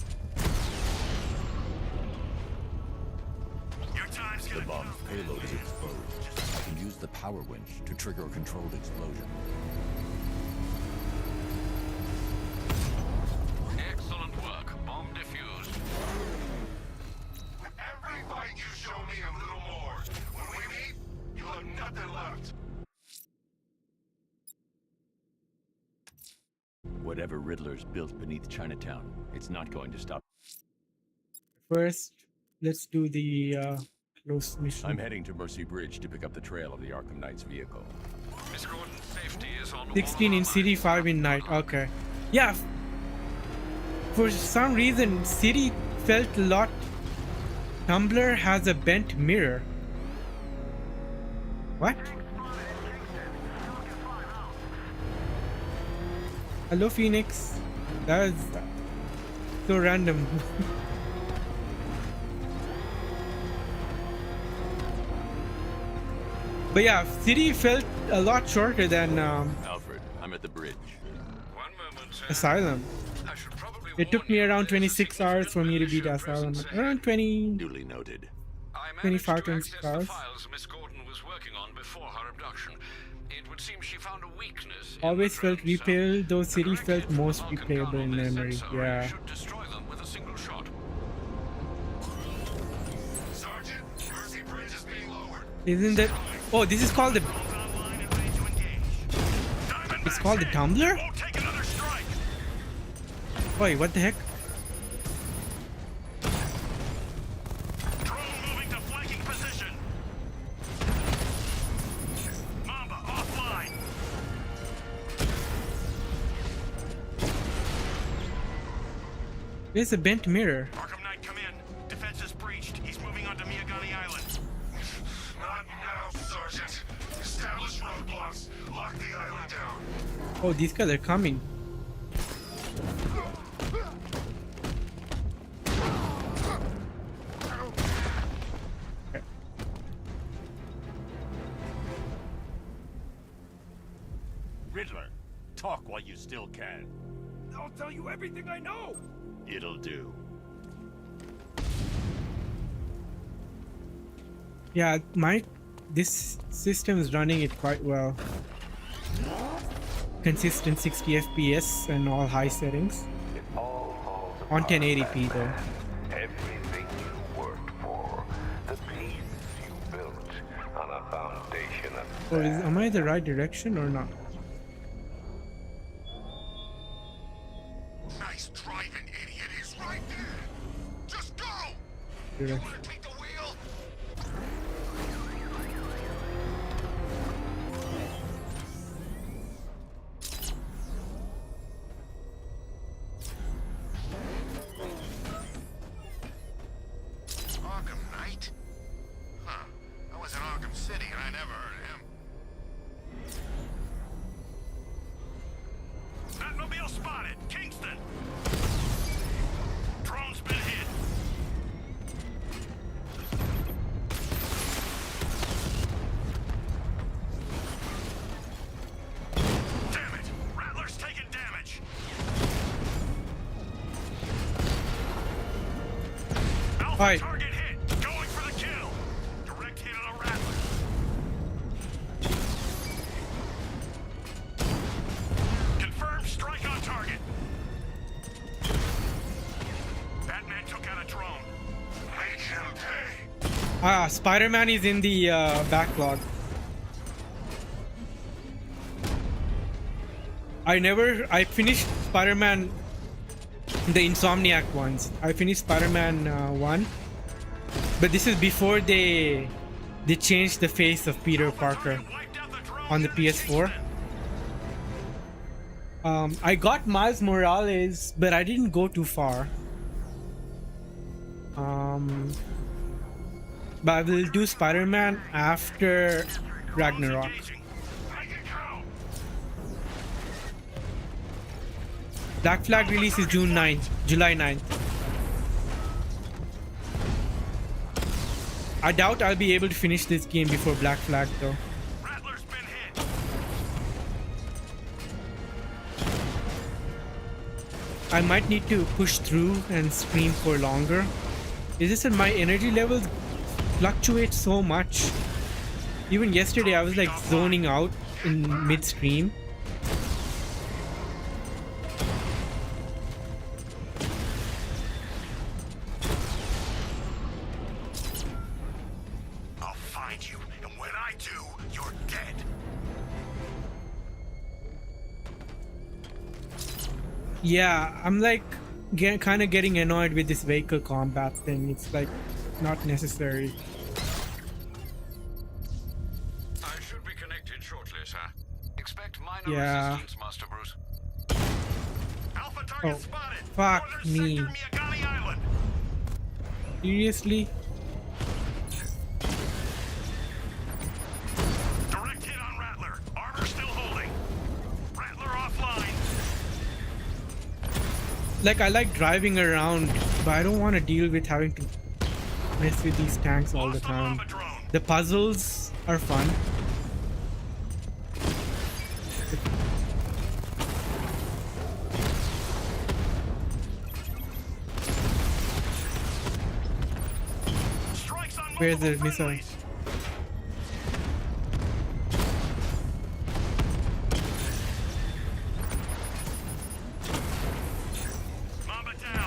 The bomb's payload is exposed. I can use the power winch to trigger a controlled explosion.
Excellent work. Bomb defused.
Every fight you show me a little more. When we meet, you'll have nothing left.
Whatever Riddler's built beneath Chinatown, it's not going to stop.
First, let's do the close mission.
I'm heading to Mercy Bridge to pick up the trail of the Arkham Knight's vehicle.
Miss Gordon's safety is on
16 in City, 5 in Night. Okay. Yeah. For some reason, City felt a lot. Tumblr has a bent mirror. What? Hello, Phoenix. That is so random. But yeah, City felt a lot shorter than
Alfred, I'm at the bridge.
Asylum. It took me around 26 hours for me to beat Asylum. Around 20.
Duly noted.
25, 26 hours.
files Miss Gordon was working on before her abduction. It would seem she found a weakness.
Always felt replayable, though City felt most replayable in memory. Yeah.
Should destroy them with a single shot.
Sergeant, Mercy Bridge is being lowered.
Isn't that? Oh, this is called the. It's called the Tumblr? Wait, what the heck?
Drone moving to flanking position. Mamba offline.
There's a bent mirror.
Arkham Knight, come in. Defense is breached. He's moving onto Miyagani Island. Not now, Sergeant. Establish roadblocks. Lock the island down.
Oh, these guys are coming.
Riddler, talk while you still can.
I'll tell you everything I know.
It'll do.
Yeah, this system is running it quite well. Consistent 60 FPS and all high settings. On 1080p though.
Everything you worked for, the peace you built on a foundation of
Or am I the right direction or not?
Nice driving, idiot. He's right there. Just go.
Direction.
Take the wheel. Arkham Knight? Huh. I was in Arkham City and I never heard of him. Batmobile spotted. Kingston. Drone's been hit.
Alright.
Target hit. Going for the kill. Direct hit on a Rattler. Confirmed strike on target. Batman took out a drone. Make him pay.
Spider-Man is in the backlog. I finished Spider-Man, the Insomniac ones. I finished Spider-Man 1, but this is before they changed the face of Peter Parker on the PS4. I got Miles Morales, but I didn't go too far. But I will do Spider-Man after Ragnarok. Black Flag release is July 9th. I doubt I'll be able to finish this game before Black Flag though. I might need to push through and stream for longer. It's just that my energy levels fluctuate so much. Even yesterday I was like zoning out in mid-stream.
I'll find you, and when I do, you're dead.
Yeah, I'm like kind of getting annoyed with this vehicle combat thing. It's like not necessary.
I should be connected shortly, sir. Expect minor
Yeah.
resistance, Master Bruce.
Alpha target
Oh,
spotted.
fuck
Northern
me.
sector, Miagani Island.
Seriously?
Direct hit on Rattler. Armor still holding. Rattler offline.
Like I like driving around, but I don't want to deal with having to mess with these tanks all the time. The puzzles are fun. Where's the missile?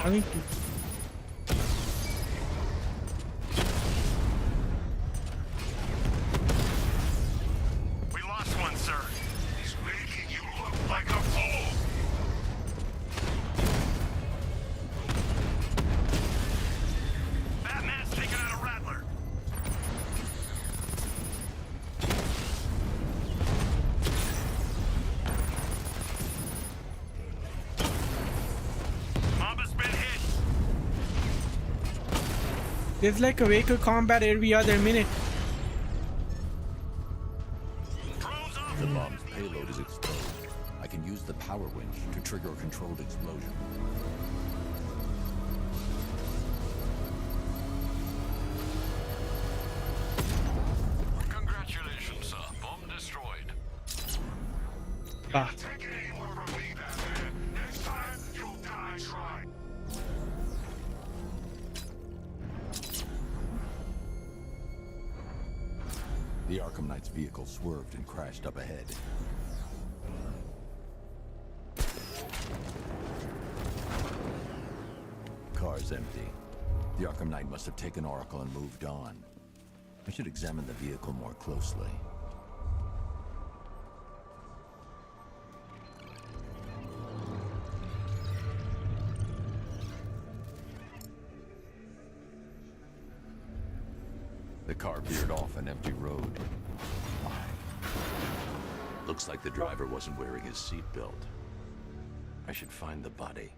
I think
We lost one, sir. He's making you look like a fool. Batman's taking out a Rattler. Mamba's been hit.
there's like a vehicle combat every other minute.
The bomb's payload is exposed. I can use the power winch to trigger a controlled explosion.
Congratulations, sir. Bomb destroyed.
Ah.
Take it anymore from me, Batman. Next time, you'll die trying.
The Arkham Knight's vehicle swerved and crashed up ahead. Car's empty. The Arkham Knight must have taken Oracle and moved on. I should examine the vehicle more closely. The car veered off an empty road.
Looks like the driver wasn't wearing his seatbelt. I should find the body.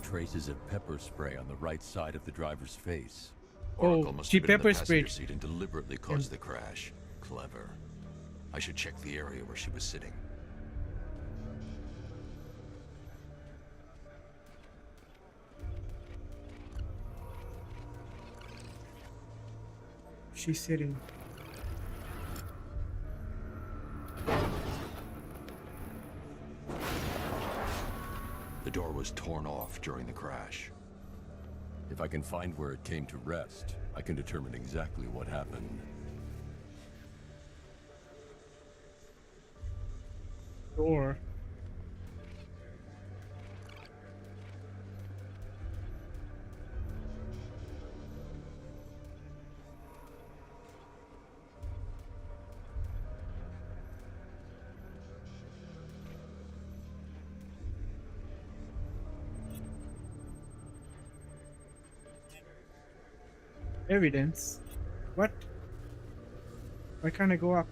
Traces of pepper spray on the right side of the driver's face.
Oracle
Oh,
must
she
have been in the
pepper sprayed.
passenger seat and deliberately caused the crash. Clever. I should check the area where she was sitting.
She's sitting.
The door was torn off during the crash. If I can find where it came to rest, I can determine exactly what happened.
Door. Evidence? What? Why can't I go up?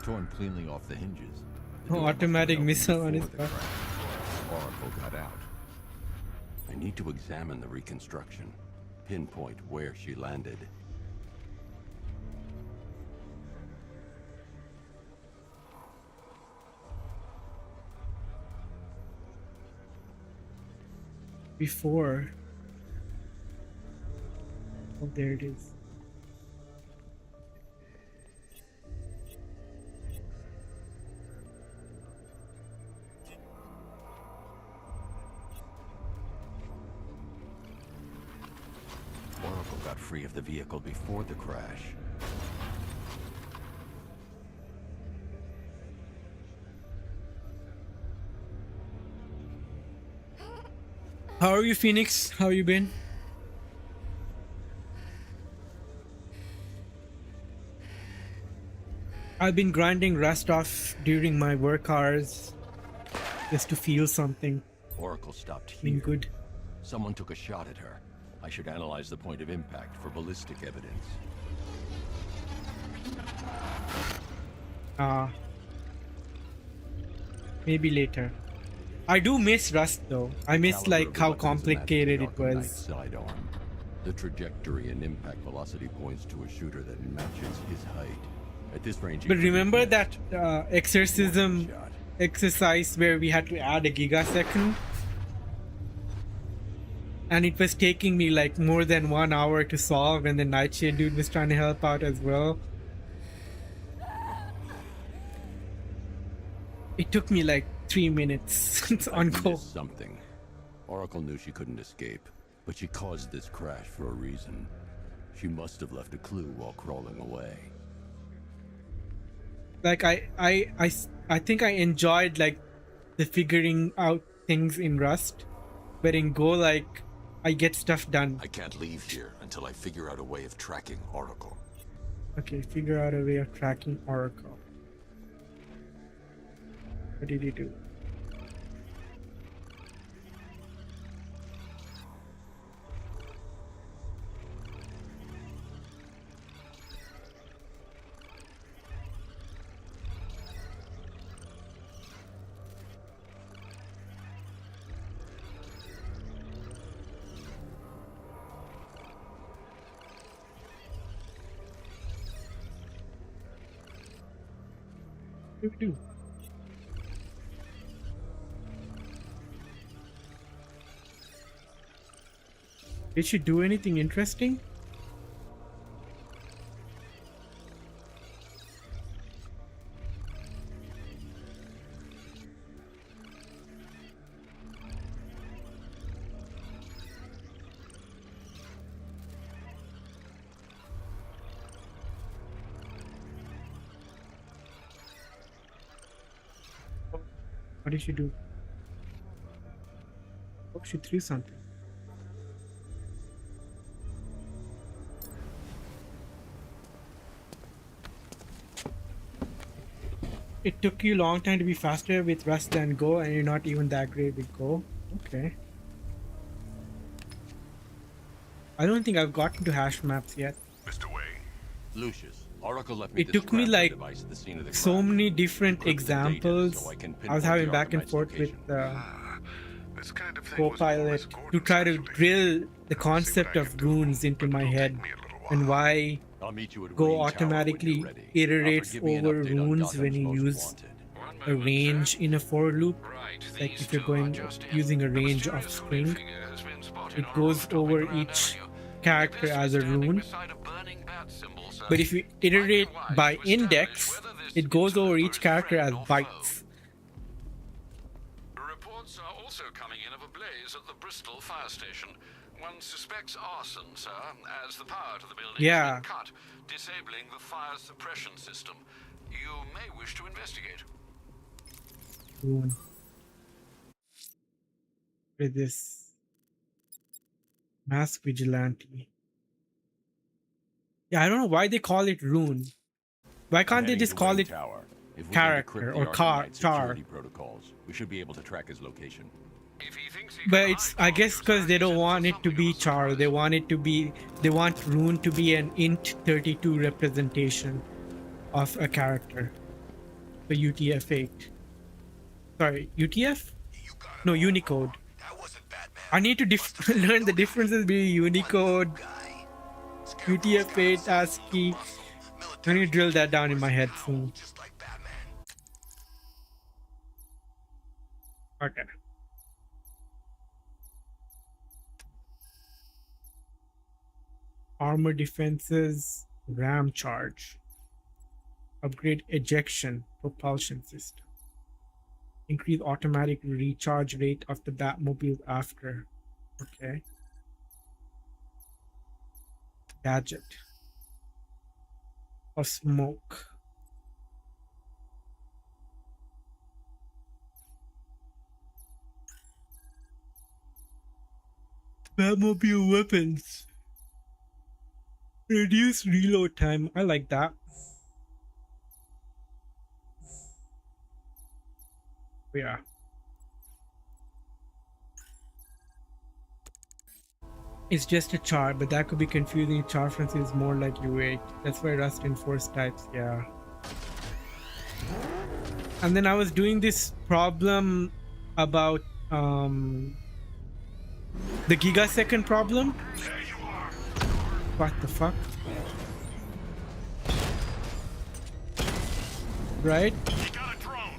Torn cleanly off the hinges.
Oh, automatic missile on his back.
Oracle got out. I need to examine the reconstruction. Pinpoint where she landed.
Before. Oh, there it is.
Oracle got free of the vehicle before the crash.
How are you, Phoenix? How you been? I've been grinding Rust off during my work hours just to feel something.
Oracle stopped here.
Been good.
Someone took a shot at her. I should analyze the point of impact for ballistic evidence.
Maybe later. I do miss Rust though. I miss like how complicated it was.
Sidearm. The trajectory and impact velocity points to a shooter that matches his height. At this range,
But remember that exorcism exercise where we had to add a gigasecond? And it was taking me like more than 1 hour to solve, and the Nightshade dude was trying to help out as well. It took me like 3 minutes on go.
Something. Oracle knew she couldn't escape, but she caused this crash for a reason. She must have left a clue while crawling away.
Like I think I enjoyed like the figuring out things in Rust, but in Go like I get stuff done.
I can't leave here until I figure out a way of tracking Oracle.
Okay, figure out a way of tracking Oracle. What did he do? What do we do? Did she do anything interesting? What did she do? Oh, she threw something. It took you a long time to be faster with Rust than Go, and you're not even that great with Go. Okay. I don't think I've gotten to hash maps yet.
Mr. Wayne.
Lucius, Oracle left me
It took me like so many different examples. I was having back and forth with Copilot to try to drill the concept of runes into my head and why Go automatically iterates over runes when you use a range in a for loop. Like if you're going using a range of string, it goes over each character as a rune. But if you iterate by index, it goes over each character as bytes.
Reports are also coming in of a blaze at the Bristol fire station. One suspects arson, sir, as the power to the building has been cut, disabling the fire suppression system. You may wish to investigate.
With this mask vigilante. Yeah, I don't know why they call it rune. Why can't they just call it character or char?
Protocols, we should be able to track his location.
But it's, I guess, because they don't want it to be char. They want it to be, they want rune to be an int 32 representation of a character. The UTF-8. Sorry, UTF? No, Unicode. I need to learn the differences between Unicode, UTF-8, ASCII. I need to drill that down in my head soon. Okay. Armor defenses, RAM charge. Upgrade ejection propulsion system. Increase automatic recharge rate of the Batmobile after. Okay. Gadget. Or smoke. Batmobile weapons. Reduce reload time. I like that. Yeah. It's just a char, but that could be confusing. Char frenzy is more like U8. That's why Rust enforced types, yeah. And then I was doing this problem about the gigasecond problem. What the fuck? Right?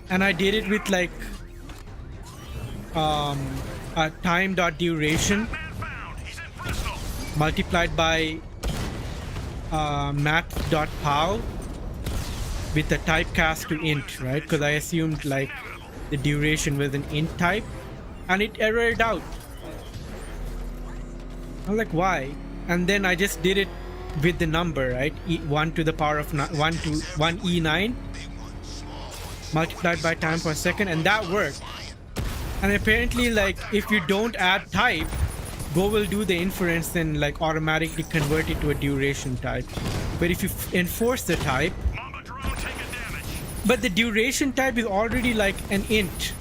And I did it with like a time dot duration multiplied by math.pow with the typecast to int, right? Because I assumed like the duration was an int type, and it errored out. I was like, why? And then I just did it with the number, right? 1 to the power of 1 to 1e9 multiplied by time per second, and that worked. And apparently, like, if you don't add type, Go will do the inference and like automatically convert it to a duration type. But if you enforce the type, but the duration type is already like an int.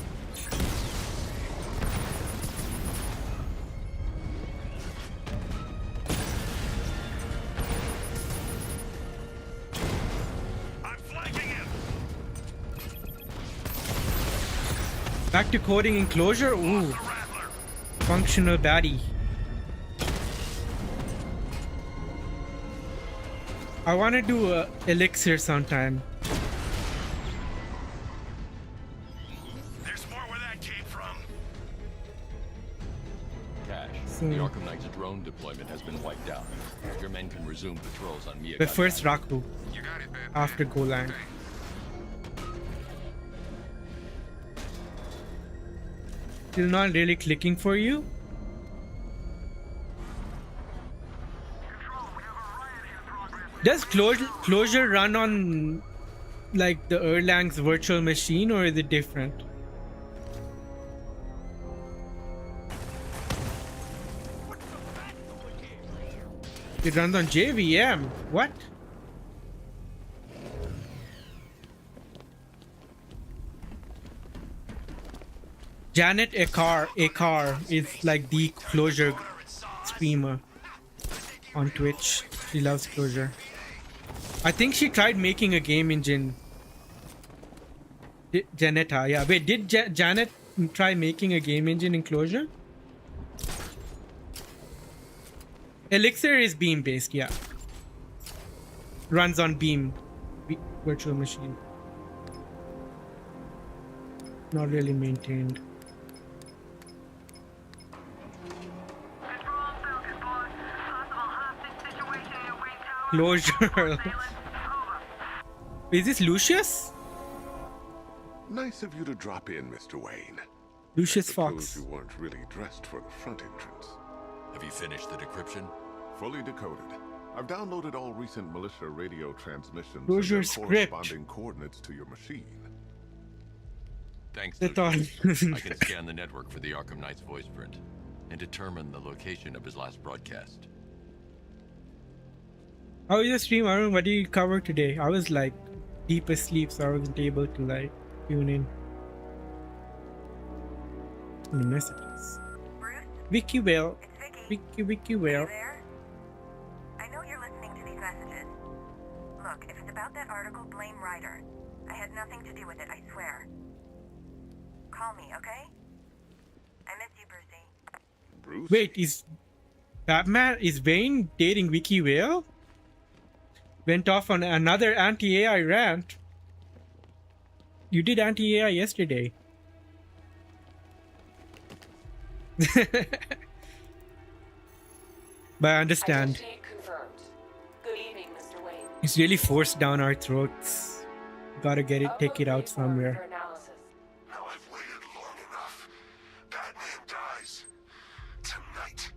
Back to coding enclosure. Ooh, functional baddie. I want to do a elixir sometime.
There's more where that came from.
Cash, the Arkham Knight's drone deployment has been wiped out. Your men can resume patrols on Mia.
But first Raku. After Golang. Still not really clicking for you? Does Clojure run on like the Erlang's virtual machine, or is it different? It runs on JVM. What? Janet Akar is like the Clojure streamer on Twitch. She loves Clojure. I think she tried making a game engine. Janetta, yeah. Wait, did Janet try making a game engine in Clojure? Elixir is Beam based, yeah. Runs on Beam virtual machine. not really maintained. Closure. Is this Lucius?
Nice of you to drop in, Mr. Wayne.
Lucius
Suppose
Fox.
you weren't really dressed for the front entrance.
Have you finished the decryption?
Fully decoded. I've downloaded all recent militia radio transmissions
Where's
and
your
their
script?
corresponding coordinates to your machine.
Thanks,
I thought-
Lucius. I can scan the network for the Arkham Knight's voice print and determine the location of his last broadcast.
How was your stream, Arun? What did you cover today? I was like deep asleep, so I wasn't able to like tune in. Any messages? Vicky Whale. Vicky Whale.
I know you're listening to these messages. Look, if it's about that article, blame Ryder. I had nothing to do with it, I swear. Call me, okay? I miss you, Brucey.
Wait, is Wayne dating Vicky Whale? Went off on another anti-AI rant. You did anti-AI yesterday. But I understand.
Identity confirmed. Good evening, Mr. Wayne.
It's really forced down our throats. Gotta get it, take it out somewhere.
Now I've waited long enough. Batman dies. Tonight.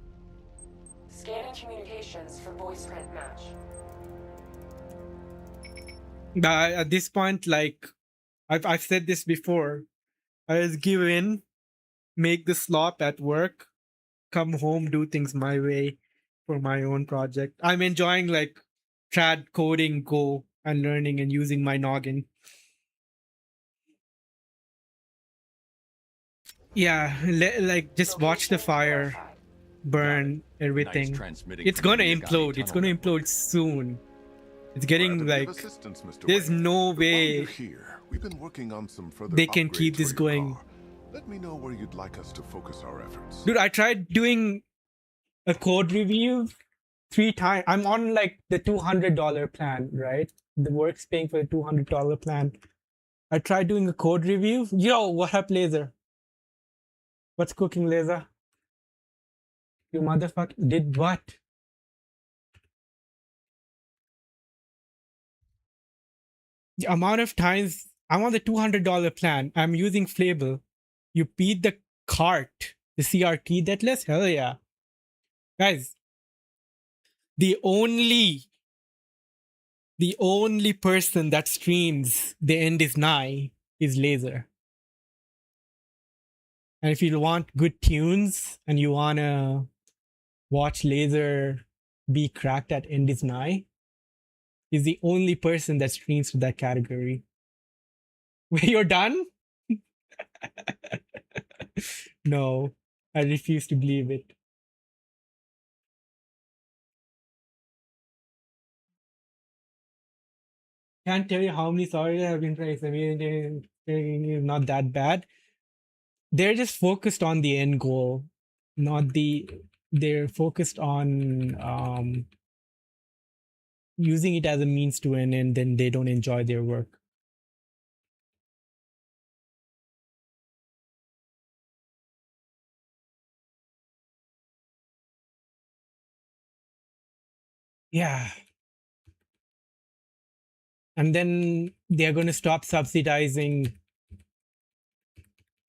Scanning communications for voice print match.
At this point, like I've said this before, I just give in, make the slop at work, come home, do things my way for my own project. I'm enjoying like trad coding, Go, and learning and using my noggin. Yeah, like just watch the fire burn everything.
transmitting
It's
from
gonna
the Yagami
implode. It's
tunnel
gonna implode soon. It's getting like
assistance, Mr.
there's
Wayne.
no
But while
way
you're here, we've been working on some further
they can keep
upgrades
this
for your
going.
car. Let me know where you'd like us to focus our efforts.
Dude, I tried doing a code review 3 times. I'm on like the $200 plan, right? The work's paying for the $200 plan. I tried doing a code review. Yo, what up, Laser? What's cooking, Laser? You motherfucker did what? The amount of times I'm on the $200 plan. I'm using Flable. You beat the cart, the CRT deathless? Hell yeah. Guys, the only person that streams The End is Nigh is Laser. And if you want good tunes and you wanna watch Laser be cracked at End is Nigh, he's the only person that streams to that category. Wait, you're done? No, I refuse to believe it. Can't tell you how many songs have been praised. I mean, it's not that bad. They're just focused on the end goal, not the. They're focused on using it as a means to an end, then they don't enjoy their work. Yeah. And then they're going to stop subsidizing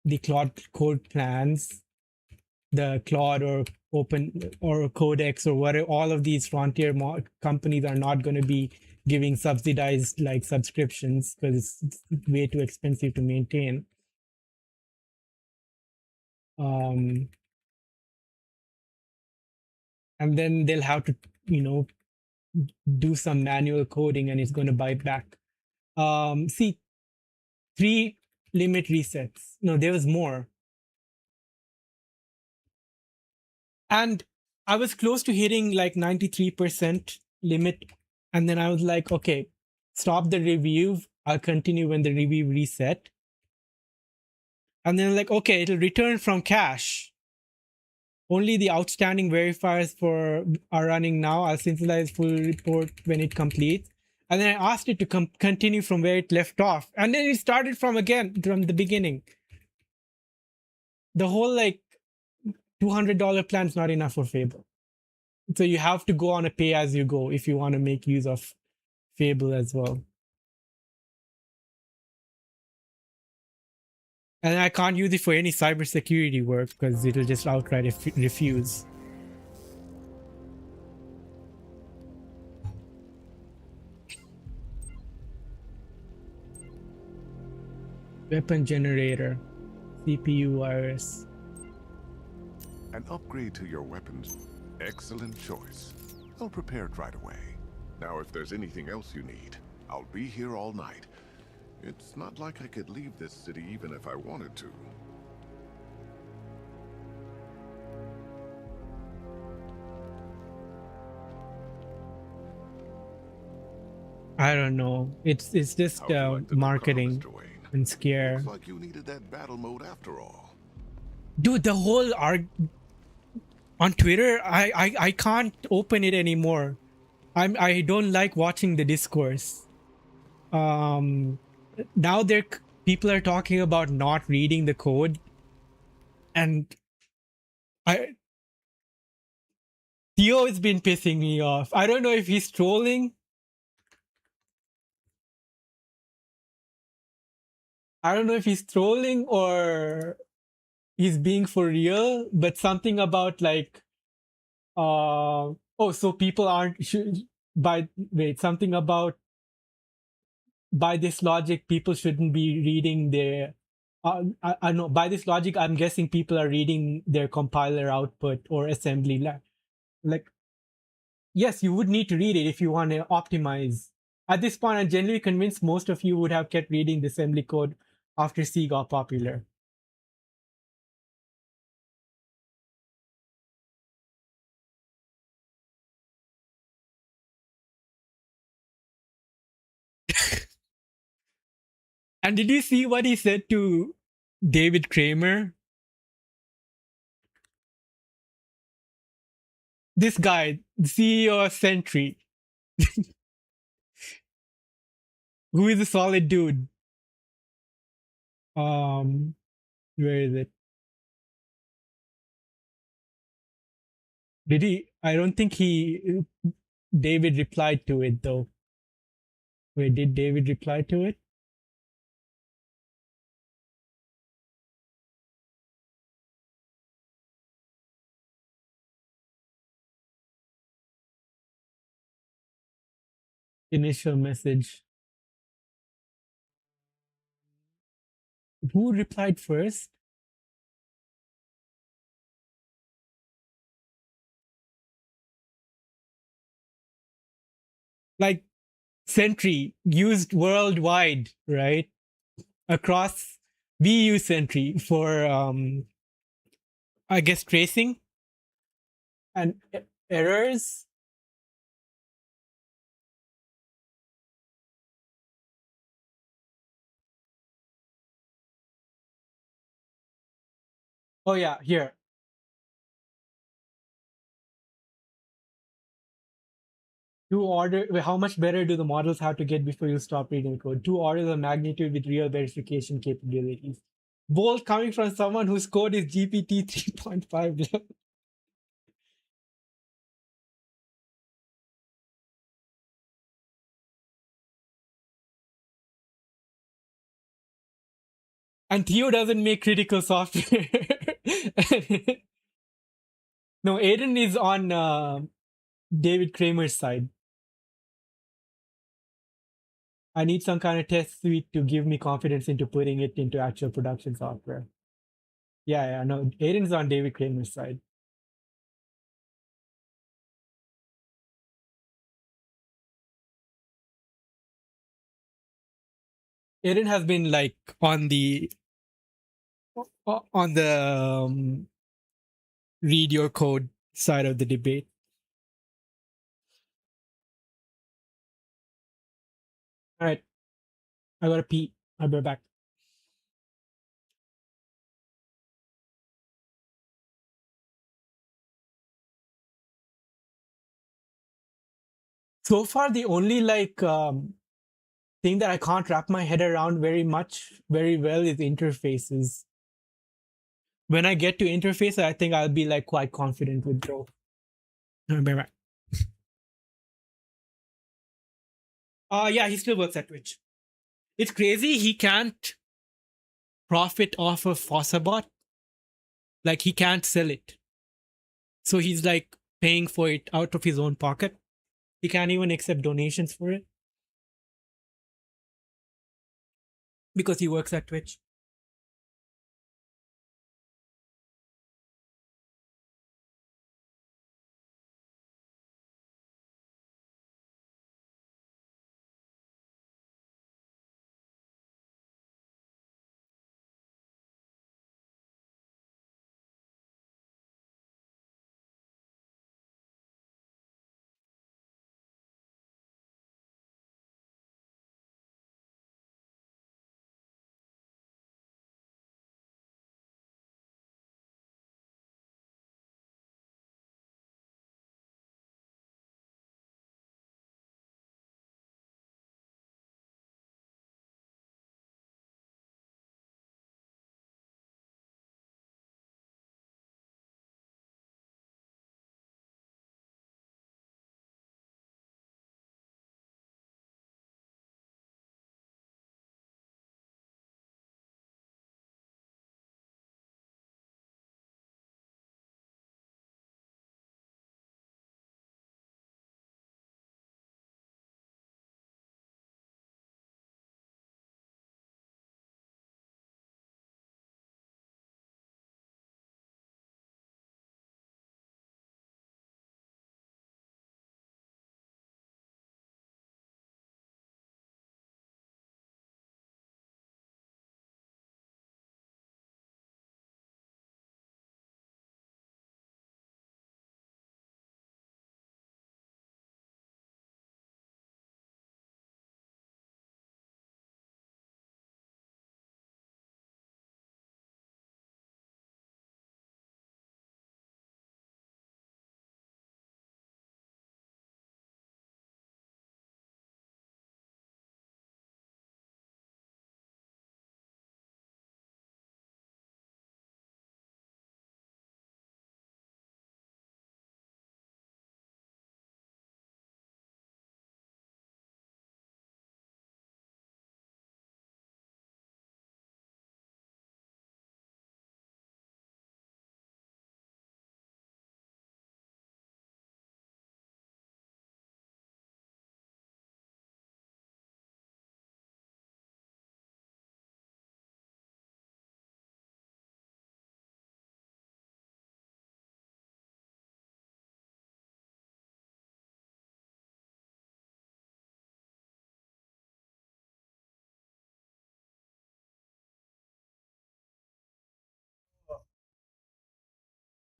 the Claude code plans, the Claude or Open or Codex or whatever. All of these frontier companies are not going to be giving subsidized like subscriptions because it's way too expensive to maintain. And then they'll have to, do some manual coding and it's going to bite back. See, 3 limit resets. No, there was more. And I was close to hitting like 93% limit. And then I was like, okay, stop the review. I'll continue when the review reset. And then like, okay, it'll return from cache. Only the outstanding verifiers are running now. I'll synthesize full report when it completes. And then I asked it to continue from where it left off. And then it started from the beginning. the whole like $200 plan is not enough for Fable. So you have to go on a pay as you go if you want to make use of Fable as well. And I can't use it for any cybersecurity work because it'll just outright refuse. Weapon generator, CPU virus.
An upgrade to your weapons. Excellent choice. I'll prepare it right away. Now, if there's anything else you need, I'll be here all night. It's not like I could leave this city even if I wanted to.
I don't know. It's just marketing and scare.
Looks like you needed that battle mode after all.
Dude, the whole on Twitter, I can't open it anymore. I don't like watching the discourse. Now people are talking about not reading the code, and Theo has been pissing me off. I don't know if he's trolling. I don't know if he's trolling or he's being for real, but something about like, so people aren't something about by this logic, people shouldn't be reading their. I know by this logic, I'm guessing people are reading their compiler output or assembly. Like, yes, you would need to read it if you want to optimize. At this point, I'm generally convinced most of you would have kept reading the assembly code after C got popular. And did you see what he said to David Kramer? This guy, the CEO of Sentry, who is a solid dude. Where is it? Did he? I don't think David replied to it though. Wait, did David reply to it? Initial message. Who replied first? Like Sentry used worldwide, right? Across, we use Sentry for I guess tracing and errors. Oh yeah, here. How much better do the models have to get before you stop reading code? 2 orders of magnitude with real verification capabilities. Both coming from someone whose code is GPT 3.5 level. And Theo doesn't make critical software. No, Aiden is on David Kramer's side. I need some kind of test suite to give me confidence into putting it into actual production software. Yeah, no, Aiden's on David Kramer's side. Aiden has been like on the read your code side of the debate. All right, I gotta pee. I'll be back. So far, the only thing that I can't wrap my head around very well is interfaces. when I get to interface, I think I'll be like quite confident with Joe. Right. Yeah, he still works at Twitch. It's crazy. He can't profit off of Fossabot. Like, he can't sell it. So he's like paying for it out of his own pocket. He can't even accept donations for it. Because he works at Twitch.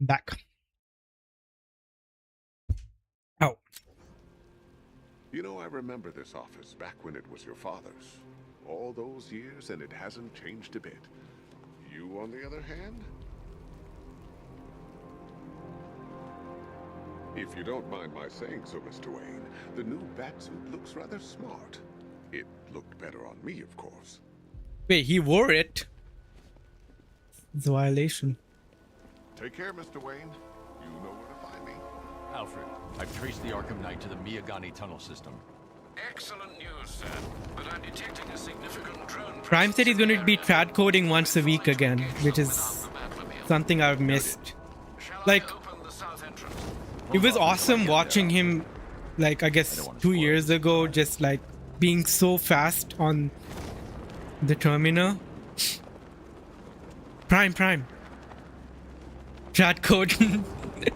Back. Oh.
You know, I remember this office back when it was your father's. All those years and it hasn't changed a bit. You, on the other hand? If you don't mind my saying so, Mr. Wayne, the new batsuit looks rather smart. It looked better on me, of course.
Wait, he wore it? It's a violation.
Take care, Mr. Wayne. You know where to find me.
Alfred, I've traced the Arkham Knight to the Miyagani tunnel system.
Excellent news, sir. But I'm detecting a significant drone.
Prime said he's going to be trad coding once a week again, which is something I've missed. Like, it was awesome watching him, like, I guess 2 years ago, just like being so fast on the terminal. Prime. Trad coding.
The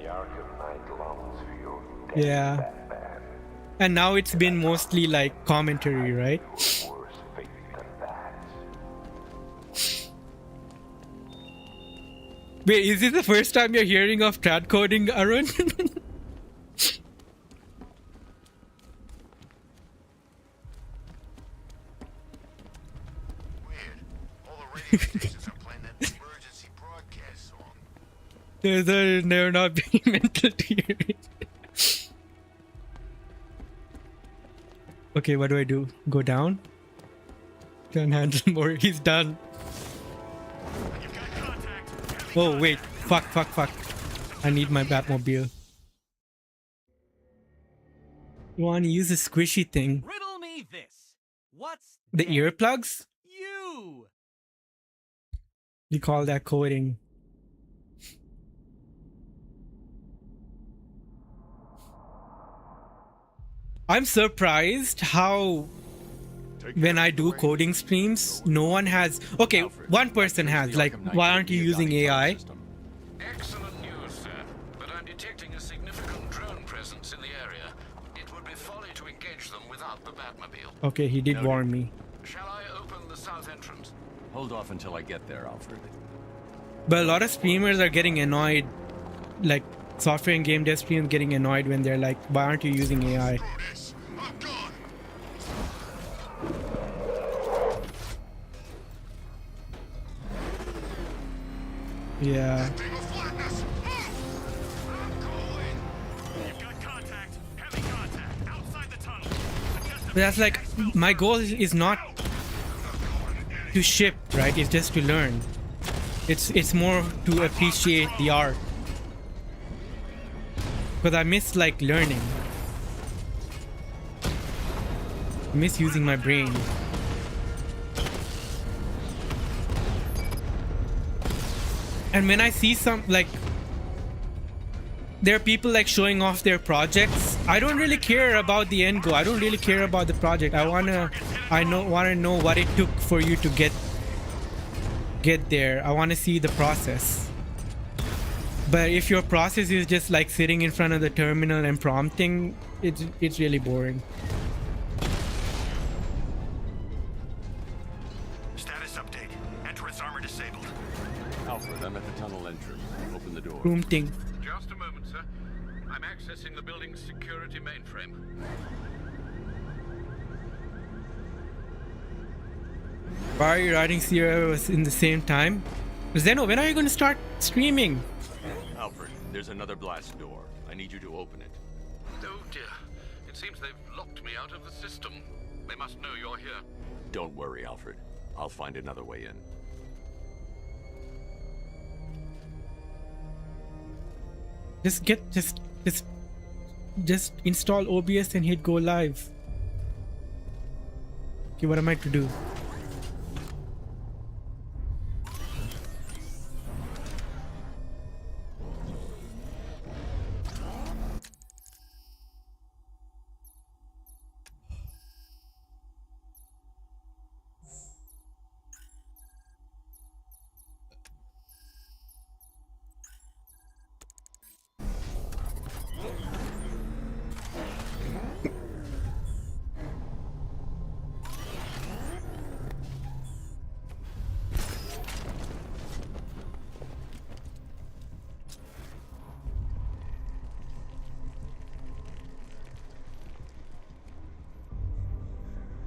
Arkham Knight longs for your death,
Yeah.
Batman.
And now it's been mostly like commentary, right?
Worse fate than that.
Wait, is this the first time you're hearing of trad coding, Arun? They're not being mental to hear it. Okay, what do I do? Go down? Can't handle more. He's done. Oh wait, fuck. I need my Batmobile. You want to use the squishy thing?
Riddle me this. What's
The earplugs?
you?
We call that coding. I'm surprised how when I do coding streams, no one has. Okay, one person has. Like, why aren't you using AI?
Excellent news, sir. But I'm detecting a significant drone presence in the area. It would be folly to engage them without the Batmobile.
Okay, he did warn me.
Shall I open the south entrance?
Hold off until I get there, Alfred.
But a lot of streamers are getting annoyed, like software and game dev streamers getting annoyed when they're like, why aren't you using AI? Yeah. But that's like, my goal is not to ship, right? It's just to learn. It's more to appreciate the art. Because I miss like learning. I miss using my brain. And when I see some like there are people like showing off their projects, I don't really care about the end goal. I don't really care about the project. I wanna know what it took for you to get there. I want to see the process. But if your process is just like sitting in front of the terminal and prompting, it's really boring.
Status update. Entrance armor disabled.
Alfred, I'm at the tunnel entrance. Open the door.
Prompting.
Just a moment, sir. I'm accessing the building's security mainframe.
Why are you writing Sierra in the same time? Zeno, when are you going to start streaming?
Alfred, there's another blast door. I need you to open it.
Oh dear. It seems they've locked me out of the system. They must know you're here.
Don't worry, Alfred. I'll find another way in.
Just install OBS and hit go live. Okay, what am I to do?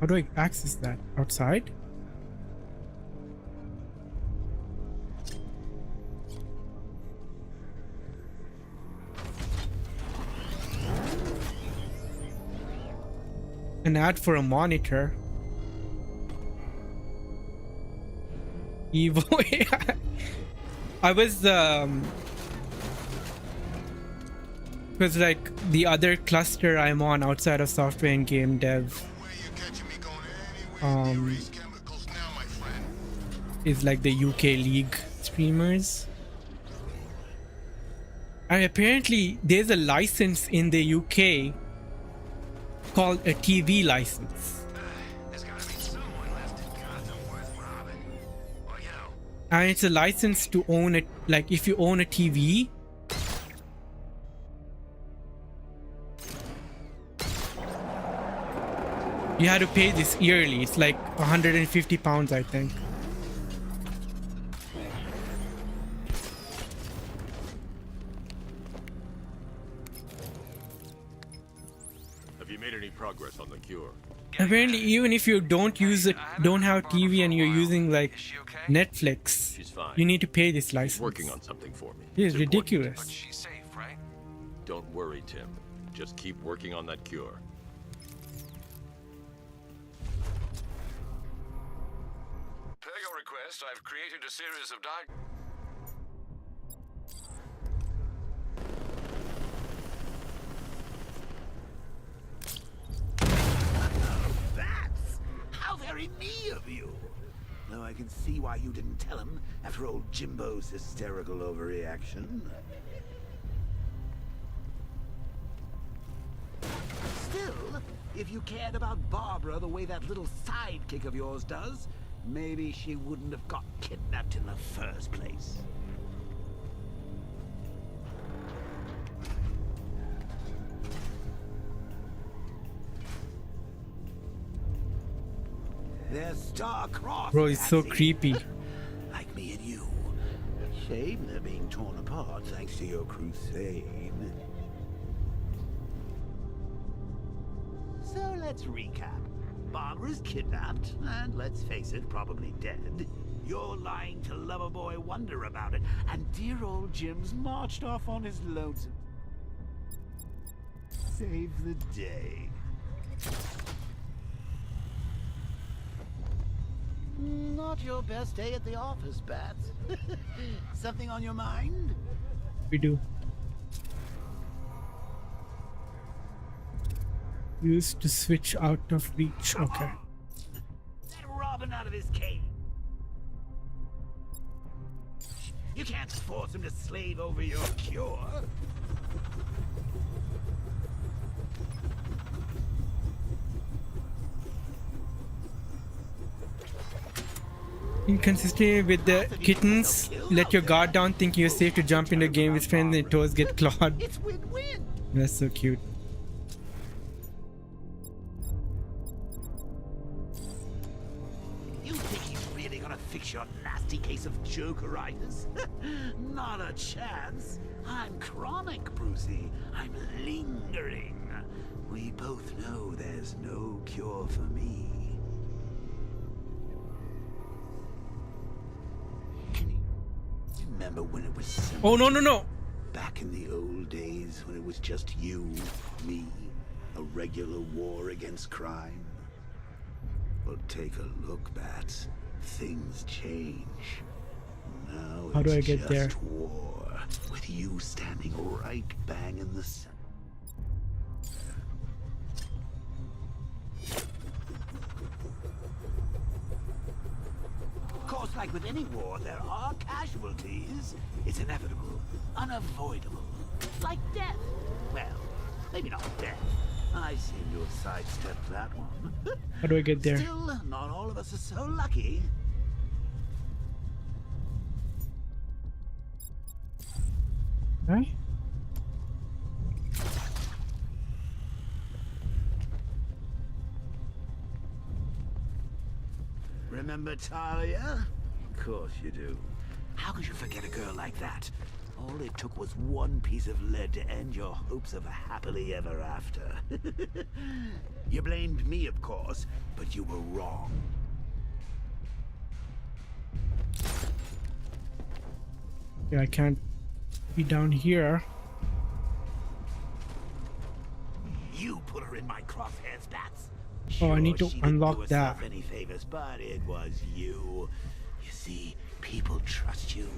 How do I access that? Outside? An ad for a monitor. Evo AI. I was because like the other cluster I'm on outside of software and game dev is like the UK League streamers, and apparently there's a license in the UK called a TV license, and it's a license to own it. Like if you own a TV, you had to pay this yearly. It's like £150, I think.
Have you made any progress on the cure?
Apparently, even if you don't have TV and you're using like Netflix, you need to pay this license.
She's working on something for me.
It is ridiculous.
But she's safe, right?
Don't worry, Tim. Just keep working on that cure.
request, I've created a series of
Bats! How very me of you! Though I can see why you didn't tell him after old Jimbo's hysterical overreaction. Still, if you cared about Barbara the way that little sidekick of yours does, maybe she wouldn't have got kidnapped in the first place. They're star-crossed.
Bro, it's so
Patsy.
creepy.
Like me and you. Shame they're being torn apart thanks to your crusade. So let's recap. Barbara's kidnapped, and let's face it, probably dead. You're lying to Loverboy Wonder about it, and dear old Jim's marched off on his lonesome. Save the day. Not your best day at the office, Bats. Something on your mind?
We do. Used to switch out of reach. Okay.
Let Robin out of his cage. You can't force him to slave over your cure.
Inconsistent with the kittens. Let your guard down, think you're safe to jump in the game with friends and toes get clawed.
It's win-win.
That's so cute.
You think he's really gonna fix your nasty case of jokeritis? Not a chance. I'm chronic, Brucey. I'm lingering. We both know there's no cure for me. Can you remember when it was simple?
Oh, no.
Back in the old days when it was just you, me, a regular war against crime? Well, take a look, Bats. Things change. Now
How do I
it's
get there?
just war, with you standing right bang in the center. Of course, like with any war, there are casualties. It's inevitable, unavoidable. Like death. Well, maybe not death. I seem to have sidestepped that one.
How do I get there?
Still, not all of us are so lucky.
Right?
Remember Talia? Of course you do. How could you forget a girl like that? All it took was one piece of lead to end your hopes of a happily ever after. You blamed me, of course, but you were wrong.
Yeah, I can't be down here.
You put her in my crosshairs, Bats.
Oh, I need to
she didn't
unlock
do herself
that.
any favors, but it was you. You see, people trust you.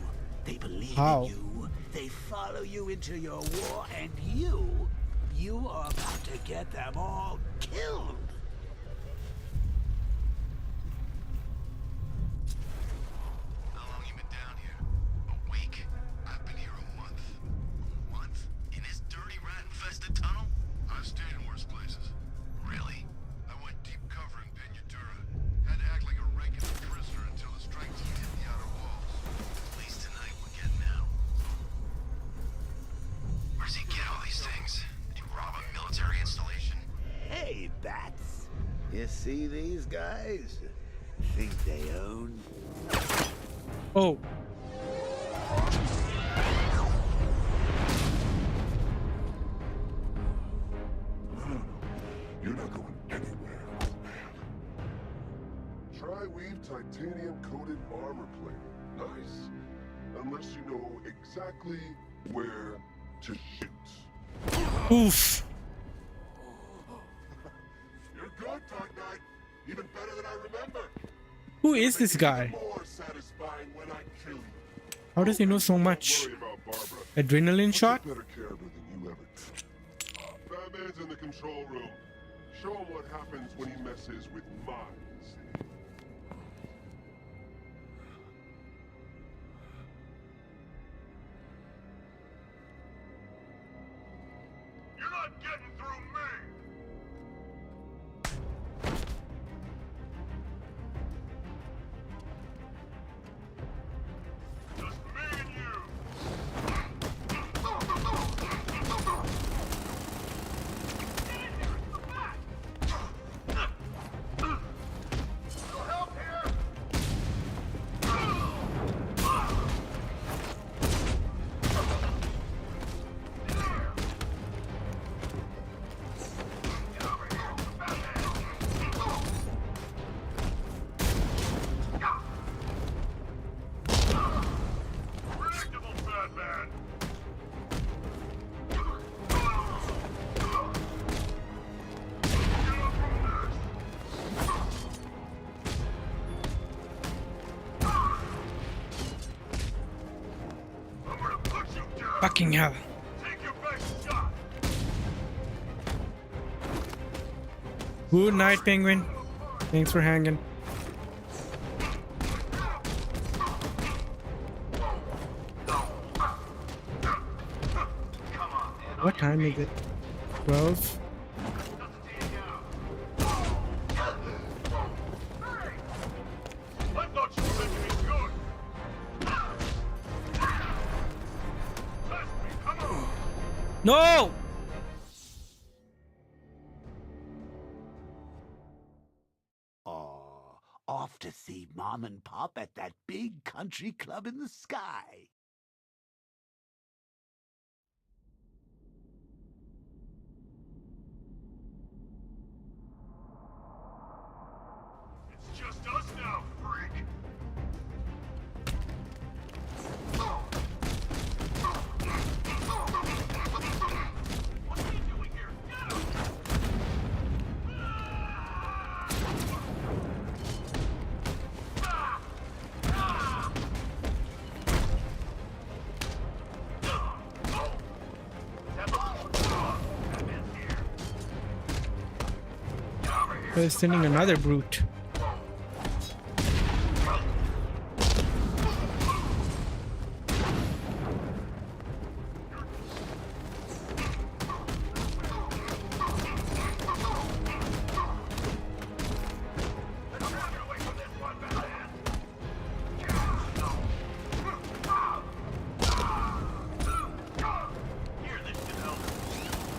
They believe
How?
in you. They follow you into your war, and you are about to get them all killed.
How long you been down here? A week. I've been here a month. A month? In this dirty, rat-infested tunnel? I've stayed in worse places. Really? I went deep cover in Peñatura. Had to act like a regular prisoner until the strike team hit the outer walls. At least tonight we're getting out. Where's he get all these things? Did you rob a military installation?
Hey, Bats. You see these guys? Think they own?
Oh.
No. You're not going anywhere, old man. Tri-weave titanium-coated armor plate. Nice. Unless you know exactly where to shoot.
Oof.
You're good, Dark Knight. Even better than I remember.
Who is this guy?
More satisfying.
How does he know so much?
Worry about Barbara.
Adrenaline shot?
Better care of her than you ever did. Batman's in the control room. Show him what happens when he messes with minds. You're not getting through me! Just me and you! Help here! Predictable, Batman! Get up from this! I'm gonna put you down!
Fucking hell.
Take your best shot!
Good night, Penguin. Thanks for hanging. What time is it? 12?
I thought you were making me good! Test me, come on!
No!
Oh, off to see Mom and Pop at that big country club in the sky.
It's just us now, freak! What are you doing here? Get him!
They're sending another brute.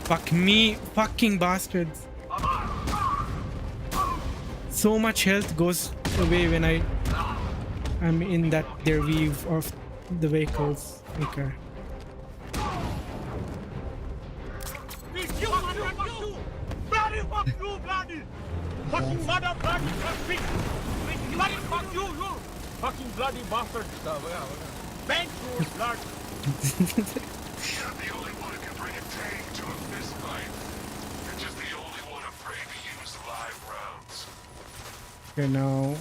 Fuck me, fucking bastards. So much health goes away when I'm in their weave of the vehicles. Okay.
Bloody fuck you, bloody! Fucking mother bloody fuck bloody fuck you, you! Fucking bloody bastard! Thank you, blood!
You're the only one who can bring a tank to a fist fight. You're just the only one afraid to use live rounds.
Okay, now.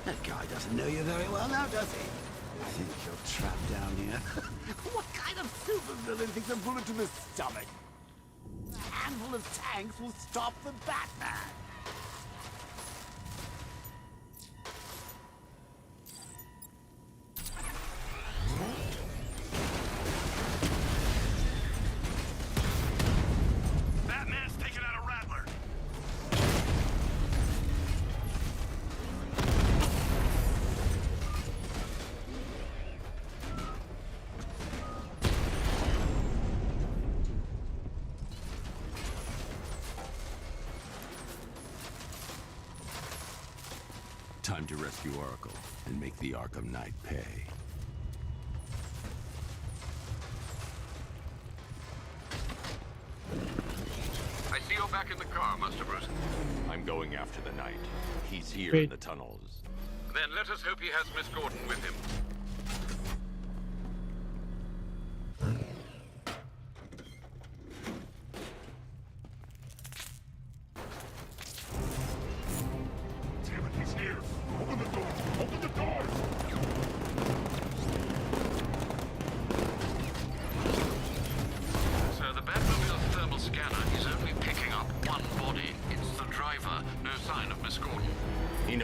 That guy doesn't know you very well now, does he? I think you're trapped down here. What kind of supervillain thinks a bullet to the stomach? A handful of tanks will stop the Batman.
Batman's taking out a Rattler.
Time to rescue Oracle and make the Arkham Knight pay.
I see you're back in the car, Master Bruce.
I'm going after the Knight. He's here
Wait.
in the tunnels.
Then let us hope he has Miss Gordon with him.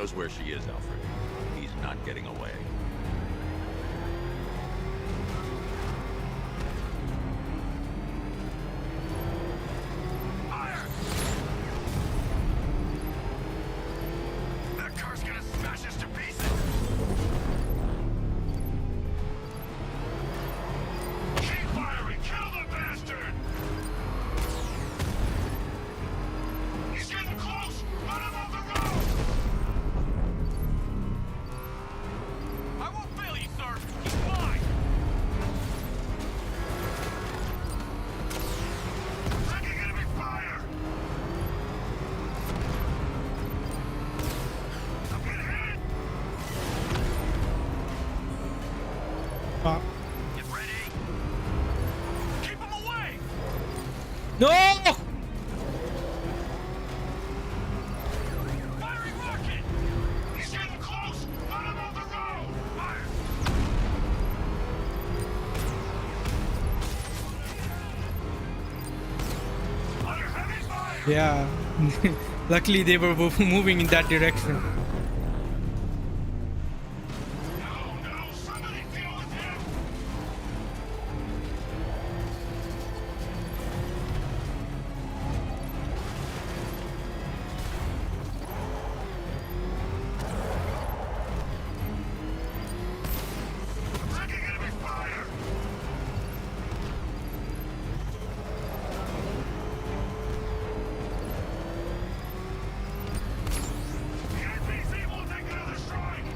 knows where she is, Alfred. He's not getting away.
That car's gonna smash us to pieces! Keep firing! Kill the bastard! He's getting close! Let him off the road!
I won't fail you, sir. He's mine.
Taking enemy fire! I'm getting hit!
Get ready. Keep him away.
No!
Firing rocket! He's getting close! Let him off the road! Fire! Under heavy fire!
Yeah. Luckily, they were moving in that direction.
No, somebody deal with him! Taking enemy fire! The NPC will take another strike!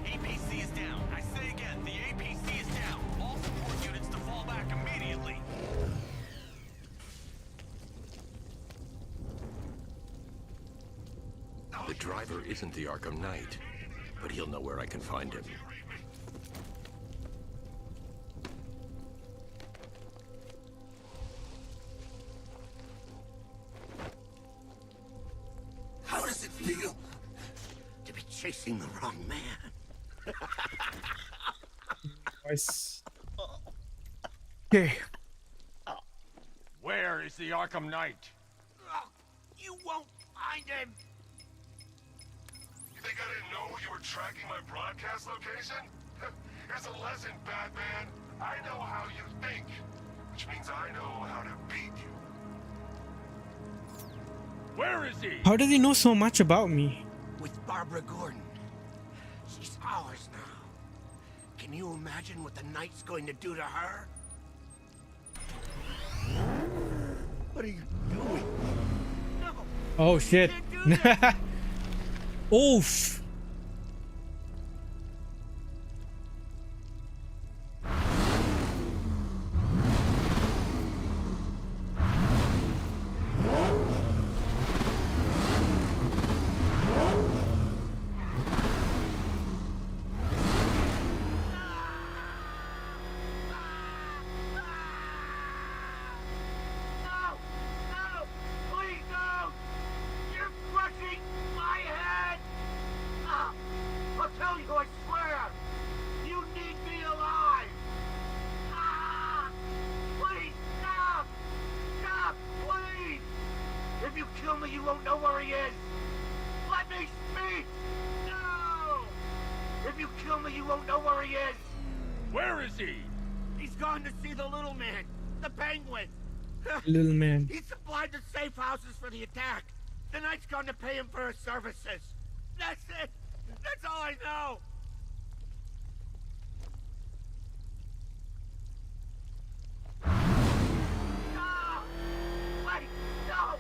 APC is down. I say again, the APC is down. All support units to fall back immediately.
The driver isn't the Arkham Knight, but he'll know where I can find him.
How does it feel to be chasing the wrong man?
Nice. Okay.
Where is the Arkham Knight?
You won't find him!
You think I didn't know you were tracking my broadcast location? Here's a lesson, Batman. I know how you think, which means I know how to beat you.
Where is he?
How does he know so much about me?
With Barbara Gordon. She's ours now. Can you imagine what the Knight's going to do to her? What are you doing? No!
Oh shit. Oof.
Please, no! You're crushing my head! I'll tell you, I swear! You need me alive! Please, stop! Stop, please! If you kill me, you won't know where he is! Let me speak! No! If you kill me, you won't know where he is!
Where is he?
He's gone to see the little man, the Penguin!
Little man.
He supplied the safe houses for the attack. The Knight's gone to pay him for his services. That's it. That's all I know. No! Wait! No!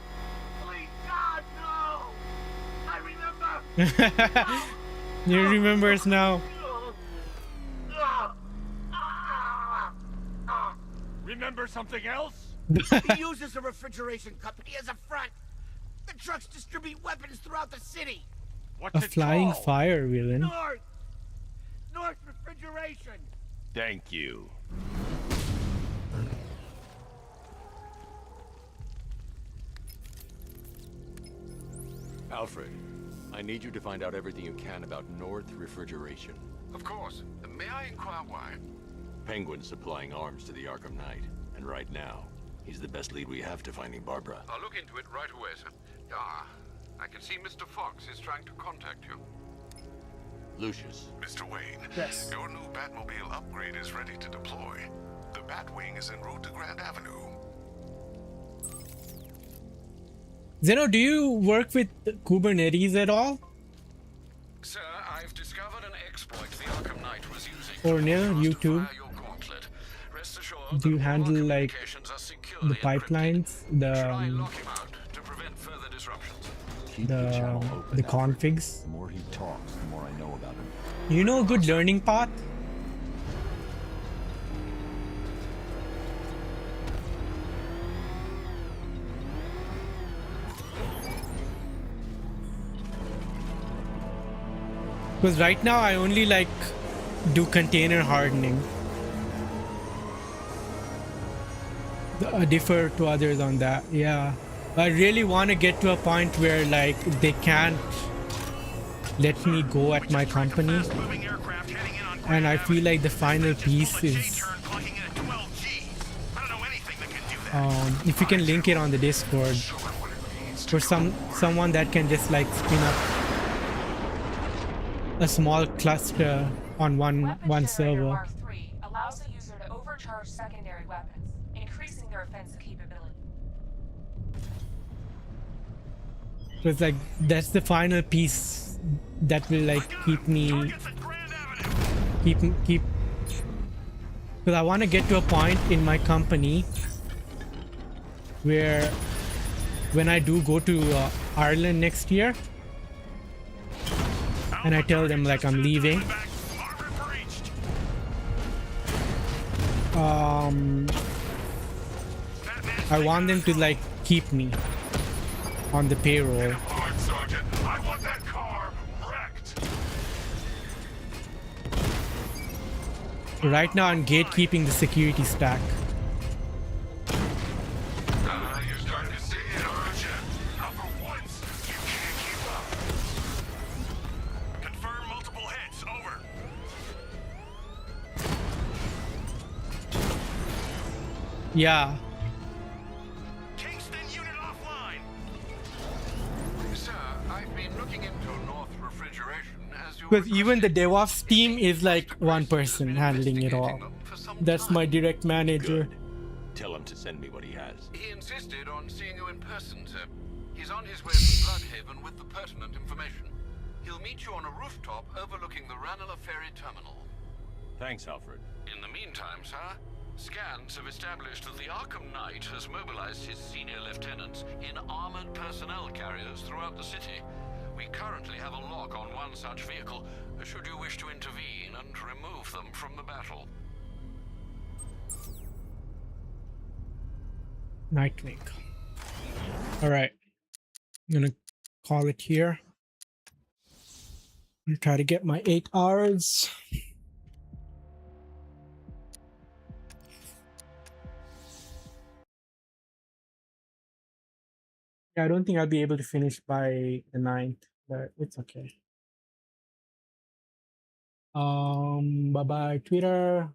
Please, God, no! I remember!
He remembers now.
Remember something else?
He uses a refrigeration company as a front. The trucks distribute weapons throughout the city.
A flying fire villain.
North Refrigeration.
Thank you.
Alfred, I need you to find out everything you can about North Refrigeration.
Of course. May I inquire why?
Penguin's supplying arms to the Arkham Knight, and right now, he's the best lead we have to finding Barbara.
I'll look into it right away, sir. Ah, I can see Mr. Fox is trying to contact you.
Lucius.
Mr. Wayne,
Yes.
your new Batmobile upgrade is ready to deploy. The Batwing is en route to Grand Avenue.
Zeno, do you work with Kubernetes at all?
Sir, I've discovered an exploit the Arkham Knight was using.
Or near YouTube?
Rest assured,
Do you handle like the pipelines,
to prevent further disruptions.
Keep the channel open.
the configs?
The more he talks, the more I know about him.
You know a good learning path? Because right now I only like do container hardening. I differ to others on that. Yeah, I really want to get to a point where like they can't let me go at my company, and I feel like the final piece is if you can link it on the Discord for someone that can just like spin up a small cluster on one server.
Mark III allows the user to overcharge secondary weapons, increasing their offensive capability.
So it's like that's the final piece that will like keep because I want to get to a point in my company where when I do go to Ireland next year and I tell them like I'm leaving, I want them to like keep me on the payroll.
I want that car wrecked.
Right now I'm gatekeeping the security stack.
You're starting to see it, aren't you? Now for once, you can't keep up. Confirm multiple hits. Over.
Yeah.
Kingston unit offline.
Sir, I've been looking into North Refrigeration as you
Because even the DevOps team is like one person handling it all. That's my direct manager.
Tell him to send me what he has.
He insisted on seeing you in person, sir. He's on his way to Bloodhaven with the pertinent information. He'll meet you on a rooftop overlooking the Ranelagh Ferry Terminal.
Thanks, Alfred.
In the meantime, sir, scans have established that the Arkham Knight has mobilized his senior lieutenants in armored personnel carriers throughout the city. We currently have a lock on one such vehicle, should you wish to intervene and remove them from the battle.
Nightwing. Alright. I'm gonna call it here. I'm gonna try to get my 8 hours. I don't think I'll be able to finish by the 9th, but it's okay. Bye bye Twitter.